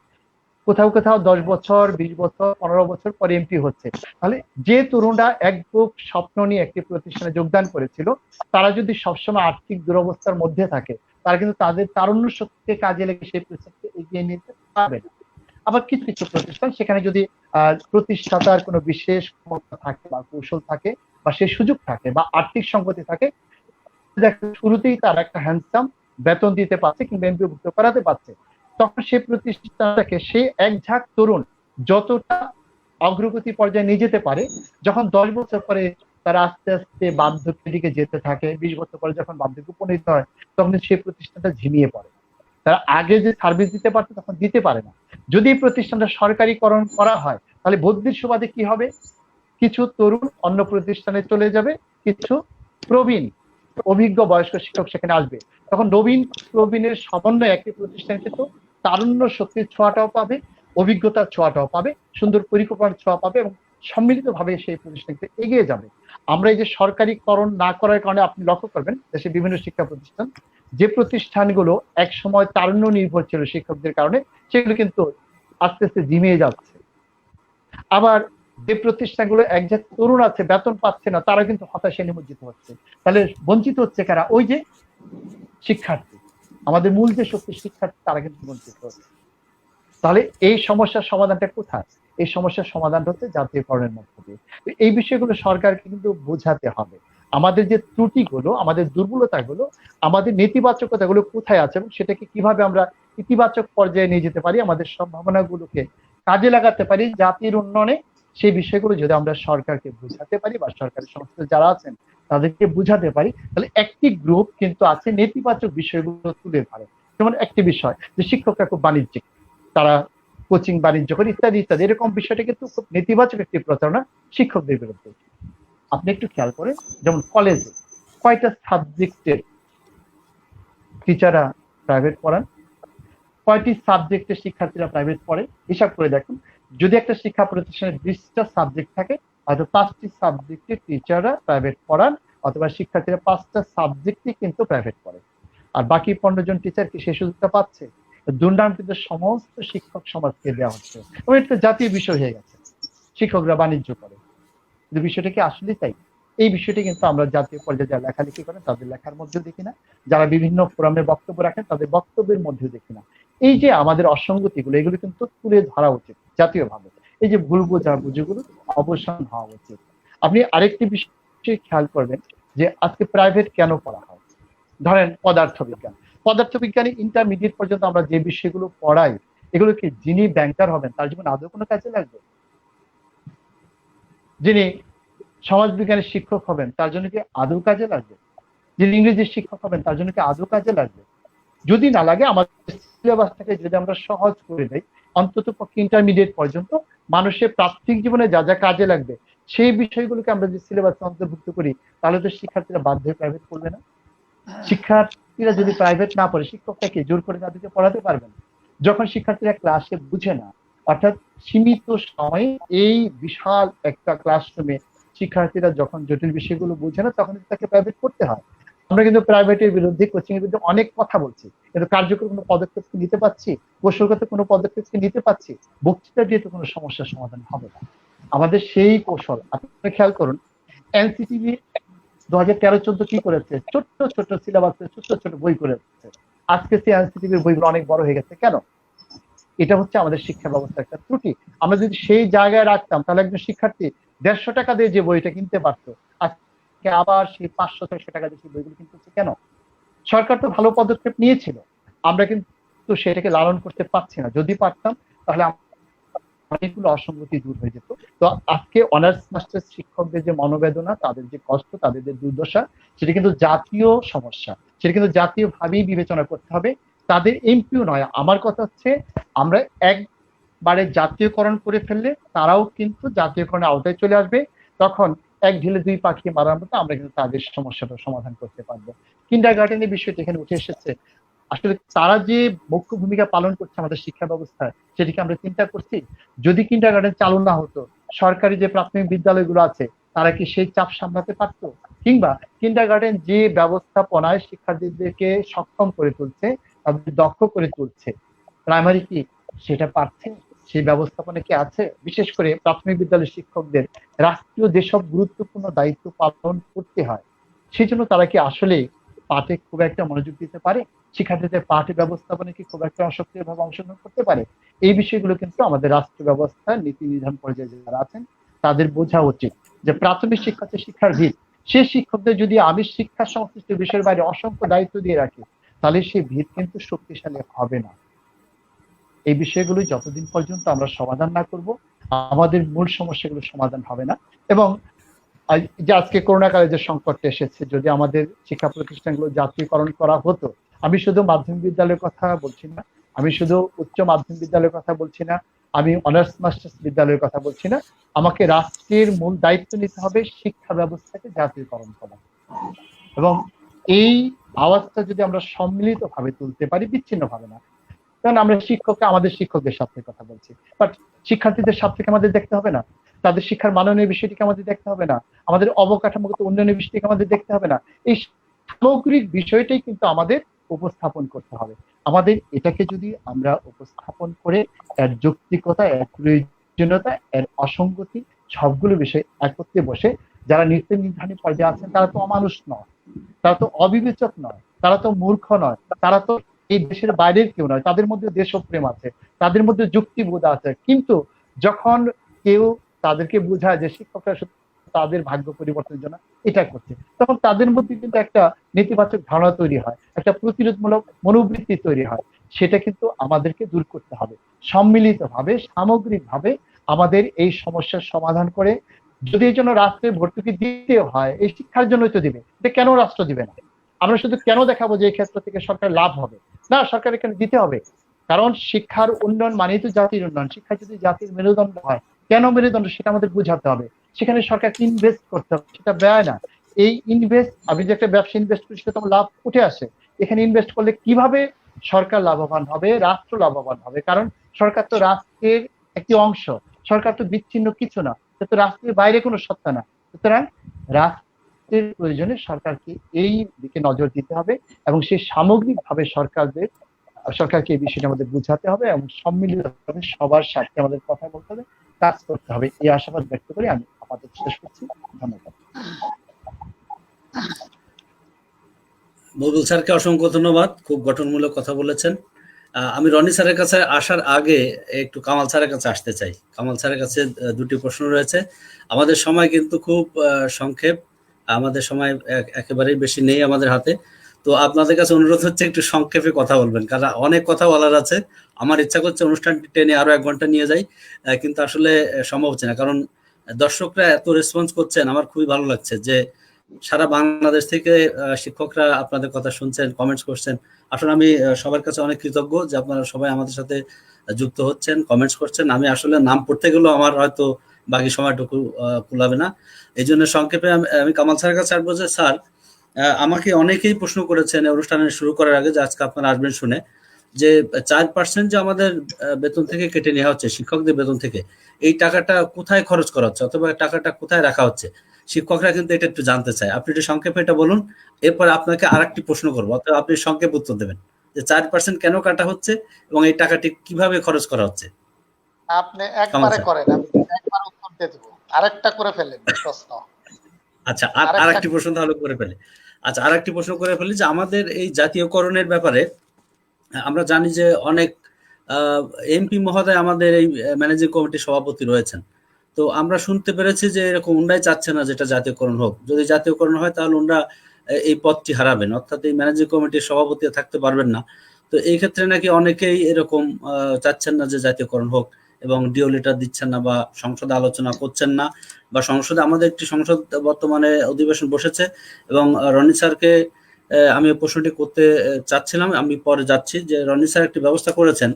Speaker 4: কোথাও কোথাও 10 বছর, 20 বছর, 15 বছর পরে এমপি হচ্ছে। তাহলে যে তরুণরা এক বুক স্বপ্ন নিয়ে একটি প্রতিষ্ঠানে যোগদান করেছিল, তারা যদি সবসময় আর্থিক দুরবস্থার মধ্যে থাকে, তারা কিন্তু তাদের তারুণ্য শক্তিকে কাজে লেগে সেই প্রতিষ্ঠানকে এগিয়ে নিতে পারবে না। আবার কিছু কিছু প্রতিষ্ঠান, সেখানে যদি প্রতিষ্ঠাতার কোনো বিশেষ ক্ষমতা থাকে বা কৌশল থাকে বা সেই সুযোগ থাকে বা আর্থিক সংগতি থাকে, শুরুতেই তার একটা হ্যান্ডসাম বেতন দিতে পারছে কিংবা এমপিভুক্ত করাতে পারছে, তখন সেই প্রতিষ্ঠানটাকে সেই এক ঝাঁক তরুণ যতটা অগ্রগতি পর্যায়ে নিয়ে যেতে পারে, যখন 10 বছর পরে তারা আস্তে আস্তে বার্ধক্যের দিকে যেতে থাকে, 20 বছর পরে যখন বার্ধক্য উপনীত হয়, তখন সেই প্রতিষ্ঠানটা ঝিমিয়ে পড়ে। তারা আগে যে সার্ভিস দিতে পারতো তখন দিতে পারে না। যদি এই প্রতিষ্ঠানটা সরকারিকরণ করা হয়, তাহলে বদলির সুবাদে কি হবে, কিছু তরুণ অন্য প্রতিষ্ঠানে চলে যাবে, কিছু প্রবীণ অভিজ্ঞ বয়স্ক শিক্ষক সেখানে আসবে। তখন নবীন প্রবীণের সমন্বয়ে একটি প্রতিষ্ঠান কিন্তু তারুণ্য শক্তির ছোঁয়াটাও পাবে, অভিজ্ঞতার ছোঁয়াটাও পাবে, সুন্দর পরিকল্পনার ছোঁয়া পাবে এবং সম্মিলিতভাবে সেই প্রতিষ্ঠানকে এগিয়ে যাবে। আমরা এই যে সরকারিকরণ না করার কারণে আপনি লক্ষ্য করবেন দেশে বিভিন্ন শিক্ষা প্রতিষ্ঠান, যে প্রতিষ্ঠানগুলো এক সময় তারুণ্য নির্ভর ছিল শিক্ষকদের কারণে, সেগুলো কিন্তু আস্তে আস্তে ঝিমিয়ে যাচ্ছে। আবার যে প্রতিষ্ঠানগুলো একজাত তরুণ আছে, বেতন পাচ্ছে না, তারা কিন্তু হতাশায় নিমজ্জিত হচ্ছে। তাহলে বঞ্চিত হচ্ছে কারা? ওই যে শিক্ষার্থী, আমাদের মূল যে শক্তি শিক্ষার্থী, তারা কিন্তু বঞ্চিত হচ্ছে। তাহলে এই সমস্যার সমাধানটা কোথায়? এই সমস্যার সমাধানটা হচ্ছে জাতীয়করণের মধ্য দিয়ে। এই বিষয়গুলো সরকারকে কিন্তু বোঝাতে হবে, আমাদের যে ত্রুটিগুলো, আমাদের দুর্বলতাগুলো, আমাদের নেতিবাচকতাগুলো কোথায় আছে এবং সেটাকে কিভাবে আমরা ইতিবাচক পর্যায়ে নিয়ে যেতে পারি, আমাদের সম্ভাবনাগুলোকে কাজে লাগাতে পারি জাতির উন্নয়নে। সেই বিষয়গুলো যদি আমরা সরকারকে বুঝাতে পারি বা সরকারের সংস্থা যারা আছেন তাদেরকে বুঝাতে পারি, তাহলে একটি গ্রুপ কিন্তু আছে নেতিবাচক বিষয়গুলো তুলে ধরে। যেমন একটি বিষয় যে শিক্ষকরা খুব বাণিজ্যিক, তারা কোচিং বাণিজ্য করে ইত্যাদি ইত্যাদি, এরকম বিষয়টা কিন্তু খুব নেতিবাচক একটি প্রচারণা শিক্ষকদের বিরুদ্ধে। আপনি একটু খেয়াল করেন, যেমন কলেজে কয়টা সাবজেক্টের টিচাররা প্রাইভেট পড়ান, কয়টি সাবজেক্টের শিক্ষার্থীরা প্রাইভেট পড়ে, হিসাব করে দেখুন। যদি একটা শিক্ষা প্রতিষ্ঠানে 20টা সাবজেক্ট থাকে, হয়তো 5টি সাবজেক্টের টিচাররা প্রাইভেট পড়ান, অথবা শিক্ষার্থীরা 5টা সাবজেক্টই কিন্তু প্রাইভেট পড়ে, আর বাকি 15 জন টিচার কি সেই সুযোগটা পাচ্ছে? দুর্নাম কিন্তু সমস্ত শিক্ষক সমাজকে দেওয়া হচ্ছে এবং এটা জাতীয় বিষয় হয়ে গেছে, শিক্ষকরা বাণিজ্য করে। কিন্তু বিষয়টা কি আসলে তাই? এই বিষয়টি কিন্তু আমরা জাতীয় পর্যায়ে যারা লেখালেখি করেন তাদের লেখার মধ্যেও দেখি না, যারা বিভিন্ন ফোরামে বক্তব্য রাখেন তাদের বক্তব্যের মধ্যেও দেখি না। এই যে আমাদের অসঙ্গতিগুলো, এগুলো কিন্তু তুলে ধরা উচিত জাতীয়ভাবে। এই যে ভুল বোঝাবুঝিগুলো অবসান হওয়া উচিত। আপনি আরেকটি বিষয় খেয়াল করবেন যে আজকে প্রাইভেট কেন পড়া হয়। ধরেন পদার্থবিজ্ঞানী ইন্টারমিডিয়েট পর্যন্ত আমরা যে বিষয়গুলো পড়াই, এগুলো কি যিনি ব্যাংকার হবেন তার জীবন আদৌ কোনো কাজে লাগবে? যিনি সমাজবিজ্ঞানের শিক্ষক হবেন তার জন্য কি আদৌ কাজে লাগবে? যিনি ইংরেজির শিক্ষক হবেন তার জন্য কি আদৌ কাজে লাগবে? যদি না লাগে, আমাদের সিলেবাসটাকে যদি আমরা সহজ করে দেই, অন্তত পক্ষে ইন্টারমিডিয়েট পর্যন্ত মানুষের প্রাথমিক জীবনে যা যা কাজে লাগবে সেই বিষয়গুলোকে আমরা যদি সিলেবাসে অন্তর্ভুক্ত করি, তাহলে তো শিক্ষার্থীরা বাধ্য হয়ে প্রাইভেট পড়বে না। শিক্ষার্থীরা যদি প্রাইভেট না পড়ে, শিক্ষকটাকে জোর করে তাদেরকে পড়াতে পারবেন। যখন শিক্ষার্থীরা ক্লাসে বুঝে না, অর্থাৎ সীমিত সময়ে এই বিশাল একটা ক্লাসরুমে শিক্ষার্থীরা যখন জটিল বিষয়গুলো বুঝে না, তখন তাকে প্রাইভেট করতে হয়। আমরা কিন্তু প্রাইভেটের বিরুদ্ধে, কোচিং এর বিরুদ্ধে অনেক কথা বলছি, কিন্তু কার্যকর কোনো পদক্ষেপ নিতে পারছি, কৌশলগত কোনো পদক্ষেপ নিতে পারছি? বক্তৃতা দিয়ে তো কোনো সমস্যার সমাধান হবে না। আমাদের সেই কৌশল আপনি খেয়াল করুন, এনসিটিভি 2013-14 কি করেছে, ছোট্ট ছোট্ট সিলেবাসে ছোট্ট ছোট বই করেছে। আজকে সেই এনসিটিভির বইগুলো অনেক বড় হয়ে গেছে কেন? এটা হচ্ছে আমাদের শিক্ষা ব্যবস্থার একটা ত্রুটি। আমরা যদি সেই জায়গায় রাখতাম, তাহলে একজন শিক্ষার্থী 150 টাকা দিয়ে যে বইটা কিনতে পারতো, আজকে আবার সেই 500-600 টাকা দিয়ে সেই বইগুলো কিনতেছে কেন? সরকার তো ভালো পদক্ষেপ নিয়েছিল, আমরা কিন্তু সেটাকে লালন করতে পারছি না। যদি পারতাম তাহলে অনেকগুলো অসঙ্গতি দূর হয়ে যেত। তো আজকে অনার্স মাস্টার্স শিক্ষকদের যে মনোবেদনা, তাদের যে কষ্ট, তাদের যে দুর্দশা, সেটা কিন্তু জাতীয় সমস্যা, সেটা কিন্তু জাতীয়ভাবেই বিবেচনা করতে হবে। তাদের এমপিও নয়। আমার কথা হচ্ছে, আমরা একবারে জাতীয়করণ করে ফেললে তারাও কিন্তু জাতীয়করণের আওতায় চলে আসবে। তখন এক ঢিলে দুই পাখি মারার মতো আমরা কিন্তু তাদের সমস্যাটা সমাধান করতে পারবো। কিন্ডারগার্টেনের বিষয়টি এখানে উঠে এসেছে। আসলে তারা যে মুখ্য ভূমিকা পালন করছে আমাদের শিক্ষা ব্যবস্থায়, সেটিকে আমরা চিন্তা করছি। যদি কিন্ডারগার্টেন চালু না হতো, সরকারি যে প্রাথমিক বিদ্যালয়গুলো আছে তারা কি সেই চাপ সামলাতে পারতো? কিংবা কিন্ডারগার্টেন যে ব্যবস্থাপনায় শিক্ষার্থীদেরকে সক্ষম করে তুলছে, তাদের দক্ষ করে তুলছে, প্রাইমারি কি সেটা পারছে? সেই ব্যবস্থাপনা কি আছে? বিশেষ করে প্রাথমিক বিদ্যালয়ের শিক্ষকদের রাষ্ট্রীয় যেসব গুরুত্বপূর্ণ দায়িত্ব পালন করতে হয়, সেই জন্য তারা কি আসলে পাঠে খুব একটা মনোযোগ দিতে পারে? শিক্ষার্থীদের পাঠে ব্যবস্থাপনা কি খুব একটা সক্রিয়ভাবে অংশগ্রহণ করতে পারে? এই বিষয়গুলো কিন্তু আমাদের রাষ্ট্র ব্যবস্থা নীতি নির্ধারণ পর্যায়ে যারা আছেন তাদের বোঝা উচিত যে প্রাথমিক শিক্ষা হচ্ছে শিক্ষার ভিত। সেই শিক্ষকদের যদি আমি শিক্ষা সংশ্লিষ্ট বিষয়ের বাইরে অসংখ্য দায়িত্ব দিয়ে রাখি, তাহলে সেই ভিত কিন্তু শক্তিশালী হবে না। এই বিষয়গুলো যতদিন পর্যন্ত আমরা সমাধান না করব, আমাদের মূল সমস্যাগুলো সমাধান হবে না। এবং যে আজকে করোনা কালে যে সংকটটা এসেছে, যদি আমাদের শিক্ষা প্রতিষ্ঠানগুলো জাতীয়করণ করা হতো, আমি শুধু মাধ্যমিক বিদ্যালয়ের কথা বলছি না, আমি শুধু উচ্চ মাধ্যমিক বিদ্যালয়ের কথা বলছি না, আমি অনার্স মাস্টার্স বিদ্যালয়ের কথা বলছি না, আমাকে রাষ্ট্রের মূল দায়িত্ব নিতে হবে শিক্ষা ব্যবস্থাকে জাতীয়করণ করা। এবং এই আওয়াজটা যদি আমরা সম্মিলিত ভাবে তুলতে পারি, বিচ্ছিন্ন ভাবে না, কারণ আমরা শিক্ষককে আমাদের শিক্ষকদের সাথে কথা বলছি, বাট শিক্ষার্থীদের স্বার্থকে আমাদের দেখতে হবে না? তাদের শিক্ষার মাননীয় বিষয়টিকে আমাদের দেখতে হবে না? আমাদের অবকাঠামোগত উন্নয়নের বিষয়টিকে আমাদের দেখতে হবে না? এই সামগ্রিক বিষয়টাই কিন্তু আমাদের উপস্থাপন করতে হবে। আমাদের এটাকে যদি আমরা উপস্থাপন করে এর যৌক্তিকতা, এর প্রয়োজনীয়তা, এর অসঙ্গতি সবগুলো বিষয় একত্রে বসে, যারা নীতি নির্ধারণী পর্যায়ে আছেন তারা তো অমানুষ নয়, তারা তো অবিবেচক নয়, তারা তো মূর্খ নয়, তারা তো এই দেশের বাইরের কেউ নয়, তাদের মধ্যে দেশপ্রেম আছে, তাদের মধ্যে যুক্তিবোধ আছে। কিন্তু যখন কেউ তাদেরকে বোঝায় যে শিক্ষকরা তাদের ভাগ্য পরিবর্তনের জন্য এটা করছে, তখন তাদের মধ্যে কিন্তু একটা নেতিবাচক ধারণা তৈরি হয়, একটা প্রতিরোধমূলক মনোবৃত্তি তৈরি হয়। সেটা কিন্তু আমাদেরকে দূর করতে হবে সম্মিলিতভাবে, সামগ্রিকভাবে। আমাদের এই সমস্যার সমাধান করে, যদি এই জন্য রাষ্ট্রে ভর্তুকি দিতে হয়, এই শিক্ষার জন্যই তো দিবে, এটা কেন রাষ্ট্র দিবে না? আমরা শুধু কেন দেখাবো যে এই ক্ষেত্র থেকে সরকার লাভ হবে? না, সরকার এখানে দিতে হবে, কারণ শিক্ষার উন্নয়ন মানেই তো জাতির উন্নয়ন। শিক্ষা যদি জাতির মেরুদণ্ড হয়, কেন মেরুদণ্ড সেটা আমাদের বুঝাতে হবে। সেখানে সরকার ইনভেস্ট করতে হবে, সেটা ব্যয় না। এই ইনভেস্ট, আমি যে একটা ব্যবসা ইনভেস্ট করি সেটা তোমার লাভ উঠে আসে। এখানে ইনভেস্ট করলে কিভাবে সরকার লাভবান হবে, রাষ্ট্র লাভবান হবে? কারণ সরকার তো রাষ্ট্রের একটি অংশ, সরকার তো বিচ্ছিন্ন কিছু না, সে তো রাষ্ট্রের বাইরে কোনো সত্তা না। সুতরাং রাষ্ট্রের প্রয়োজনে সরকারকে এই দিকে নজর দিতে হবে এবং সেই সামগ্রিকভাবে সরকারকে এই বিষয়টা আমাদের বুঝাতে হবে এবং সম্মিলিতভাবে সবার স্বার্থে আমাদের কথা বলতে হবে, কাজ করতে হবে। এই আশাবাদ ব্যক্ত করে আমি আমাদের শেষ করছি। ধন্যবাদ।
Speaker 1: বুলবুল স্যারকে অসংখ্য ধন্যবাদ, খুব গঠনমূলক কথা বলেছেন। আমি রনি স্যারের কাছে আসার আগে একটু কামাল স্যারের কাছে আসতে চাই। কামাল স্যারের কাছে দুটি প্রশ্ন রয়েছে। আমাদের সময় কিন্তু খুব সংক্ষেপ, আমাদের সময় একেবারেই বেশি নেই আমাদের হাতে। তো আপনাদের কাছে অনুরোধ হচ্ছে একটু সংক্ষেপে কথা বলবেন, কারণ অনেক কথা বলার আছে। আমার ইচ্ছা করছে অনুষ্ঠানটি টেনে আরো 1 ঘন্টা নিয়ে যাই, কিন্তু আসলে সম্ভব হচ্ছে না, কারণ দর্শকরা এত রেসপন্স করছেন। আমার খুবই ভালো লাগছে যে সারা বাংলাদেশ থেকে শিক্ষকরা আপনাদের কথা শুনছেন, কমেন্টস করছেন। আসলে আমি সবার কাছে অনেক কৃতজ্ঞ যে আপনারা সবাই আমাদের সাথে যুক্ত হচ্ছেন, কমেন্টস করছেন। আমি আসলে নাম পড়তে গেলেও আমার হয়তো বাকি সময়টুকু কুলাবে না। এই জন্য সংক্ষেপে আমি কামাল স্যারের কাছে আসবো যে স্যার, আমাকে অনেকেই প্রশ্ন করেছেন অনুষ্ঠানে শুরু করার আগে যে আজকে আপনারা আসবেন শুনে, যে 4% যে আমাদের বেতন থেকে কেটে নেওয়া হচ্ছে, শিক্ষকদের বেতন থেকে, এই টাকাটা কোথায় খরচ করা হচ্ছে অথবা টাকাটা কোথায় রাখা হচ্ছে? শিক্ষকরা কিন্তু এটা একটু জানতে চায়। আপনি একটু সংক্ষেপে এটা বলুন, এরপর আপনাকে আরেকটি প্রশ্ন করবো, অর্থাৎ আপনি সংক্ষেপ উত্তর দেবেন যে 4% কেন কাটা হচ্ছে এবং এই টাকাটি কিভাবে খরচ করা হচ্ছে।
Speaker 3: আপনি একবারে করেন, আমি একবার উত্তর দিয়ে দেবো, আরেকটা করে ফেলেন প্রশ্ন।
Speaker 1: আচ্ছা, আরেকটি প্রশ্ন তাহলে করে ফেলি। আচ্ছা, আরেকটি প্রশ্ন করে ফেলি যে আমাদের এই জাতীয়করণের ব্যাপারে আমরা জানি যে অনেক এমপি মহোদয় আমাদের এই ম্যানেজিং কমিটির সভাপতি রয়েছেন। তো আমরা শুনতে পেরেছি যে এরকম উন্নয় চাচ্ছে না যেটা জাতীয়করণ হোক। যদি জাতীয়করণ হয় তাহলে ওনারা এই পদটি হারাবেন, অর্থাৎ এই ম্যানেজিং কমিটির সভাপতি থাকতে পারবেন না। তো এই ক্ষেত্রে নাকি অনেকেই এরকম চাচ্ছেন না যে জাতীয়করণ হোক এবং ডিও লেটার দিচ্ছেন না বা সংসদে আলোচনা করছেন না, বা সংসদে আমাদের একটি সংসদ বর্তমানে অধিবেশন বসেছে এবং রনি স্যারকে আমি প্রশ্নটি করতে চাচ্ছিলাম, আমি পরে যাচ্ছি, যে রনি স্যার একটি ব্যবস্থা করেছেন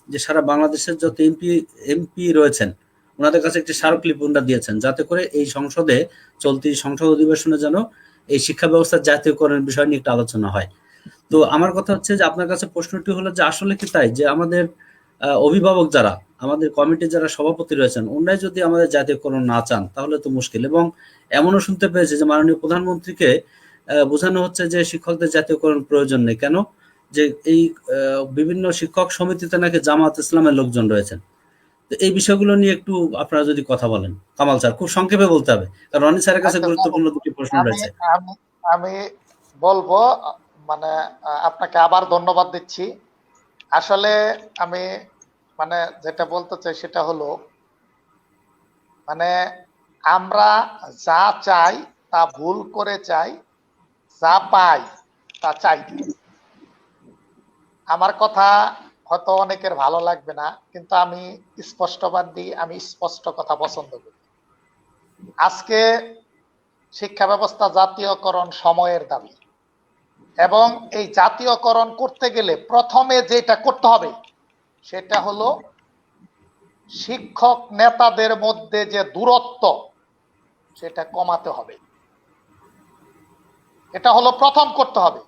Speaker 1: যে সারা বাংলাদেশের যত এমপি রয়েছেন ওনাদের কাছে একটি স্মারকলিপি ওনারা দিয়েছেন, যাতে করে এই সংসদে চলতি সংসদ অধিবেশনে যেন এই শিক্ষা ব্যবস্থার জাতীয়করণের বিষয় নিয়ে একটা আলোচনা হয়। তো আমার কথা হচ্ছে যে আপনার কাছে প্রশ্নটি হলো যে আসলে কি তাই যে আমাদের অভিভাবক যারা, আমাদের কমিটির যারা সভাপতি রয়েছেন, ওনারাই যদি আমাদের জাতীয়করণ না চান তাহলে তো মুশকিল। এবং এমনও শুনতে পেয়েছি যে মাননীয় প্রধানমন্ত্রীকে বোঝানো হচ্ছে যে শিক্ষকদের জাতীয়করণ প্রয়োজন নেই, কেন যে এই বিভিন্ন শিক্ষক সমিতিতে নাকি জামাত ইসলামের লোকজন রয়েছেন। তো এই বিষয়গুলো নিয়ে একটু আপনারা যদি কথা বলেন। কামাল স্যার, খুব সংক্ষেপে বলতে হবে, কারণ রনি স্যারের কাছে
Speaker 3: আচ্ছা,
Speaker 1: গুরুত্বপূর্ণ দুটি প্রশ্ন
Speaker 3: আমি
Speaker 1: রয়েছে।
Speaker 3: আমি আমি বলবো, মানে আপনাকে আবার ধন্যবাদ দিচ্ছি। আসলে আমি মানে যেটা বলতে চাই সেটা হলো, মানে আমরা যা চাই তা ভুল করে চাই, যা পাই তা চাই না। আমার কথা হয়তো অনেকের ভালো লাগবে না, কিন্তু আমি স্পষ্টবাদী, আমি স্পষ্ট কথা পছন্দ করি। আজকে শিক্ষা ব্যবস্থা জাতীয়করণ সময়ের দাবি, এবং এই জাতীয়করণ করতে গেলে প্রথমে যেটা করতে হবে সেটা হলো শিক্ষক নেতাদের মধ্যে যে দূরত্ব সেটা কমাতে হবে। এটা হলো প্রথম করতে হবে।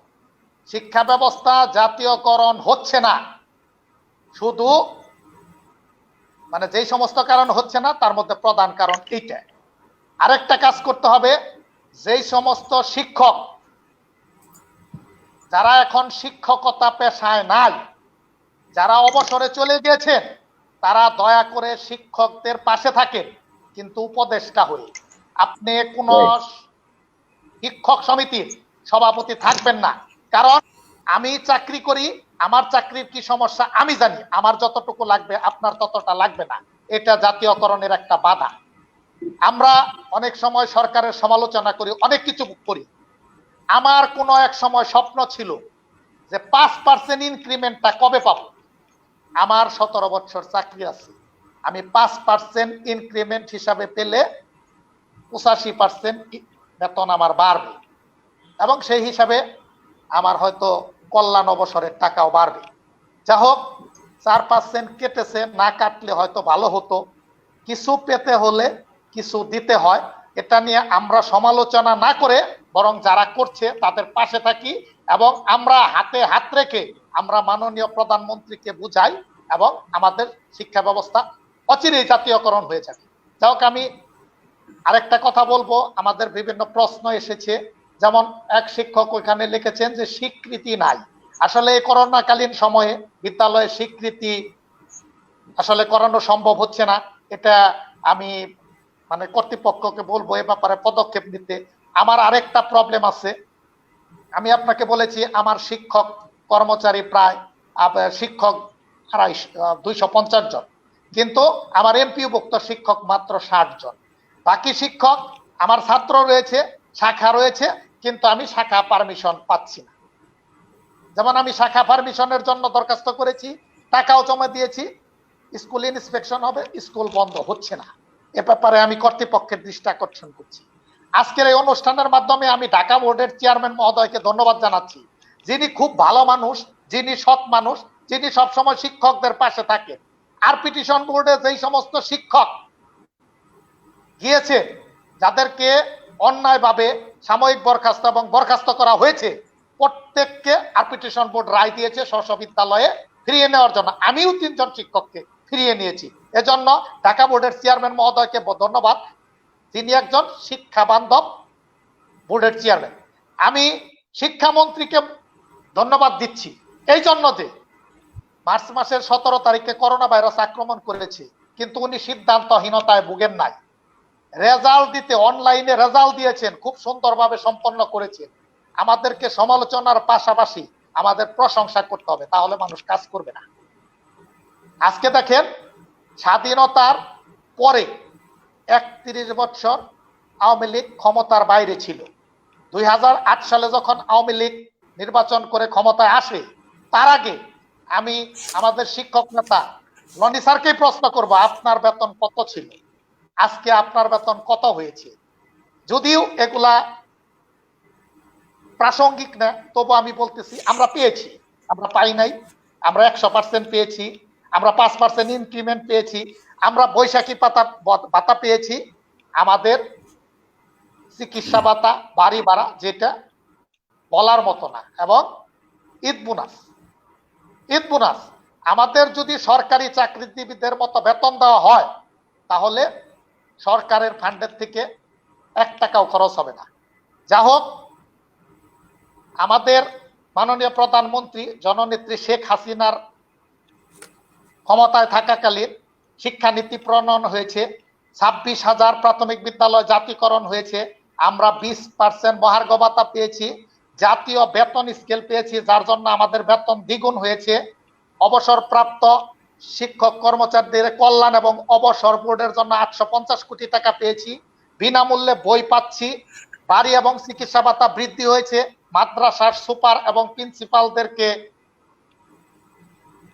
Speaker 3: শিক্ষা ব্যবস্থা জাতীয়করণ হচ্ছে না, শুধু মানে যেই সমস্ত কারণ হচ্ছে না তার মধ্যে প্রধান কারণ এইটা। আরেকটা কাজ করতে হবে, যেই সমস্ত শিক্ষক যারা এখন শিক্ষকতা পেশায় নাই, যারা অবসরে চলে গিয়েছেন, তারা দয়া করে শিক্ষকদের পাশে থাকেন, কিন্তু উপদেষ্টা হয়ে। আপনি কোন শিক্ষক সমিতির সভাপতি থাকবেন না, কারণ আমি চাকরি করি, আমার চাকরির কি সমস্যা আমি জানি, আমার যতটুকু লাগবে আপনার ততটা লাগবে না। এটা জাতীয়করণের একটা বাধা। আমরা অনেক সময় সরকারের সমালোচনা করি, অনেক কিছু করি। আমার কোনো এক সময় স্বপ্ন ছিল যে 5% ইনক্রিমেন্টটা কবে পাবো। আমার 17 বছর চাকরি আছে, আমি 5% ইনক্রিমেন্ট হিসাবে পেলে 85% বেতন আমার বাড়বে, এবং সেই হিসাবে আমার হয়তো কল্যাণ অবসরের টাকাও বাড়বে। যা হোক, 4% কেটেছে, না কাটলে হয়তো ভালো হতো। কিছু পেতে হলে কিছু দিতে হয়, এটা নিয়ে আমরা সমালোচনা না করে বরং যারা করছে তাদের পাশে থাকি, এবং আমরা হাতে হাত রেখে আমরা মাননীয় প্রধানমন্ত্রীকে বুঝাই, এবং আমাদের শিক্ষা ব্যবস্থা অচিরেই জাতীয়করণ হয়ে যাবে। যাই হোক, আমি আরেকটা কথা বলবো, আমাদের বিভিন্ন প্রশ্ন এসেছে, যেমন এক শিক্ষক ওইখানে লিখেছেন যে স্বীকৃতি নাই। আসলে এই করোনাকালীন সময়ে বিদ্যালয়ে স্বীকৃতি আসলে করানো সম্ভব হচ্ছে না। এটা আমি মানে কর্তৃপক্ষকে বলবো এ ব্যাপারে পদক্ষেপ নিতে। আমার আরেকটা প্রবলেম আছে, আমি আপনাকে বলেছি আমার শিক্ষক কর্মচারী প্রায় শিক্ষক 250 জন, কিন্তু আমার এমপিওভুক্ত শিক্ষক মাত্র 60 জন। বাকি শিক্ষক আমার ছাত্র রয়েছে, শাখা রয়েছে, কিন্তু আমি শাখা পারমিশন পাচ্ছি না। যেমন আমি শাখা পারমিশনের জন্য দরখাস্ত করেছি, টাকাও জমা দিয়েছি, স্কুল ইন্সপেকশন হবে, স্কুল বন্ধ হচ্ছে না। এ ব্যাপারে আমি কর্তৃপক্ষের দৃষ্টি আকর্ষণ করছি। আজকের এই অনুষ্ঠানের মাধ্যমে আমি ঢাকা বোর্ডের চেয়ারম্যান মহোদয়কে ধন্যবাদ জানাচ্ছি, যিনি খুব ভালো মানুষ, যিনি সৎ মানুষ, যিনি সবসময় শিক্ষকদের পাশে থাকেন। আর পিটিশন বোর্ডে যেই সমস্ত শিক্ষক গিয়েছে, যাদেরকে অন্যায়ভাবে সাময়িক বরখাস্ত এবং বরখাস্ত করা হয়েছে, প্রত্যেককে আরপিটিশন বোর্ড রায় দিয়েছে স্ব বিদ্যালয়ে ফিরিয়ে নেওয়ার জন্য। আমিও 3 জন শিক্ষককে ফিরিয়ে নিয়েছি। এজন্য ঢাকা বোর্ডের চেয়ারম্যান মহোদয়কে ধন্যবাদ, তিনি একজন শিক্ষা বান্ধব বোর্ডের চেয়ারম্যান। আমি শিক্ষামন্ত্রীকে ধন্যবাদ দিচ্ছি এই জন্য যে মার্চ মাসের 17 তারিখে করোনা ভাইরাস আক্রমণ করেছে, কিন্তু উনি সিদ্ধান্তহীনতায় ভুগেন নাই। রেজাল্ট দিতে অনলাইনে রেজাল্ট দিয়েছেন, খুব সুন্দরভাবে সম্পন্ন করেছেন। আমাদেরকে সমালোচনার পাশাপাশি আমাদের প্রশংসা করতে হবে, তাহলে মানুষ কাজ করবে না। আজকে দেখেন, স্বাধীনতার পরে 31 বছর আওয়ামী লীগ ক্ষমতার বাইরে ছিল। 2008 সালে যখন আওয়ামী লীগ নির্বাচন করে ক্ষমতায় আসে, তার আগে আমি আমাদের শিক্ষক নেতা রনি স্যারকেই প্রশ্ন করব, আপনার বেতন কত ছিল, আজকে আপনার বেতন কত হয়েছে? যদিও এগুলা প্রাসঙ্গিক না, তবু আমি বলতেছি আমরা পেয়েছি, আমরা পাই নাই। আমরা 100% পেয়েছি, আমরা 5% ইনক্রিমেন্ট পেয়েছি, আমরা বৈশাখী ভাতা পেয়েছি, আমাদের চিকিৎসা ভাতা, বাড়ি ভাড়া, যেটা বলার মতো না, এবং ঈদ বোনাস আমাদের যদি সরকারি চাকরিজীবীদের মতো বেতন দেওয়া হয় তাহলে সরকারের ফান্ডের থেকে 1 টাকাও খরচ হবে না। যা হোক, আমাদের মাননীয় প্রধানমন্ত্রী জননেত্রী শেখ হাসিনার ক্ষমতায় থাকাকালীন শিক্ষানীতি প্রণয়ন হয়েছে, 26,000 প্রাথমিক বিদ্যালয় জাতীয়করণ হয়েছে, আমরা 20% মহার্ঘ ভাতা পেয়েছি, জাতীয় বেতন স্কেল পেয়েছি, যার জন্য আমাদের বেতন দ্বিগুণ হয়েছে, অবসরপ্রাপ্ত শিক্ষক কর্মচারীদের কল্যাণ এবং অবসর বোর্ডের জন্য 850 কোটি টাকা পেয়েছি, বিনামূল্যে বই পাচ্ছি, বাড়ি এবং চিকিৎসা ভাতা বৃদ্ধি হয়েছে, মাদ্রাসার সুপার এবং প্রিন্সিপালদেরকে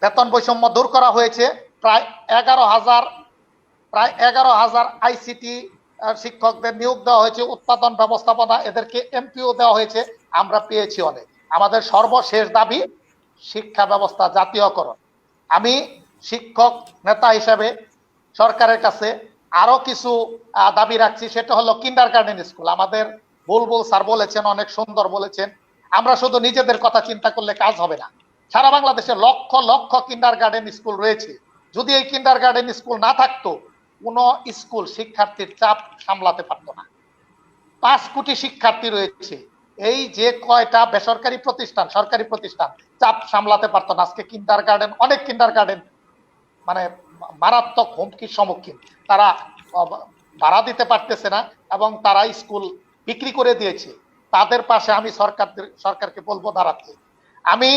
Speaker 3: বেতন বৈষম্য দূর করা হয়েছে, প্রায় 11,000 আইসিটি শিক্ষকদের নিয়োগ দেওয়া হয়েছে, উৎপাদন ব্যবস্থাপনা এদেরকে এমপিও দেওয়া হয়েছে, আমরা পেয়েছি অনেক। আমাদের সর্বশেষ দাবি শিক্ষা ব্যবস্থা জাতীয়করণ। আমি শিক্ষক নেতা হিসেবে সরকারের কাছে আরো কিছু দাবি রাখছি, সেটা হলো কিন্ডারগার্টেন স্কুল। আমাদের বুলবুল স্যার বলেছেন, অনেক সুন্দর বলেছেন, আমরা শুধু নিজেদের কথা চিন্তা করলে কাজ হবে না। সারা বাংলাদেশে লক্ষ লক্ষ কিন্ডারগার্টেন স্কুল রয়েছে, যদি এই কিন্ডারগার্টেন স্কুল না থাকতো কোন স্কুল শিক্ষার্থীর চাপ সামলাতে পারতো না। 5 কোটি শিক্ষার্থী রয়েছে, এই যে কয়টা বেসরকারি প্রতিষ্ঠান, সরকারি প্রতিষ্ঠান চাপ সামলাতে পারতো না। আজকে অনেক কিন্ডারগার্টেন মানে মারাত্মক হুমকির সম্মুখীন, তারা ভাড়া দিতে পারতেছে না এবং তারা স্কুল বিক্রি করে দিয়েছে। তাদের পাশে আমি সরকারকে বলবো দাঁড়াতে। আমি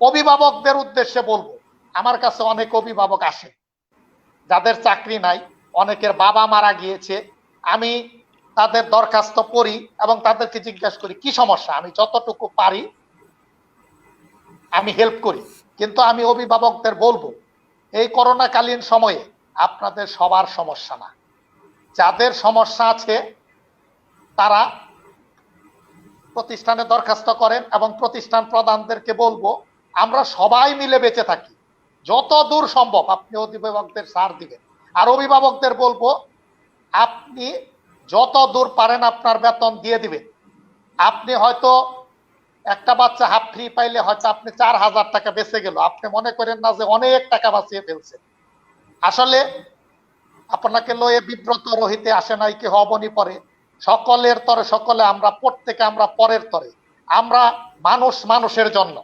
Speaker 3: অভিভাবকদের উদ্দেশ্যে বলবো, আমার কাছে অনেক অভিভাবক আসে যাদের চাকরি নাই, অনেকের বাবা মারা গিয়েছে, আমি তাদের দরখাস্ত পড়ি এবং তাদেরকে জিজ্ঞাসা করি কি সমস্যা, আমি যতটুকু পারি আমি হেল্প করি। কিন্তু আমি অভিভাবকদের বলবো, এই করোনাকালীন সময়ে আপনাদের সবার সমস্যা না, যাদের সমস্যা আছে তারা প্রতিষ্ঠানে দরখাস্ত করেন এবং প্রতিষ্ঠান প্রধানদেরকে বলবো আমরা সবাই মিলে বেঁচে থাকি, যত দূর সম্ভব আপনি অভিভাবকদের ছাড় দিবেন। আর অভিভাবকদের বলবো আপনি যত দূর পারেন আপনার বেতন দিয়ে দিবেন। আপনি হয়তো একটা বাচ্চা হাফ ফ্রি পাইলে হয়তো আপনি 4,000 টাকা বেঁচে গেল, আপনি মনে করেন না যে অনেক টাকা বাঁচিয়ে ফেলছেন। আসলে আপনাকে লয়ে বিব্রত রহিতে আসে নাই কি হবনি পরে, সকলের তরে সকলে আমরা, প্রত্যেকে আমরা পরের তরে, আমরা মানুষ মানুষের জন্য।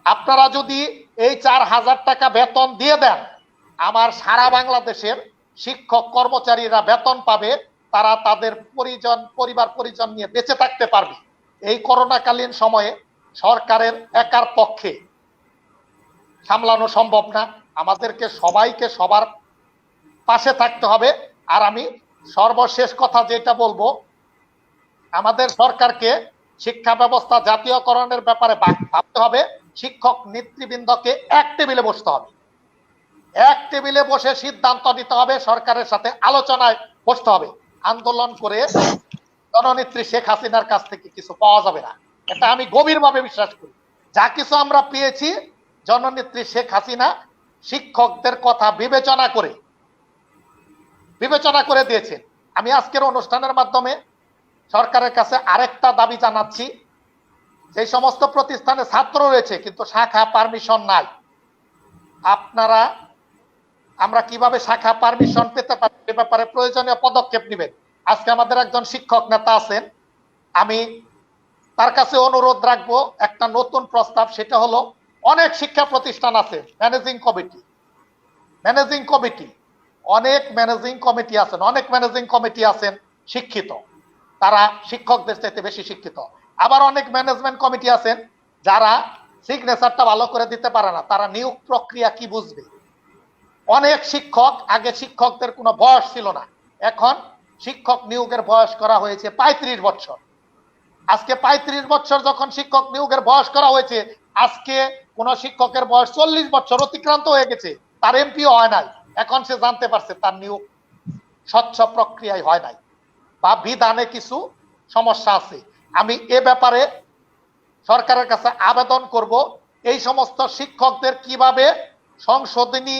Speaker 3: আপনারা যদি এই 4,000 টাকা বেতন দিয়ে দেন, আমার সারা বাংলাদেশের শিক্ষক কর্মচারীরা বেতন পাবে, তারা তাদের পরিবার পরিজন নিয়ে বেঁচে থাকতে পারবে। এই করোনাকালীন সময়ে সরকারের একার পক্ষে সামলানো সম্ভব না, আমাদেরকে সবাইকে সবার পাশে থাকতে হবে। আর আমি সর্বশেষ কথা যেটা বলবো, আমাদের সরকারকে শিক্ষা ব্যবস্থা জাতীয়করণের ব্যাপারে ভাবতে হবে, শিক্ষক নেতৃবৃন্দকে এক টেবিলে বসতে হবে, এক টেবিলে বসে সিদ্ধান্ত নিতে হবে, সরকারের সাথে আলোচনায় বসতে হবে। আন্দোলন করে জননেত্রী শেখ হাসিনার কাছ থেকে কিছু পাওয়া যাবে না, এটা আমি গভীরভাবে বিশ্বাস করি। যা কিছু আমরা পেয়েছি জননেত্রী শেখ হাসিনা শিক্ষকদের কথা বিবেচনা করে দিয়েছেন। আমি আজকের অনুষ্ঠানের মাধ্যমে সরকারের কাছে আরেকটা দাবি জানাচ্ছি, যে সমস্ত প্রতিষ্ঠানে ছাত্র রয়েছে কিন্তু শাখা পারমিশন নাই, আমরা কিভাবে শাখা পারমিশন পেতে পারি এ ব্যাপারে প্রয়োজনীয় পদক্ষেপ নেবেন। আজকে আমাদের একজন শিক্ষক নেতা আছেন, আমি তার কাছে অনুরোধ রাখবো একটা নতুন প্রস্তাব, সেটা হলো অনেক শিক্ষা প্রতিষ্ঠান আছে ম্যানেজিং কমিটি, অনেক ম্যানেজিং কমিটি আছেন শিক্ষিত, তারা শিক্ষকদের চাইতে বেশি শিক্ষিত। আবার অনেক ম্যানেজমেন্ট কমিটি আছেন যারা সিগনেচারটা ভালো করে দিতে পারে না, তারা নিয়োগ প্রক্রিয়া কি বুঝবে। অনেক শিক্ষক, আগে শিক্ষকদের কোনো বয়স ছিল না, এখন শিক্ষক নিয়োগের বয়স করা হয়েছে 35 বছর। আজকে 35 বছর যখন শিক্ষক নিয়োগের বয়স করা হয়েছে, আজকে কোন শিক্ষকের বয়স 40 বছর অতিক্রান্ত হয়ে গেছে, তার এমপিও হয় নাই, এখন সে জানতে পারছে তার নিয়োগ স্বচ্ছ প্রক্রিয়ায় হয় নাই বা বিধানে কিছু সমস্যা আছে। আমি এ ব্যাপারে সরকারের কাছে আবেদন করব, এই সমস্ত শিক্ষকদের কিভাবে সংশোধনী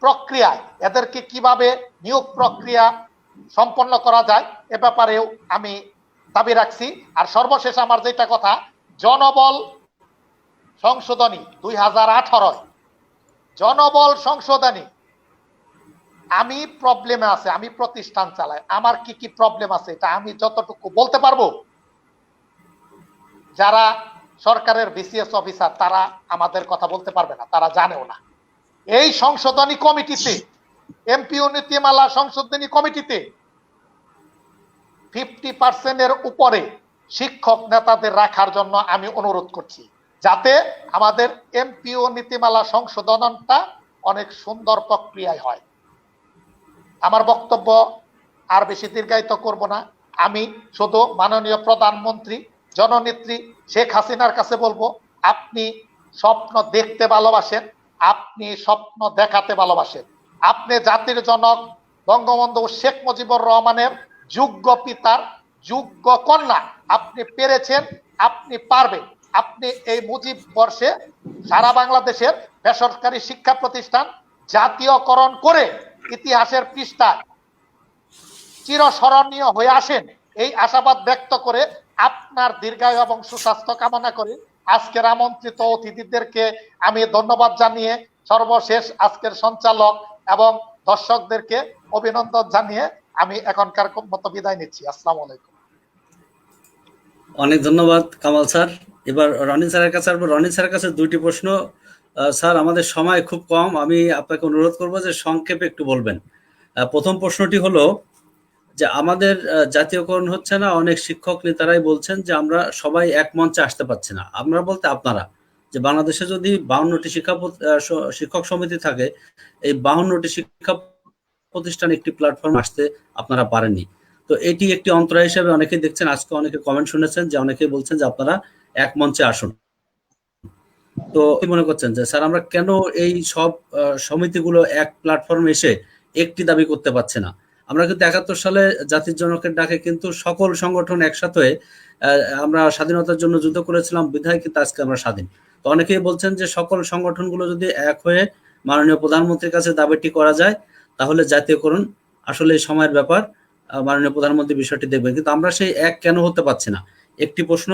Speaker 3: প্রক্রিয়ায় এদেরকে কিভাবে নিয়োগ প্রক্রিয়া সম্পন্ন করা যায় এ ব্যাপারেও আমি দাবি রাখছি। আর সর্বশেষ আমার যেটা কথা, জনবল সংশোধনী 2018 জনবল সংশোধনী, আমি প্রবলেমে আছে, আমি প্রতিষ্ঠান চালাই, আমার কি কি প্রবলেম আছে এটা আমি যতটুকু বলতে পারবো, যারা সরকারের বিসিএস অফিসার তারা আমাদের কথা বলতে পারবে না, তারা জানেও না। এই সংশোধনী কমিটিতে, এমপিও নীতিমালা সংশোধনী কমিটিতে 50% উপরে শিক্ষক নেতাদের রাখার জন্য আমি অনুরোধ করছি, যাতে আমাদের এমপিও নীতিমালা সংশোধনটা অনেক সুন্দর প্রক্রিয়ায় হয়। আমার বক্তব্য আর বেশি দীর্ঘায়িত করব না, আমি শুধু মাননীয় প্রধানমন্ত্রী জননেত্রী শেখ হাসিনার কাছে বলবো, আপনি স্বপ্ন দেখতে ভালোবাসেন, আপনি স্বপ্ন দেখাতে ভালোবাসেন, আপনি জাতির জনক বঙ্গবন্ধু শেখ মুজিবুর রহমানের যোগ্য পিতার যোগ্য কন্যা, আপনি পেরেছেন, আপনি পারবেন। আপনি এই মুজিব বর্ষে সারা বাংলাদেশের বেসরকারি শিক্ষা প্রতিষ্ঠান জাতীয়করণ করে ইতিহাসের পৃষ্ঠায় চিরস্মরণীয় হয়ে আসেন, এই আশাবাদ ব্যক্ত করে আপনার দীর্ঘায়ু এবং সুস্বাস্থ্য কামনা করি। আজকের আমন্ত্রিত অতিথিদেরকে আমি ধন্যবাদ জানিয়ে সর্বশেষ আজকের সঞ্চালক এবং দর্শকদেরকে অভিনন্দন জানিয়ে আমি এখনকার মতো বিদায় নিচ্ছি। আসসালামু আলাইকুম।
Speaker 1: অনেক ধন্যবাদ কামাল স্যার। এবার রনি স্যারের কাছে আসবো। রনি স্যারের কাছে দুইটি প্রশ্ন। স্যার, আমাদের সময় খুব কম, আমি আপনাকে অনুরোধ করবো যে সংক্ষেপে একটু বলবেন। প্রথম প্রশ্নটি হলো যে আমাদের জাতীয়করণ হচ্ছে না, অনেক শিক্ষক নেতারাই বলছেন যে আমরা সবাই এক মঞ্চে আসতে পারছি না। আমরা বলতে আপনারা, যে বাংলাদেশে যদি 52টি শিক্ষক সমিতি থাকে, এই 52টি শিক্ষা প্রতিষ্ঠান একটি প্ল্যাটফর্ম আসতে আপনারা পারেননি। তো এটি একটি অন্তরায় হিসেবে অনেকেই দেখছেন, আজকে অনেকে কমেন্ট শুনেছেন যে অনেকেই বলছেন যে আপনারা এক মঞ্চে আসুন। তো কি মনে করছেন যে স্যার আমরা কেন এই সব সমিতিগুলো এক প্ল্যাটফর্মে এসে একটি দাবি করতে পারছে না? আমরা কিন্তু 71 সালে জাতির জনকের ডাকে কিন্তু সকল সংগঠন একসাথে হয়ে আমরা স্বাধীনতার জন্য যুদ্ধ করেছিলাম, বিধায় কিন্তু আজকে আমরা স্বাধীন। তো অনেকেই বলছেন যে সকল সংগঠনগুলো যদি এক হয়ে মাননীয় প্রধানমন্ত্রীর কাছে দাবিটি করা যায় তাহলে জাতীয়করণ আসলে সময়ের ব্যাপার, মাননীয় প্রধানমন্ত্রী বিষয়টি দেখবেন। কিন্তু আমরা সেই এক কেন হতে পারছি না, একটি প্রশ্ন।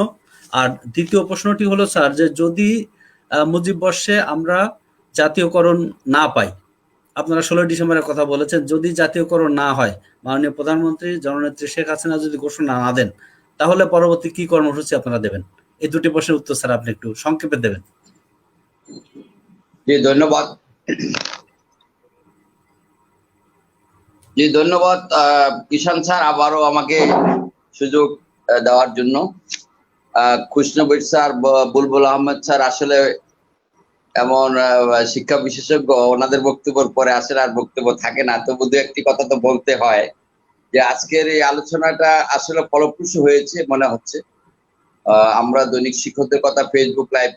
Speaker 1: আর দ্বিতীয় প্রশ্নটি হলো স্যার, যে যদি মুজিব বর্ষে আমরা জাতীয়করণ না পাই, আপনারা 16 ডিসেম্বরের কথা বলেছেন, যদি জাতীয়করণ না হয়, মাননীয় প্রধানমন্ত্রী জননেত্রী শেখ হাসিনা যদি ঘোষণা না দেন, তাহলে পরবর্তী কি কর্মসূচি আপনারা দেবেন? এই দুটি প্রশ্নের উত্তর স্যার আপনি একটু সংক্ষেপে দেবেন।
Speaker 2: জি ধন্যবাদ। জি ধন্যবাদ কিষান স্যার, আবারও আমাকে সুযোগ দেওয়ার জন্য। খুশনবীর স্যার, বুলবুল আহমেদ স্যার আসলে এমন শিক্ষা বিশেষজ্ঞ, ওনাদের বক্তব্যের পরে আসলে আর বক্তব্য থাকে না। তবু দু একটি কথা তো বলতে হয়, যে আজকের এই আলোচনাটা আসলে ফলপ্রসূ হয়েছে মনে হচ্ছে। আমরা দৈনিক শিক্ষকদের কথা ফেসবুক লাইভ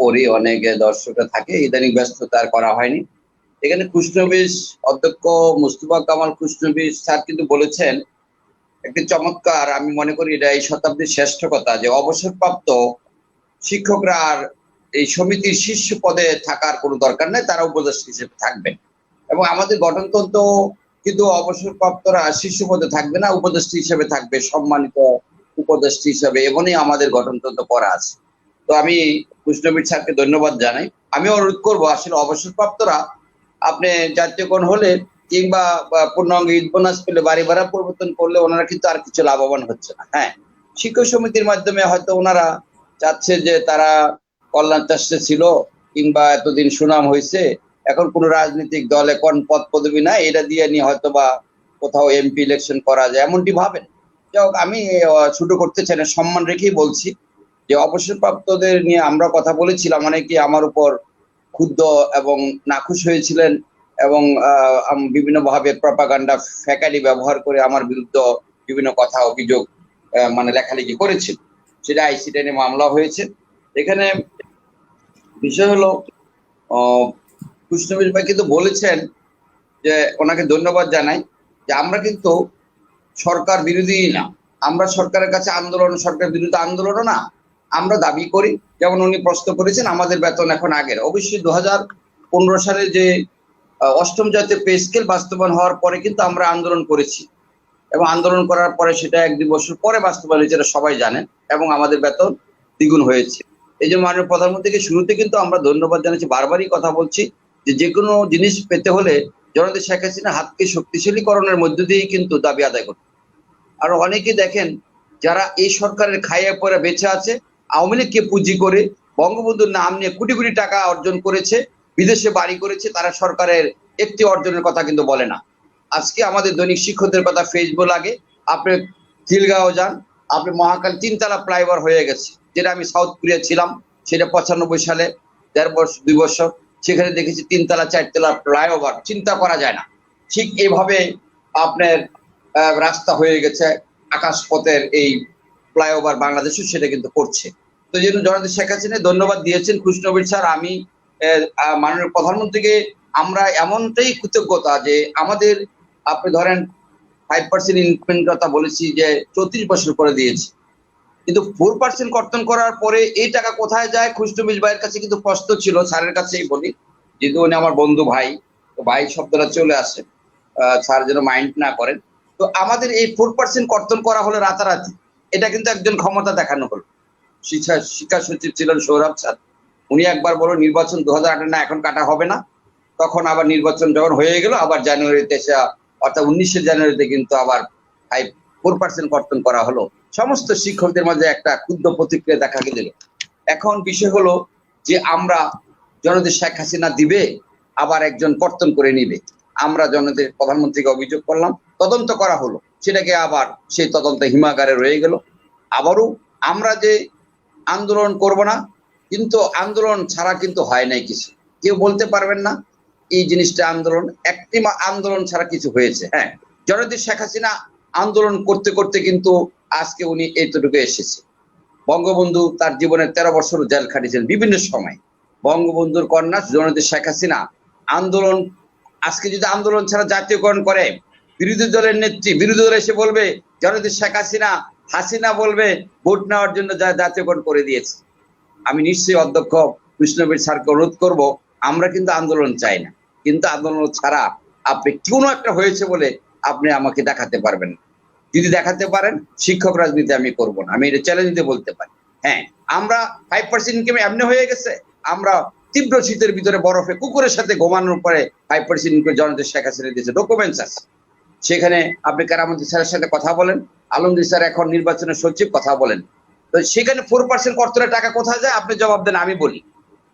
Speaker 2: পড়ি, অনেক দর্শকরা থাকে, ইদানিং ব্যস্ততা আর করা হয়নি। এখানে খুশনবীর অধ্যক্ষ মুস্তফা কামাল খুশনবীর স্যার কিন্তু বলেছেন একটি চমৎকার, আমি মনে করি এটা এই শতাব্দীর শ্রেষ্ঠ কথা, যে অবসরপ্রাপ্ত শিক্ষকরা আর এই সমিতির শীর্ষ পদে থাকার কোনো দরকার নেই, তারা উপদেষ্টা হিসেবে থাকবে। এবং আমাদের গঠনতন্ত্র কিন্তু অবসরপ্রাপ্তরা শীর্ষ পদে থাকবে না, উপদেষ্টা হিসেবে থাকবে, সম্মানিত উপদেষ্টা হিসেবে, এমনই আমাদের গঠনতন্ত্র করা আছে। তো আমি খুশনবীর স্যারকে ধন্যবাদ জানাই। আমি অনুরোধ করবো আসলে অবসরপ্রাপ্তরা আপনি জাতীয়করণ হলে কিংবা পূর্ণাঙ্গ ঈদ বোনাস পেলে, বাড়ি ভাড়া পরিবর্তন করলে ওনারা কিন্তু আর কিছু লাভবান হচ্ছে না। হ্যাঁ, শিক্ষক সমিতির মাধ্যমে হয়তো ওনারা চাচ্ছে যে তারা কল্যাণ ট্রাস্টে ছিল কিংবা এতদিন সুনাম হয়েছে, এখন কোনো রাজনৈতিক দলে কোন পদ পদবি নাই, এটা দিয়ে নিয়ে হয়তো বা কোথাও এমপি ইলেকশন করা যায় এমনটি ভাবেন। যাই হোক, আমি ছোট করতে চাই না, সম্মান রেখেই বলছি যে অবসরপ্রাপ্তদের নিয়ে আমরা কথা বলেছিলাম, অনেকে আমার উপর ক্ষুব্ধ এবং নাখুশ হয়েছিলেন এবং বিভিন্নভাবে প্রপাগান্ডা ফ্যাকালি ব্যবহার করে আমার বিরুদ্ধে বিভিন্ন কথা অভিযোগ মানে লেখালেখি করেছিল, সেটা আইসিটি নিয়ে মামলা হয়েছে। এখানে বিষয় হলো খুশনবীর ভাই কিন্তু বলেছেন, যে ওনাকে ধন্যবাদ জানাই, যে আমরা কিন্তু সরকার বিরোধী না, আমরা সরকারের কাছে আন্দোলন, সরকার বিরোধী আন্দোলনও না, আমরা দাবি করি, যেমন উনি প্রশ্ন করেছেন আমাদের বেতন এখন আগের। অবশ্যই 2015 সালে যে অষ্টম জাতীয় পে স্কেল বাস্তবায়ন হওয়ার পরে কিন্তু আমরা আন্দোলন করেছি, এবং আন্দোলন করার পরে সেটা 1-2 বছর পরে বাস্তবায়ন হয়েছে, এটা সবাই জানেন, এবং আমাদের বেতন দ্বিগুণ হয়েছে। এই যে মাননীয় প্রধানমন্ত্রীকে শুরুতে কিন্তু আমরা ধন্যবাদ জানাচ্ছি, বারবারই কথা বলছি যে কোনো জিনিস পেতে হলে জননেত্রী শেখ হাসিনা হাতকে শক্তিশালীকরণের মধ্য দিয়েই কিন্তু দাবি আদায় করতে। আর অনেকে দেখেন যারা এই সরকারের খাইয়ে পরে বেঁচে আছে, আওয়ামী লীগকে পুঁজি করে বঙ্গবন্ধুর নাম নিয়ে কোটি কোটি টাকা অর্জন করেছে, বিদেশে বাড়ি করেছে, তারা সরকারের একটি অর্জনের কথা কিন্তু বলে না। আজকে আমাদের দৈনিক শিক্ষকদের কথা ফেসবুক লাগে, আপনি খিলগাঁও যান, আপনি মহাকাল 3 তলা ফ্লাইওভার হয়ে গেছে, যেটা আমি সাউথ কোরিয়া ছিলাম, সেটা 95 সালে 1.5-2 বছর, সেখানে দেখেছি 3 তলা 4 তলা ফ্লাইওভার, চিন্তা করা যায় না। ঠিক এইভাবে আপনার রাস্তা হয়ে গেছে আকাশপথের এই ফ্লাইওভার বাংলাদেশে, সেটা কিন্তু করছে। তো যেন জননেত্রী শেখ হাসিনা ধন্যবাদ দিয়েছেন খুশনবীর স্যার। আমি মাননীয় প্রধানমন্ত্রীকে আমরা এমনটাই কৃতজ্ঞতা যে আমাদের আপনি ধরেন 5% ইনক্রিমেন্ট কথা বলেছি যে 34 বছর করে দিয়েছি, কিন্তু 4% কর্তন করার পরে এই টাকা কোথায় যায় খুশনবীর ভাইয়ের কাছে কিন্তু প্রশ্ন ছিল, স্যারের কাছেই বলি, যেহেতু উনি আমার বন্ধু ভাই, তো ভাই শব্দটা চলে আসে, স্যার যেন মাইন্ড না করেন। তো আমাদের এই 4% কর্তন করা হলো রাতারাতি, এটা কিন্তু একজন ক্ষমতা দেখানো হলো। শিক্ষা সচিব ছিলেন সৌরভ স্যার, উনি একবার বলো নির্বাচন 2018 না, এখন কাটা হবে না, তখন আবার নির্বাচন যখন হয়ে গেল আবার জানুয়ারিতে অর্থাৎ 19শে জানুয়ারিতে কিন্তু আবার 4% কর্তন করা হলো। সমস্ত শিক্ষকদের মাঝে একটা ক্ষুদ্র প্রতিক্রিয়া দেখা গেল। এখন বিষয় হলো যে আমরা জননেত্রী শেখ হাসিনা দিবে, আবার একজন কর্তন করে নিবে। আমরা জননেত্রী প্রধানমন্ত্রীকে অভিযোগ করলাম, তদন্ত করা হলো, সেটাকে আবার সেই তদন্ত হিমাগারে রয়ে গেল। আবারও আমরা যে আন্দোলন করব না, কিন্তু আন্দোলন ছাড়া কিন্তু হয় নাই কিছু, কেউ বলতে পারবেন না এই জিনিসটা আন্দোলন, একটি আন্দোলন ছাড়া কিছু হয়েছে। হ্যাঁ, জননেত্রী শেখ হাসিনা আন্দোলন করতে করতে কিন্তু আজকে উনি এইটুকু এসেছে। বঙ্গবন্ধু তার জীবনের 13 বছর জেল খাটিয়েছেন বিভিন্ন সময়। বঙ্গবন্ধুর কন্যা জননেত্রী শেখ হাসিনা আন্দোলন, আজকে যদি আন্দোলন ছাড়া জাতীয়করণ করে, বিরোধী দলের নেত্রী বিরোধী দল এসে বলবে জননেত্রী শেখ হাসিনা, হাসিনা বলবে ভোট নেওয়ার জন্য জাতীয়করণ করে দিয়েছে। আমি নিশ্চয়ই অধ্যক্ষ কৃষ্ণবীর স্যারকে অনুরোধ করব, আমরা কিন্তু আন্দোলন চাই না, কিন্তু আন্দোলন ছাড়া আপনি কোনো একটা হয়েছে বলে আপনি আমাকে দেখাতে পারবেন না। যদি দেখাতে পারেন শিক্ষক রাজনীতি আমি করব না, আমি এটা চ্যালেঞ্জ দিয়ে বলতে পারি। হ্যাঁ, আমরা 5% ইনকাম এমনি হয়ে গেছে, আমরা তীব্র শীতের ভিতরে বরফে কুকুরের সাথে ঘুমানোর পরে 5% ইনকাম জননেত্রী শেখ হাসিনা দিয়েছে, ডকুমেন্টস আছে। সেখানে আপনি কারামতি স্যারের সাথে কথা বলেন, আলমগীর স্যার এখন নির্বাচনের সচিব, কথা বলেন, তো সেখানে 4% কর্তনের টাকা কোথায় যায় আপনি জবাব দেন। আমি বলি,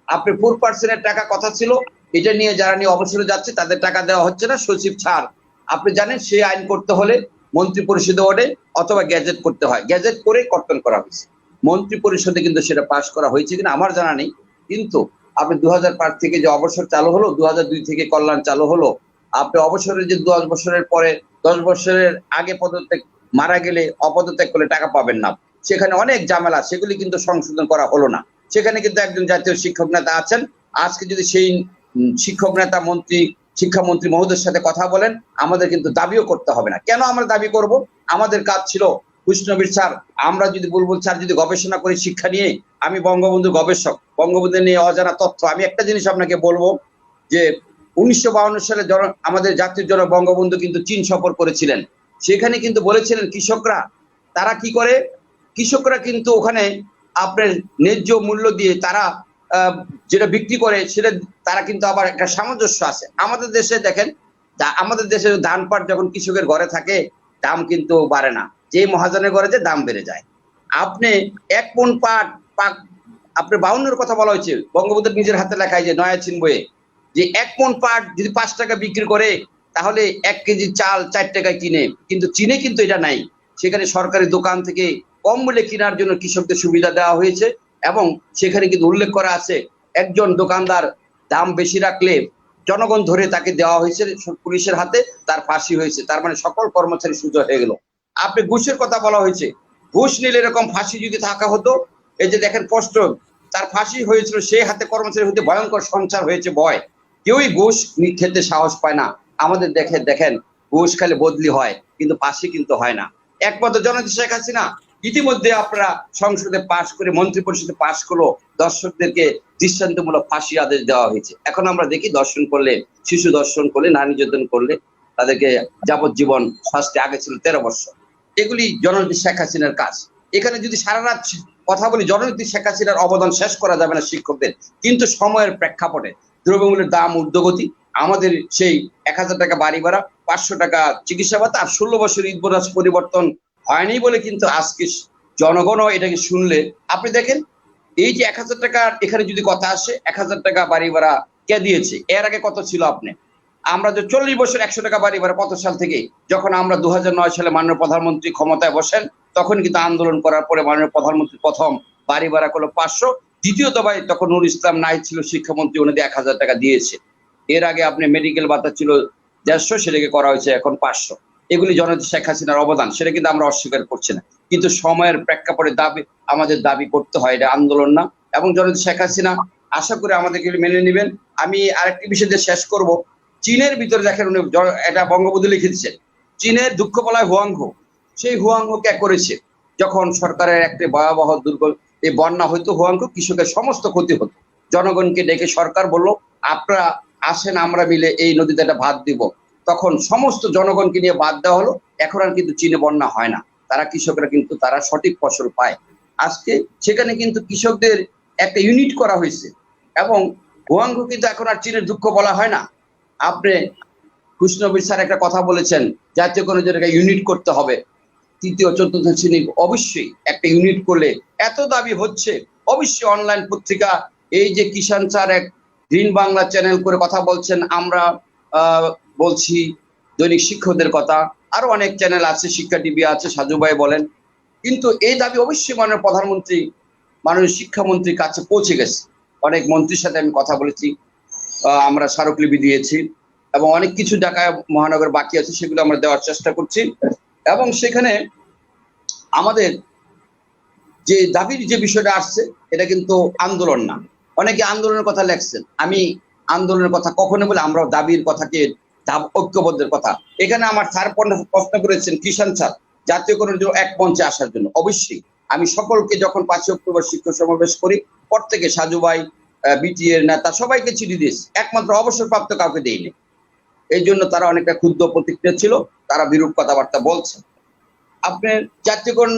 Speaker 2: আপনি 4% টাকা কথা ছিল, এটা নিয়ে যারা নিয়ে অবসরে যাচ্ছে তাদের টাকা দেওয়া হচ্ছে না, সচিব ছাড়। আপনি জানেন সেই আইন করতে হলে মন্ত্রী পরিষদে ওঠে অথবা গ্যাজেট করতে হয়, গ্যাজেট করে কর্তন করা হয়েছে। মন্ত্রী পরিষদে কিন্তু সেটা পাস করা হয়েছে কিনা আমার জানা নেই, কিন্তু আপনি 2005 থেকে যে অবসর চালু হলো, 2002 থেকে কল্যাণ চালু হলো, আপনি অবসরের যে 10 বছরের পরে 10 বছরের আগে পদত্যাগ, মারা গেলে অপদত্যাগ করলে টাকা পাবেন না, সেখানে অনেক ঝামেলা, সেগুলি কিন্তু সংশোধন করা হলো না। সেখানে কিন্তু একজন জাতীয় শিক্ষক নেতা আছেন, আজকে যদি সেই শিক্ষক নেতা মন্ত্রী, শিক্ষামন্ত্রী মহোদয়ের সাথে কথা বলেন, আমাদের কিন্তু দাবিও করতে হবে না। কেন আমরা দাবি করব? আমাদের কাজ ছিল কৃষ্ণবীর স্যার, আমরা যদি বুলবুল স্যার যদি গবেষণা করি শিক্ষা নিয়ে, আমি বঙ্গবন্ধু গবেষক, বঙ্গবন্ধু নিয়ে অজানা তথ্য। আমি একটা জিনিস আপনাকে বলবো যে 1952 সালে আমাদের জাতির জনক বঙ্গবন্ধু কিন্তু চীন সফর করেছিলেন, সেখানে কিন্তু বলেছিলেন কৃষকরা তারা কি করে, কৃষকরা কিন্তু ওখানে আপনার ন্যায্য মূল্য দিয়ে তারা যেটা বিক্রি করে সেটা তারা কিন্তু আবার একটা সামঞ্জস্য আছে। আমাদের দেশে দেখেন, আমাদের দেশে ধান পাট যখন কৃষকের ঘরে থাকে দাম কিন্তু বাড়ে না, যে মহাজনের ঘরে যে দাম বেড়ে যায়। আপনি 1 মণ পাট আপনি 52-এর কথা বলা হয়েছে, বঙ্গবন্ধুর নিজের হাতে লেখায় যে নয়াচিন বইয়ে, যে 1 মণ পাট যদি 5 টাকা বিক্রি করে তাহলে 1 কেজি চাল 4 টাকায় কিনে, কিন্তু চীনে কিন্তু এটা নাই। সেখানে সরকারি দোকান থেকে কম মূল্যে কেনার জন্য কৃষকদের সুবিধা দেওয়া হয়েছে, এবং সেখানে কিন্তু উল্লেখ করা আছে একজন দোকানদার দাম বেশি রাখলে জনগণ ধরে তাকে দেওয়া হয়েছে পুলিশের হাতে, তার ফাঁসি হয়েছে। তার মানে সকল কর্মচারী সুযোগ হয়ে গেল। আপনি ঘুষের কথা বলা হয়েছে, ঘুষ নিলে এরকম ফাঁসি যদি থাকা হতো, এই যে দেখেন কষ্ট, তার ফাঁসি হয়েছিল, সে হাতে কর্মচারী হতে ভয়ঙ্কর সঞ্চার হয়েছে ভয়, কেউই ঘুষ খেতে সাহস পায় না। আমাদের দেখেন ঘুষ খেলে বদলি হয়, কিন্তু ফাঁসি কিন্তু হয় না। একমাত্র জননেত্রী শেখ হাসিনা ইতিমধ্যে আপনারা সংসদে পাশ করে, মন্ত্রী পরিষদে পাশ করলো, দর্শকদেরকে দৃষ্টান্তমূলক ফাঁসি আদেশ দেওয়া হয়েছে। এখন আমরা দেখি দর্শন করলে, শিশু দর্শন করলে, নারী নির্যাতন করলে তাদেরকে যাবজ্জীবন শাস্তি, আগে ছিল 13 বছর। এগুলি জননেত্রী শেখ হাসিনার কাজ। এখানে যদি সারা রাত কথা বলি, জননেত্রী শেখ হাসিনার অবদান শেষ করা যাবে না শিক্ষকদের, কিন্তু সময়ের প্রেক্ষাপটে দ্রব্যমূল্যের দাম ঊর্ধ্বগতি, আমাদের সেই 1000 টাকা বাড়ি ভাড়া, 500 টাকা চিকিৎসা ভাতা, আর 16 বছর ঈদ বোনাস পরিবর্তন হয়নি বলে কিন্তু আজকে জনগণও এটাকে শুনলে, আপনি দেখেন এই যে 1000 টাকার এখানে যদি কথা আসে, 1000 টাকা বাড়ি ভাড়া কে দিয়েছে? এর আগে কত ছিল? আপনি আমরা যে 40 বছর 100 টাকা বাড়ি ভাড়া, কত সাল থেকে? যখন আমরা 2009 সালে মাননীয় প্রধানমন্ত্রী ক্ষমতায় বসেন, তখন কিন্তু আন্দোলন করার পরে মাননীয় প্রধানমন্ত্রী প্রথম বাড়ি ভাড়া করলো 500, দ্বিতীয় দফায় তখন নুর ইসলাম নাহিদ ছিল শিক্ষামন্ত্রী, উনি 1000 টাকা দিয়েছে। এর আগে আপনি মেডিকেল ভাতা ছিল 150, সেটাকে করা হয়েছে এখন 500। এগুলি জননেত্রী শেখ হাসিনার অবদান, সেটা কিন্তু আমরা অস্বীকার করছি না, কিন্তু সময়ের প্রেক্ষাপটে দাবি, আমাদের দাবি করতে হয়, এটা আন্দোলন না। এবং জননেত্রী শেখ হাসিনা আশা করে আমাদেরকে মেনে নেবেন। আমি আরেকটি বিষয় দিয়ে শেষ করব। চীনের ভিতরে দেখেন, উনি এটা বঙ্গবন্ধু লিখে দিচ্ছেন, চীনের দুঃখ বলায় হুয়াংহো, সেই হুয়াংহো কে করেছে যখন সরকারের একটা ভয়াবহ দুর্যোগ, এই বন্যা হইতো, হুয়াংহো কৃষকের সমস্ত ক্ষতি হতো, জনগণকে ডেকে সরকার বলল আপনারা আসেন, আমরা মিলে এই নদীতে একটা বাঁধ দিব, তখন সমস্ত জনগণকে নিয়ে বাঁধ দেওয়া হলো। এখন আর কিন্তু চীনে বন্যা হয় না, তারা কৃষকরা কিন্তু তারা সঠিক ফসল পায়। আজকে সেখানে কিন্তু কৃষকদের একটা ইউনিট করা হয়েছে, এবং হুয়াংহো কিন্তু এখন আর চীনের দুঃখ বলা হয় না। আপনি কৃষ্ণবীর স্যার একটা কথা বলেছেন, জাতীয় কোনো জায়গায় ইউনিট করতে হবে, তৃতীয় চতুর্থ শ্রেণী অবশ্যই একটা ইউনিট করলে, এত দাবি হচ্ছে অবশ্যই অনলাইন পত্রিকা, এই যে কিষাণ স্যার এক গ্রিন বাংলা চ্যানেল করে কথা বলছেন, আমরা বলছি দৈনিক শিক্ষকদের কথা, আরো অনেক চ্যানেল আছে, শিক্ষা টিভি আছে, সাজু ভাই বলেন, কিন্তু এই দাবি অবশ্যই মাননীয় প্রধানমন্ত্রী, মাননীয় শিক্ষামন্ত্রীর কাছে পৌঁছে গেছে। অনেক মন্ত্রীর সাথে আমি কথা বলেছি, আমরা স্মারকলিপি দিয়েছি, এবং অনেক কিছু ঢাকায় মহানগর বাকি আছে, সেগুলো আমরা দেওয়ার চেষ্টা করছি। এবং সেখানে আমাদের যে দাবির যে বিষয়টা আসছে, এটা কিন্তু আন্দোলন না। অনেকে আন্দোলনের কথা লেখছেন, আমি আন্দোলনের কথা কখনো বলে, আমরা দাবির কথাকে, ঐক্যবদ্ধের কথা। এখানে আমার স্যার প্রশ্ন করেছেন কিষাণ স্যার জাতীয়করণের জন্য এক মঞ্চে আসার জন্য। অবশ্যই আমি সকলকে যখন 5 অক্টোবর শিক্ষক সমাবেশ করি, প্রত্যেকে, সাজু ভাই, বিটি এর নেতা, সবাইকে চিঠি দিয়েছি, একমাত্র অবসরপ্রাপ্ত কাউকে দেয়নি। এই জন্য তারা অনেকটা ক্ষুদ্র প্রতিক্রিয়া ছিল, তারা বিরূপ কথাবার্তা বলছে। আপনার জাতীয়করণ,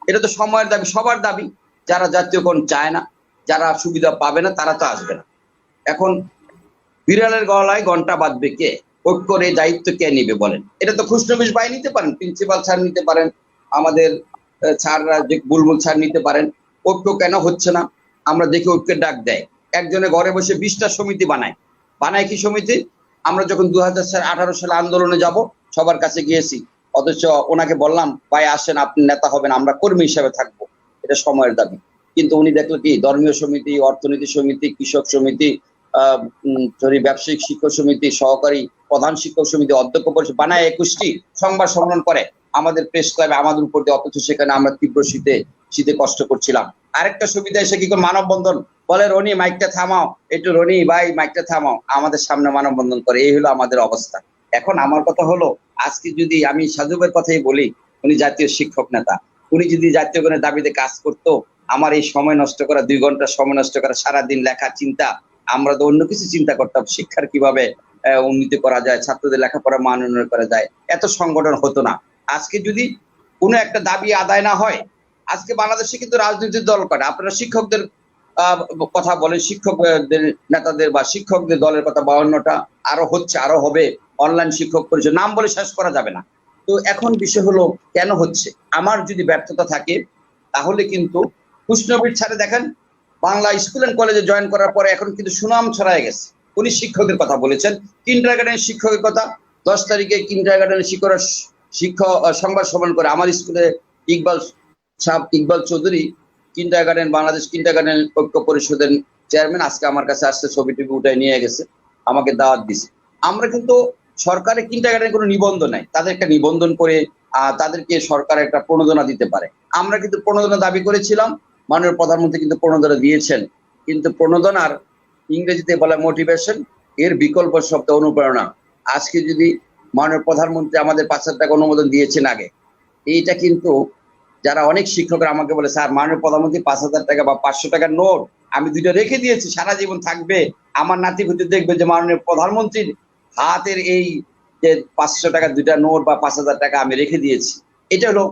Speaker 2: এটা তো সময়ের দাবি, সবার দাবি। যারা জাতীয়করণ চায় না, যারা সুবিধা পাবে না, তারা তো আসবে না। এখন বিড়ালের গলায় ঘন্টা বাঁধবে কে? ঐক্যর এই দায়িত্ব কে নিবে বলেন? এটা তো খুশনবিশ ভাই নিতে পারেন, প্রিন্সিপাল স্যার নিতে পারেন, আমাদের স্যাররা যে বুলবুল স্যার নিতে পারেন। ঐক্য কেন হচ্ছে না? আমরা দেখি ঐক্যের ডাক দেয়, একজনে ঘরে বসে 20টা সমিতি বানায়। কি সমিতি? আমরা যখন 2018 সালে আন্দোলনে যাব, সবার কাছে গিয়েছি, অথচ ওনাকে বললাম ভাই আসেন, আপনি নেতা হবেন, আমরা কর্মী হিসেবে থাকবো, এটা সময়ের দাবি। কিন্তু উনি দেখলো কি, ধর্মীয় সমিতি, অর্থনীতি সমিতি, কৃষক সমিতি, ব্যবসায়িক শিক্ষক সমিতি, সহকারী প্রধান শিক্ষক সমিতি, অধ্যক্ষ পরিষদ বানায় 21টি সংবাদ সম্মেলন করে আমাদের প্রেস ক্লাবে আমাদের উপর দিয়ে, অথচ সেখানে আমরা তীব্র শীতে কষ্ট করছিলাম। আরেকটা সুবিধা এসে কি করে মানববন্ধন বলে, রনি মাইকটা থামাও, একটু রনি ভাই মাইকটা থামাও, আমাদের সামনে মানববন্ধন করে। এই হলো আমাদের অবস্থা। এখন আমার কথা হলো, আজকে যদি আমি সাজুবের কথাই বলি, উনি জাতীয় শিক্ষক নেতা, উনি যদি জাতীয়করণের দাবিতে কাজ করতো, আমার এই সময় নষ্ট করা, 2 ঘন্টা সময় নষ্ট করা, সারাদিন লেখা চিন্তা, আমরা তো অন্য কিছু চিন্তা করতাম, শিক্ষার কিভাবে উন্নতি করা যায়, ছাত্রদের লেখাপড়া মান উন্নয়ন করা যায়, এত সংগঠন হতো না। আজকে যদি কোনো একটা দাবি আদায় না হয়, আজকে বাংলাদেশে কিন্তু রাজনৈতিক দল কটা, আপনারা শিক্ষকদের কথা বলেন, শিক্ষকদের নেতাদের বা শিক্ষকদের দলের কথা 52টা, আরো হচ্ছে, আরো হবে, অনলাইন শিক্ষক পরিষদ, নাম বলে শেষ করা যাবে না। তো এখন বিষয় হলো কেন হচ্ছে? আমার যদি ব্যর্থতা থাকে, তাহলে কিন্তু কৃষ্ণবীর স্যারে দেখেন, বাংলা স্কুল এন্ড কলেজে জয়েন করার পরে এখন কিন্তু সুনাম ছড়ায় গেছে। উনি শিক্ষকদের কথা বলেছেন, কিন্ডারগার্টেনের শিক্ষকের কথা। 10 তারিখে কিন্ডারগার্টেনের শিক্ষক সংবাদ সম্মেলন করে আমার স্কুলে ইকবাল চৌধুরী, কিন্ডারগার্টেন, বাংলাদেশ কিন্ডারগার্টেন ঐক্য পরিষদের চেয়ারম্যান, আজকে আমার কাছে আসছে, ছবি টবি উঠায় নিয়ে গেছে, আমাকে দাওয়াত দিছে। আমরা কিন্তু সরকারের কিন্ডারগার্টেনের কোনো নিবন্ধন নাই, তাদের একটা নিবন্ধন করে তাদেরকে সরকার একটা প্রণোদনা দিতে পারে। আমরা কিন্তু প্রণোদনা দাবি করেছিলাম, মাননীয় প্রধানমন্ত্রী কিন্তু প্রণোদনা দিয়েছেন। কিন্তু প্রণোদনার ইংরেজিতে বলা মোটিভেশন, এর বিকল্প শব্দ অনুপ্রেরণা। আজকে যদি মাননীয় প্রধানমন্ত্রী আমাদের 5,000 টাকা অনুমোদন দিয়েছেন আগে, এইটা কিন্তু যারা অনেক শিক্ষকরা আমাকে বলে, স্যার মাননীয় প্রধানমন্ত্রী 5,000 টাকা বা 500 টাকার নোট আমি 2টা রেখে দিয়েছি, সারা জীবন থাকবে। আমার নাতি পুতি দেখবে যে মাননীয় প্রধানমন্ত্রীর হাতের এই যে 500 টাকা 2টা নোট বা 5000 টাকা আমি রেখে দিয়েছি। এটা হলো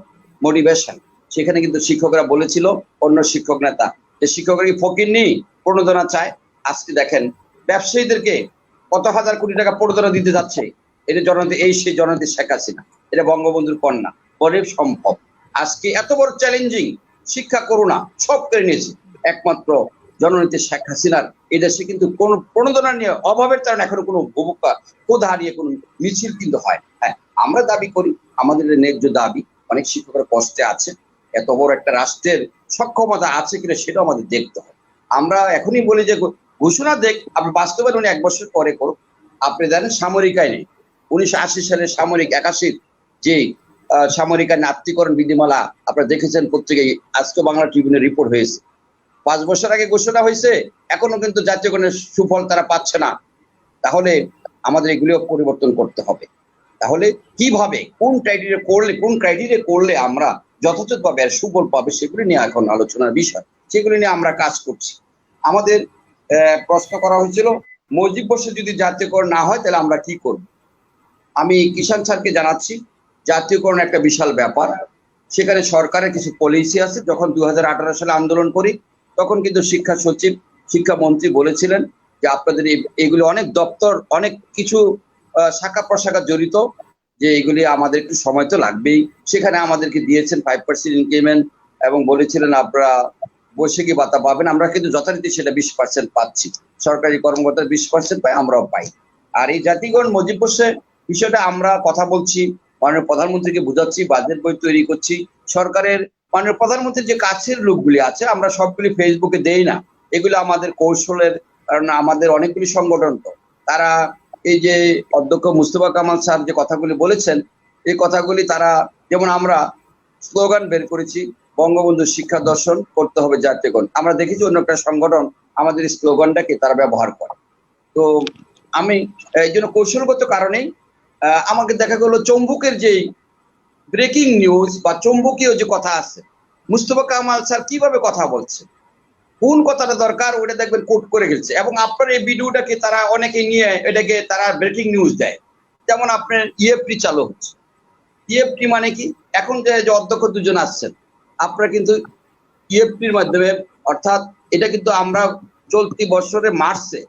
Speaker 2: মোটিভেশন। সেখানে কিন্তু শিক্ষকরা বলেছিল, অন্য শিক্ষক নেতা, যে শিক্ষকরা কি ফকিন্নি প্রণোদনা চায়? আজকে দেখেন ব্যবসায়ীদেরকে কত হাজার কোটি টাকা প্রণোদনা দিতে যাচ্ছে। এটা জননেত্রী, এই সেই জননেত্রী শেখ হাসিনা, এটা বঙ্গবন্ধুর কন্যা, বলে সম্ভব। আজকে এত বড় চ্যালেঞ্জিং শিক্ষা, করোনা সব কেড়ে নিয়েছে একমাত্র জননেত্রী শেখ হাসিনার এই দেশে কিন্তু কোন প্রণোদনা নিয়ে অভাবের কারণে এখনো কোনো ক্ষুধা হারিয়ে কোনো মিছিল কিন্তু হয়। হ্যাঁ, আমরা দাবি করি, আমাদের ন্যায্য দাবি। অনেক শিক্ষকরা কষ্টে আছে, এত বড় একটা রাষ্ট্রের সক্ষমতা আছে কিনা সেটাও আমাদের দেখতে হয়। আমরা এখনই বলি যে ঘোষণা দেখ, আপনি বাস্তবায়ন উনি 1 বছর পরে করুন। আপনি জানেন সামরিক আইনে 1980 সালের সামরিক 81 যে সামরিক আইন আত্মীকরণ বিধিমালা আপনারা দেখেছেন পত্রিকায়, আজকে বাংলা ট্রিবিউনে রিপোর্ট হয়েছে। 5 বছর আগে ঘোষণা হয়েছে, এখনো কিন্তু জাতীয়করণের সুফল তারা পাচ্ছে না। তাহলে আমাদের এগুলিও পরিবর্তন করতে হবে। তাহলে কিভাবে, কোন ক্রাইটেরিয়া করলে আমরা যথাযথভাবে আর সুফল পাবে, সেগুলি নিয়ে এখন আলোচনার বিষয়। সেগুলি নিয়ে আমরা কাজ করছি। আমাদের প্রশ্ন করা হয়েছিল, মজিব বর্ষে যদি জাতীয়করণ না হয় তাহলে আমরা কি করব। আমি কিষাণ স্যারকে জানাচ্ছি, জাতীয়করণ একটা বিশাল ব্যাপার। সেখানে সরকারের কিছু পলিসি আছে। যখন 2018 সালে আন্দোলন করি, তখন কিন্তু শিক্ষা সচিব, শিক্ষামন্ত্রী বলেছিলেন যে আপনাদের এগুলি অনেক দপ্তর, অনেক কিছু শাখা প্রশাখা জড়িত, যে এগুলি আমাদের একটু সময় তো লাগবেই। সেখানে আমাদেরকে দিয়েছেন 5% ইনক্রিমেন্ট এবং বলেছিলেন আপনারা বৈশাখী ভাতা পাবেন। আমরা কিন্তু যথারীতি সেটা 20% পাচ্ছি। সরকারি কর্মকর্তার 20% পাই, আমরাও পাই। আর এই জাতীয়করণ মজিব বর্ষে বিষয়টা আমরা কথা বলছি, মাননীয় প্রধানমন্ত্রীকে বোঝাচ্ছি, বাজেট বই তৈরি করছি। সরকারের মাননীয় প্রধানমন্ত্রীর যে কাছের লোকগুলি আছে, আমরা সবগুলি ফেসবুকে দেই না, এগুলো আমাদের কৌশলের, কারণ আমাদের অনেকগুলি সংগঠন তো তারা, এই যে অধ্যক্ষ মুস্তফা কামাল স্যার যে কথাগুলি বলেছেন, এই কথাগুলি তারা, যেমন আমরা স্লোগান বের করেছি, বঙ্গবন্ধু শিক্ষা দর্শন করতে হবে জাতীয়করণ। আমরা দেখেছি অন্য একটা সংগঠন আমাদের স্লোগানটাকে তারা ব্যবহার করে। তো আমি এই জন্য কৌশলগত কারণেই আমাকে দেখা গেল চৌম্বকের যে ব্রেকিং নিউজ বা চৌম্বকীয় যে কথা আছে, মুস্তফা কামাল স্যার কিভাবে কথা বলছে, কোন কথাটা দরকার ওটা দেখবেন কোট করে গেছে। এবং আপনার এই ভিডিওটাকে তারা অনেকে নিয়ে এটাকে তারা ব্রেকিং নিউজ দেয়। যেমন আপনার ইএফটি চালু হচ্ছে। ইএফটি মানে কি, এখন যে অধ্যক্ষ 2 জন আসছেন, আপনারা কিন্তু ইএফটির মাধ্যমে, অর্থাৎ এটা কিন্তু আমরা চলতি বছরে মার্চে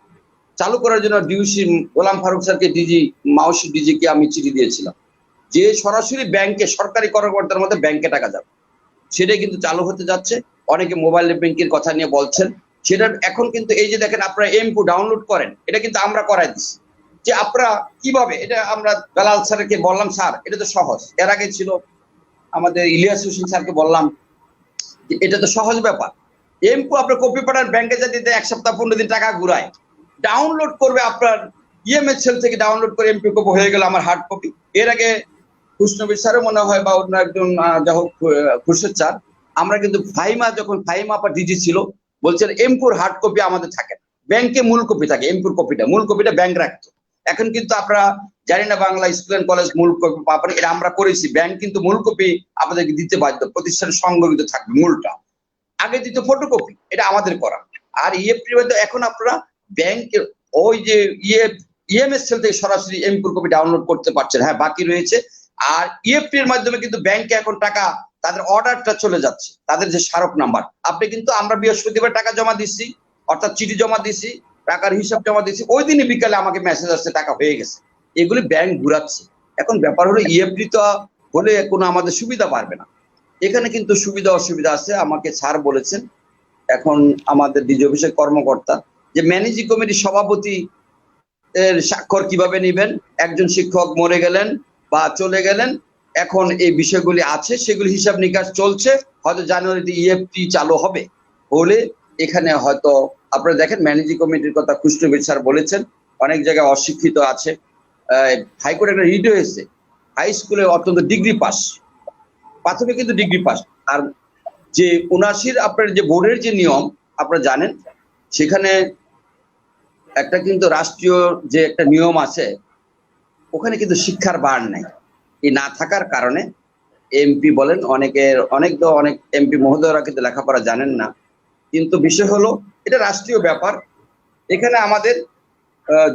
Speaker 2: চালু করার জন্য ডিউসি গোলাম ফারুক স্যারকে, ডিজি মাওসি ডিজিকে আমি চিঠি দিয়েছিলাম যে সরাসরি ব্যাংকে, সরকারি কর্মকর্তার মধ্যে ব্যাংকে টাকা যাবে। সেটাই কিন্তু চালু হতে যাচ্ছে। অনেকে মোবাইল ব্যাংকের কথা নিয়ে বলছেন, সেটা এখন কিন্তু এই যে দেখেন আপনারা এমপু ডাউনলোড করেন, এটা কিন্তু আমরা করাই দিচ্ছি। যে আপনারা কিভাবে, এটা আমরা বেলাল স্যারকে বললাম, স্যার এটা তো সহজ। এর আগে ছিল আমাদের ইলিয়াস হোসেন স্যারকে বললাম যে এটা তো সহজ ব্যাপার। এমপু আপনার কপি পাঠান, ব্যাংকে যাতে 1 সপ্তাহ 15 দিন টাকা ঘুরায়, ডাউনলোড করবে আপনার ইএমএসএল থেকে ডাউনলোড করে এমপি কপি হয়ে গেল আমার হার্ড কপি। এর আগে খুশনবী স্যারও মনে হয় বা অন্য একজন যা হোক খুরশেদ স্যার, আমরা কিন্তু ফাইমা, যখন ফাইমা বা ডিজি ছিল, বলছেন এমপুর হার্ড কপি আমাদের থাকে না, ব্যাংকে মূল কপি থাকে। এমপুর কপিটা, মূল কপিটা ব্যাংক রাখতো। এখন কিন্তু আপনারা জানি না বাংলা স্কুল অ্যান্ড কলেজ মূল কপি পাবেন, এটা আমরা করেছি। ব্যাংক কিন্তু মূল কপি আপনাদেরকে দিতে বাধ্য, প্রতিষ্ঠানের সংগঠিত থাকবে মূলটা। আগে দিত ফটোকপি, এটা আমাদের করা। আর ইএফটির মধ্যে এখন আপনারা ব্যাংকের ওই যে ইএমএসএল থেকে সরাসরি এমপুর কপি ডাউনলোড করতে পারছেন। হ্যাঁ, বাকি রয়েছে। আর ইএফটির মাধ্যমে কিন্তু ব্যাংকে এখন টাকা, তাদের অর্ডারটা চলে যাচ্ছে, তাদের যে স্মারক নাম্বার। আপনি কিন্তু, আমরা বৃহস্পতিবার টাকা জমা দিচ্ছি, অর্থাৎ চিঠি জমা দিচ্ছি, টাকার হিসাব জমা দিচ্ছি, ওই দিনই বিকালে আমাকে মেসেজ আসছে টাকা হয়ে গেছে। এগুলি ব্যাংক ঘুরাচ্ছে। এখন ব্যাপার হলো ইএফটি তো হলে কোনো আমাদের সুবিধা পারবে না। এখানে কিন্তু সুবিধা অসুবিধা আছে। আমাকে স্যার বলেছেন, এখন আমাদের ডিজি অফিসের কর্মকর্তা, যে ম্যানেজিং কমিটির সভাপতি এর স্বাক্ষর কিভাবে নেবেন, একজন শিক্ষক মরে গেলেন বা চলে গেলেন, এখন এই বিষয়গুলি আছে, সেগুলি হিসাব নিকাশ চলছে। হয়তো জানুয়ারিতে ইএফটি চালু হবে, হলে এখানে হয়তো আপনারা দেখেন ম্যানেজিং কমিটির কথা খুশনবী স্যার বলেছেন, অনেক জায়গায় অশিক্ষিত আছে। হাইকোর্টে একটা রিট হয়েছে, হাই স্কুলে অত্যন্ত ডিগ্রি পাস, প্রাথমিক কিন্তু ডিগ্রি পাস। আর যে 79 আপনার যে বোর্ডের যে নিয়ম আপনারা জানেন, সেখানে একটা কিন্তু রাষ্ট্রীয় যে একটা নিয়ম আছে, ওখানে কিন্তু শিক্ষার বার নাই। এই না থাকার কারণে এমপি বলেন, অনেক এমপি মহোদয়রা কিন্তু লেখাপড়া জানেন না। কিন্তু বিষয় হলো এটা রাষ্ট্রীয় ব্যাপার। এখানে আমাদের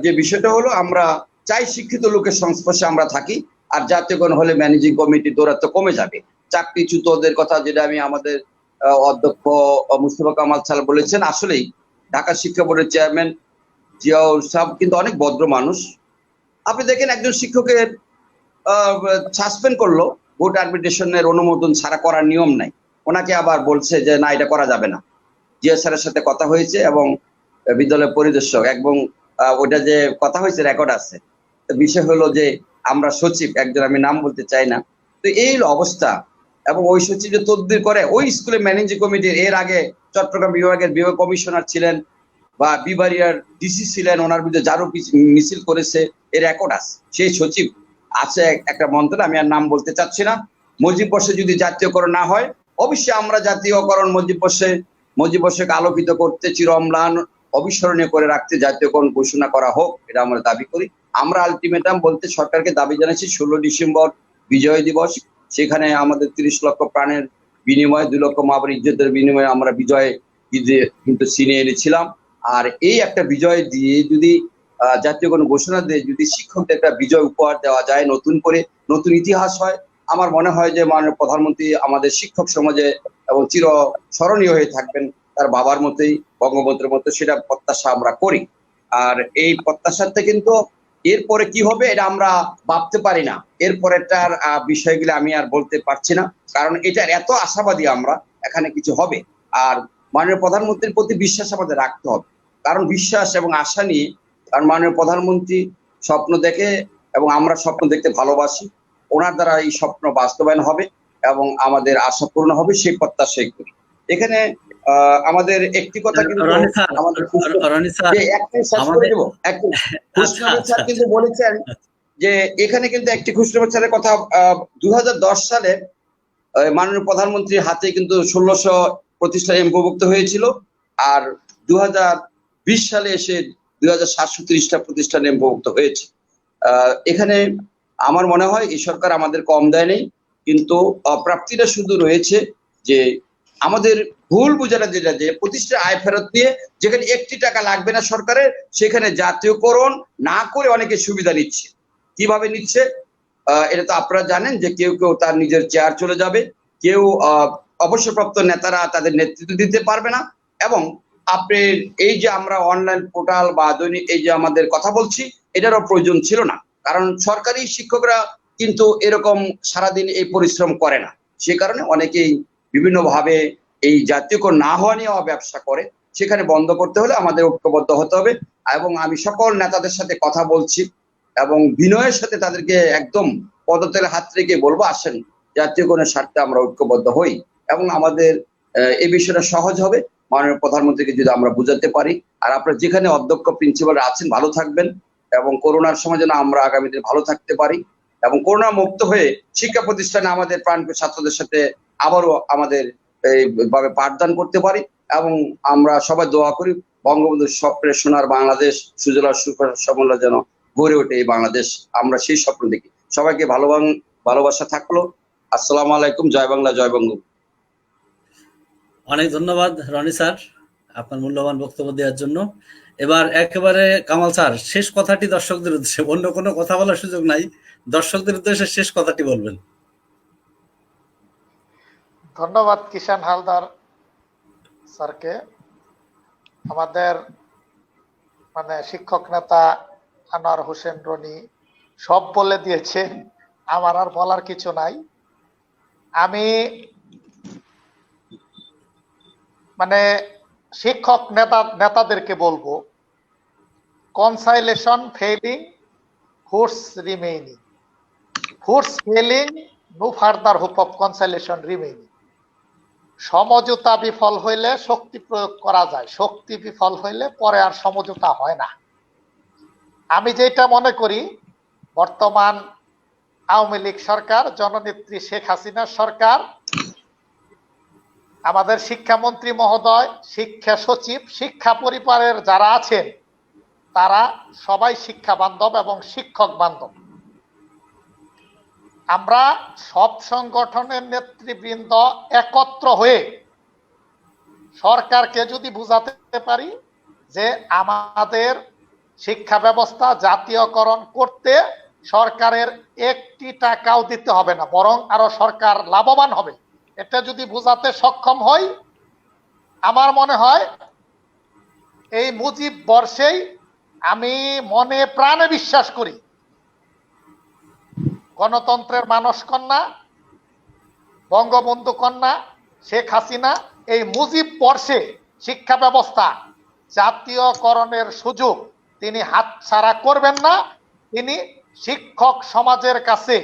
Speaker 2: যে বিষয়টা হলো আমরা চাই শিক্ষিত লোকের সংস্পর্শে আমরা থাকি, আর জাতীয়করণ হলে ম্যানেজিং কমিটির দৌরাত্ম কমে যাবে। চাকরিচ্যুতদের কথা যেটা আমি আমাদের অধ্যক্ষ মুস্তফা কামাল স্যার বলেছেন, আসলেই ঢাকা শিক্ষা বোর্ডের চেয়ারম্যান জিয়াউল সাহেব কিন্তু অনেক ভদ্র মানুষ। আপনি দেখেন একজন শিক্ষকের সাসপেন্ড করলো, ভোট আর্বিট্রেশনের অনুমোদন ছাড়া করার নিয়ম নাই, ওনাকে আবার বলছে যে না এটা করা যাবে না। জিয়া স্যারের সাথে কথা হয়েছে এবং বিদ্যালয় পরিদর্শক এবং ওটা যে কথা হয়েছে রেকর্ড আছে। বিষয় হলো যে আমরা সচিব একজন, আমি নাম বলতে চাই না, তো এই অবস্থা। এবং ওই সচিব যে তদবির করে, ওই স্কুলের ম্যানেজিং কমিটির এর আগে চট্টগ্রাম বিভাগের বিভাগ কমিশনার ছিলেন বা বিবারিয়ার ডিসি ছিলেন, ওনার বিরুদ্ধে যারও মিছিল করেছে, এর রেকর্ড আছে। সেই সচিব আছে একটা মন্ত্রণালয়, আমি আর নাম বলতে চাচ্ছি না। মজিব বর্ষে যদি জাতীয়করণ না হয়, অবশ্যই আমরা জাতীয়করণ মজিব বর্ষকে আলোকিত করতে, চির অম্লান অবিস্মরণীয় করে রাখতে জাতীয়করণ ঘোষণা করা হোক, এটা আমরা দাবি করি। আমরা আলটিমেটাম বলতে সরকারকে দাবি জানাচ্ছি 16 ডিসেম্বর বিজয় দিবস, সেখানে আমাদের 30 লক্ষ প্রাণের বিনিময়ে, 2 লক্ষ মা-বাবার ইজ্জতের বিনিময়ে আমরা বিজয় কিন্তু ছিনিয়ে এনেছিলাম। আর এই একটা বিজয় দিয়ে যদি জাতীয়করণ ঘোষণা দিয়ে যদি শিক্ষকদের একটা বিজয় উপহার দেওয়া যায়, নতুন করে নতুন ইতিহাস হয়, আমার মনে হয় যে মাননীয় প্রধানমন্ত্রী আমাদের শিক্ষক সমাজে এবং চির স্মরণীয় হয়ে থাকবেন, তার বাবার মতোই, বঙ্গবন্ধুর মতো, সেটা প্রত্যাশা আমরা করি। আর এই প্রত্যাশাতে কিন্তু এরপরে কি হবে এটা আমরা ভাবতে পারি না। এরপরেটার বিষয়গুলো আমি আর বলতে পারছি না, কারণ এটার এত আশাবাদী আমরা, এখানে কিছু হবে। আর মাননীয় প্রধানমন্ত্রীর প্রতি বিশ্বাস আমাদের রাখতে হবে, কারণ বিশ্বাস এবং আশা নিয়ে, কারণ মাননীয় প্রধানমন্ত্রী স্বপ্ন দেখে এবং আমরা স্বপ্ন দেখতে ভালোবাসি, ওনার দ্বারা এই স্বপ্ন বাস্তবায়ন হবে এবং আমাদের আশা পূর্ণ হবে, সেই প্রত্যাশাই করি। এখানে আমাদের একটি কথা কিন্তু কিন্তু বলেছেন যে এখানে কিন্তু একটি খুশনবী কথা 2010 সালে মাননীয় প্রধানমন্ত্রীর হাতে কিন্তু 1600 প্রতিষ্ঠান এমপিওভুক্ত হয়েছিল, আর 2020 সালে এসে 2730টা প্রতিষ্ঠান এমপিওভুক্ত হয়েছে। এখানে আমার মনে হয় এই সরকার আমাদের কম দেয় নেই, কিন্তু অপ্রাপ্তিটা শুধু রয়েছে যে আমাদের ভুল বোঝাটা যেটা, যে প্রতিষ্ঠান আয় ফেরত নিয়ে যেখানে 1টি টাকা লাগবে না সরকারের, সেখানে জাতীয়করণ না করে অনেকে সুবিধা নিচ্ছে। কিভাবে নিচ্ছে এটা তো আপনারা জানেন, যে কেউ কেউ তার নিজের চেয়ার চলে যাবে, কেউ অবসরপ্রাপ্ত নেতারা তাদের নেতৃত্ব দিতে পারবে না। এবং আপনি এই যে আমরা অনলাইন পোর্টাল বা দৈনিক এই যে আমাদের কথা বলছি, এটারও প্রয়োজন ছিল না, কারণ সরকারি শিক্ষকরা কিন্তু এরকম সারাদিন এই পরিশ্রম করে না। সে কারণে অনেকেই বিভিন্ন ভাবে এই জাতীয়করণ না হওয়া নিয়ে ব্যবসা করে, সেখানে বন্ধ করতে হলে আমাদের ঐক্যবদ্ধ হতে হবে। এবং আমি সকল নেতাদের সাথে কথা বলছি এবং বিনয়ের সাথে তাদেরকে একদম পদতলে হাত রেখে বলবো, আসেন জাতীয়করণের স্বার্থে আমরা ঐক্যবদ্ধ হই এবং আমাদের এই বিষয়টা সহজ হবে মাননীয় প্রধানমন্ত্রীকে যদি আমরা বুঝাতে পারি। আর আপনারা যেখানে অধ্যক্ষ প্রিন্সিপাল আছেন ভালো থাকবেন, এবং করোনার সময় যেন আমরা আগামী দিনে ভালো থাকতে পারি এবং করোনা মুক্ত হয়ে শিক্ষা প্রতিষ্ঠানে আমাদের প্রাণপ্রিয় ছাত্রদের সাথে আবারও আমাদের এইভাবে পাঠদান করতে পারি। এবং আমরা সবাই দোয়া করি বঙ্গবন্ধুর স্বপ্নের সোনার বাংলাদেশ, সুজলা সুফলা যেন গড়ে ওঠে এই বাংলাদেশ, আমরা সেই স্বপ্ন দেখি। সবাইকে ভালোবাসা থাকলো। আসসালামু আলাইকুম। জয় বাংলা, জয় বঙ্গ।
Speaker 1: অনেক ধন্যবাদ রনি স্যার আপনার মূল্যবান বক্তব্য দেওয়ার জন্য। এবার একেবারে কামাল স্যার, শেষ কথাটি দর্শকদের উদ্দেশ্যে, অন্য কোনো কথা বলার সুযোগ নাই, দর্শকদের উদ্দেশ্যে শেষ কথাটি বলবেন।
Speaker 3: ধন্যবাদ কিষান হালদার স্যারকে। আমাদের শিক্ষক নেতা আনোয়ার হোসেন রনি সব বলে দিয়েছে, আমার আর বলার কিছু নাই। আমি শিক্ষক নেতাদেরকে বলবো, conciliation failing, foods remaining, foods failing, no further hope of conciliation remaining. সমঝোতা বিফল হইলে শক্তি প্রয়োগ করা যায়, শক্তি বিফল হইলে পরে আর সমঝোতা হয় না। আমি যেটা মনে করি, বর্তমান আওয়ামী লীগ সরকার, জননেত্রী শেখ হাসিনার সরকার, আমাদের শিক্ষামন্ত্রী মহোদয়, শিক্ষা সচিব, শিক্ষা পরিবারের যারা আছেন, তারা সবাই শিক্ষা বান্ধব এবং শিক্ষক বান্ধব। আমরা সব সংগঠনের নেতৃবৃন্দ একত্র হয়ে সরকারকে যদি বুঝাতে পারি যে আমাদের শিক্ষা ব্যবস্থা জাতীয়করণ করতে সরকারের একটি টাকাও দিতে হবে না, বরং আরো সরকার লাভবান হবে, এটা যদি বুঝাতে সক্ষম হই, আমার মনে হয় এই মুজিব বর্ষেই, আমি মনে প্রাণে বিশ্বাস করি, গণতন্ত্রের মানস কন্যা বঙ্গবন্ধু কন্যা শেখ হাসিনা এই মুজিব বর্ষে শিক্ষা ব্যবস্থা জাতীয়করণের সুযোগ তিনি হাতছাড়া করবেন না। তিনি শিক্ষক সমাজের কাছে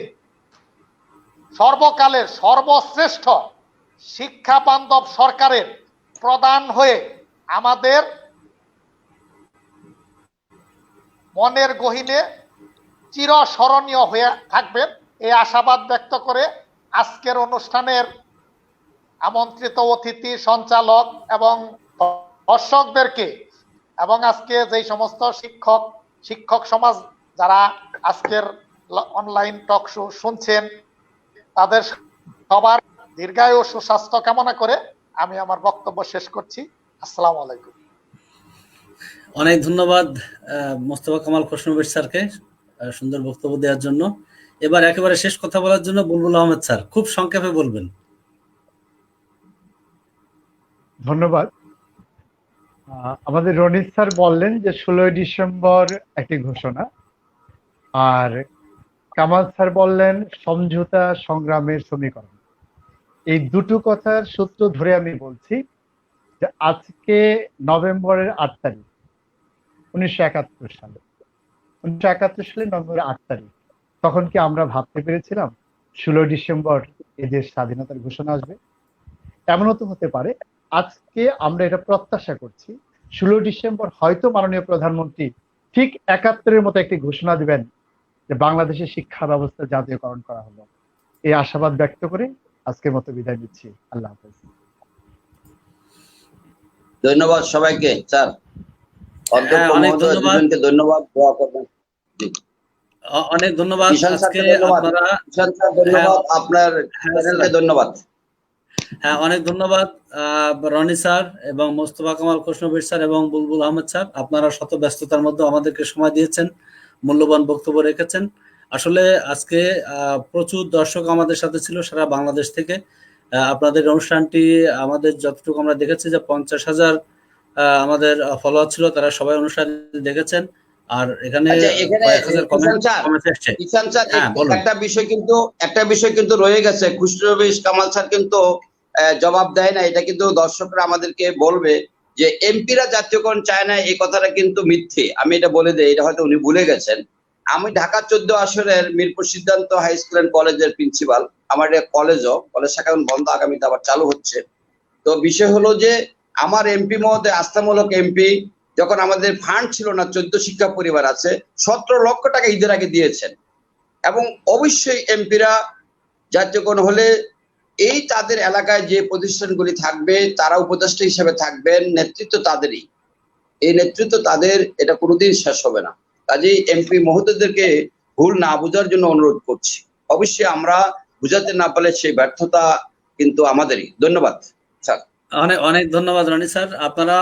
Speaker 3: সর্বকালের সর্বশ্রেষ্ঠ শিক্ষা বান্ধব সরকারের প্রধান হয়ে আমাদের মনের গহীনে চিরস্মরণীয় হয়ে থাকবেন, এই আশাবাদ ব্যক্ত করে আজকের অনুষ্ঠানের আমন্ত্রিত অতিথি, সঞ্চালক এবং দর্শকদেরকে, এবং আজকে যেই সমস্ত শিক্ষক সমাজ যারা আজকের অনলাইন টক শো শুনছেন, তাদের সবার দীর্ঘায়ু ও সুস্বাস্থ্য কামনা করে আমি আমার বক্তব্য শেষ করছি। আসসালামু আলাইকুম।
Speaker 1: অনেক ধন্যবাদ মোস্তফা কামাল খোসনবীর স্যারকে সুন্দর বক্তব্য দেওয়ার জন্য। এবার একেবারে শেষ কথা বলার জন্য বুলবুল আহমেদ স্যার, খুব সংক্ষেপে বলবেন।
Speaker 4: ধন্যবাদ। আমাদের রনিত স্যার বললেন যে 16 ডিসেম্বর একটি ঘোষণা, আর কামাল স্যার বললেন সমঝোতা সংগ্রামের সমীকরণ। এই দুটো কথার সূত্র ধরে আমি বলছি যে আজকে নভেম্বরের 8 তারিখ 1971 সালে, 1971 সালে নভেম্বরের 8 তারিখ, তখন কি আমরা ভাবতে পেরেছিলাম 16 ডিসেম্বর এদেশ স্বাধীনতার ঘোষণা আসবে? এমনও তো হতে পারে আজকে আমরা এটা প্রত্যাশা করছি 16 ডিসেম্বর হয়তো মাননীয় প্রধানমন্ত্রী ঠিক 71-এর মতো একটি ঘোষণা দিবেন যে বাংলাদেশের শিক্ষা ব্যবস্থা জাতীয়করণ করা হলো। এই আশাবাদ ব্যক্ত করে আজকের মতো বিদায় নিচ্ছি। আল্লাহ হাফেজ।
Speaker 2: ধন্যবাদ সবাইকে। স্যার
Speaker 1: অনেক ধন্যবাদ।
Speaker 2: ধন্যবাদ, দোয়া করবেন।
Speaker 1: অনেক ধন্যবাদ। আজকে আপনারা
Speaker 2: ধন্যবাদ, আপনার চ্যানেলকে ধন্যবাদ।
Speaker 1: হ্যাঁ, অনেক ধন্যবাদ রনি স্যার এবং মোস্তফা কামাল খোসনবীর স্যার এবং বুলবুল আহমেদ স্যার, আপনারা শত ব্যস্ততার মধ্যে আমাদেরকে সময় দিয়েছেন, মূল্যবান বক্তব্য রেখেছেন। আসলে আজকে প্রচুর দর্শক আমাদের সাথে ছিল সারা বাংলাদেশ থেকে। আপনাদের অনুষ্ঠানটি আমাদের যতটুকু আমরা দেখেছি যে 50,000 আমাদের ফলোয়ার ছিল, তারা সবাই অনুষ্ঠান দেখেছেন। আর এখানে
Speaker 2: একটা বিষয় কিন্তু রয়ে গেছে, খুশরবি কামাল স্যার কিন্তু জবাব দেয় না। এটা কিন্তু দর্শকরা আমাদেরকে বলবে যে এমপিরা জাতীয়করণ চায় না, এই কথাটা কিন্তু মিথ্যে। আমি এটা বলে দেই, এটা হয়তো উনি ভুলে গেছেন। আমি ঢাকা 14 আসনের মিরপুর সিদ্ধান্ত হাই স্কুল এন্ড কলেজের প্রিন্সিপাল। আমার কলেজ শাখা বন্ধ, আগামীতে আবার চালু হচ্ছে। তো বিষয় হলো যে আমার এমপি মহোদয়, আস্থামূলক এমপি, যখন আমাদের ফান্ড ছিল না, 14 শিক্ষা পরিবার আছে, 17 লক্ষ টাকা ঈদের আগে দিয়েছেন। এবং অবশ্যই এমপিরা জাতীয়করণ হলে এই তাদের এলাকায় যে প্রতিষ্ঠানগুলি থাকবে তারা উপদেষ্টা হিসেবে থাকবেন, নেতৃত্ব তাদেরই, এই নেতৃত্ব তাদের, এটা কোনোদিন শেষ হবে না। কাজেই এমপি মহোদয়দেরকে ভুল না বোঝার জন্য অনুরোধ করছি। অবশ্যই আমরা বুঝাতে না পারলে সেই ব্যর্থতা কিন্তু আমাদেরই। ধন্যবাদ স্যার।
Speaker 1: অনেক অনেক ধন্যবাদ রনি স্যার। আপনারা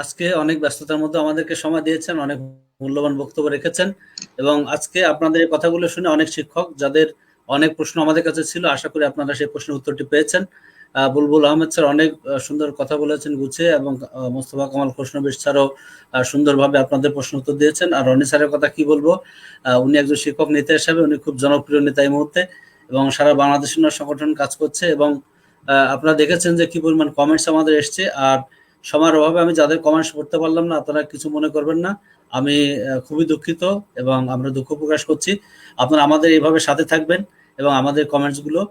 Speaker 1: আজকে অনেক ব্যস্ততার মধ্যে আমাদেরকে সময় দিয়েছেন, অনেক মূল্যবান বক্তব্য রেখেছেন, এবং আজকে আপনাদের এই কথাগুলো শুনে অনেক শিক্ষক যাদের অনেক প্রশ্ন আমাদের কাছে ছিল, আশা করি আপনারা সেই প্রশ্নের উত্তরটি পেয়েছেন। বুলবুল আহমেদ স্যার অনেক সুন্দর কথা বলেছেন গুছিয়ে, এবং মোস্তফা কামাল খোসনবীর স্যারও সুন্দরভাবে আপনাদের প্রশ্ন উত্তর দিয়েছেন। আর রনি স্যারের কথা কি বলবো, উনি একজন শিক্ষক নেতা হিসাবে উনি খুব জনপ্রিয় নেতা এই মুহূর্তে, এবং সারা বাংলাদেশ সংগঠন কাজ করছে। এবং আপনারা দেখেছেন যে কি পরিমাণ কমেন্টস আমাদের এসছে। আর সময়ের অভাবে আমি যাদের কমেন্টস পড়তে পারলাম না, আপনারা কিছু মনে করবেন না, আমি খুবই দুঃখিত এবং আমরা দুঃখ প্রকাশ করছি। আপনারা আমাদের এইভাবে সাথে থাকবেন এবং আমাদের কমেন্টস গুলো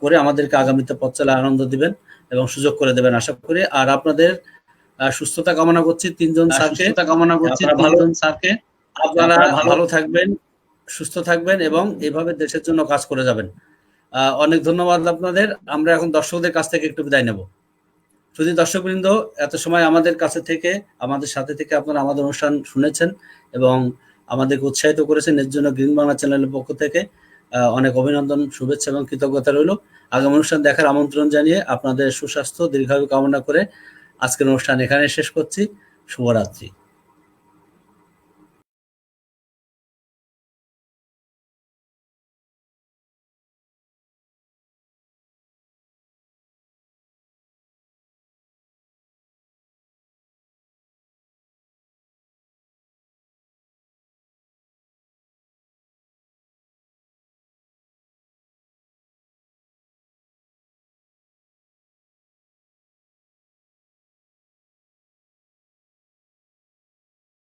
Speaker 1: করে আমাদেরকে আগামীতে পথ চলার আনন্দ দিবেন এবং সুযোগ করে দেবেন আশা করি। আর আপনাদের সুস্থতা কামনা করছি তিনজন স্যারকে, আপনারা ভালো থাকবেন, সুস্থ থাকবেন এবং এইভাবে দেশের জন্য কাজ করে যাবেন। অনেক ধন্যবাদ আপনাদের। আমরা এখন দর্শকদের কাছ থেকে একটু বিদায় নেব। যদি দর্শকবৃন্দ এত সময় আমাদের কাছে থেকে, আমাদের সাথে থেকে আপনারা আমাদের অনুষ্ঠান শুনেছেন এবং আমাদেরকে উৎসাহিত করেছেন, এর জন্য গ্রিন বাংলা চ্যানেলের পক্ষ থেকে অনেক অভিনন্দন, শুভেচ্ছা এবং কৃতজ্ঞতা রইল। আগামী অনুষ্ঠান দেখার আমন্ত্রণ জানিয়ে আপনাদের সুস্বাস্থ্য দীর্ঘায়ু কামনা করে আজকের অনুষ্ঠান এখানে শেষ করছি। শুভরাত্রি।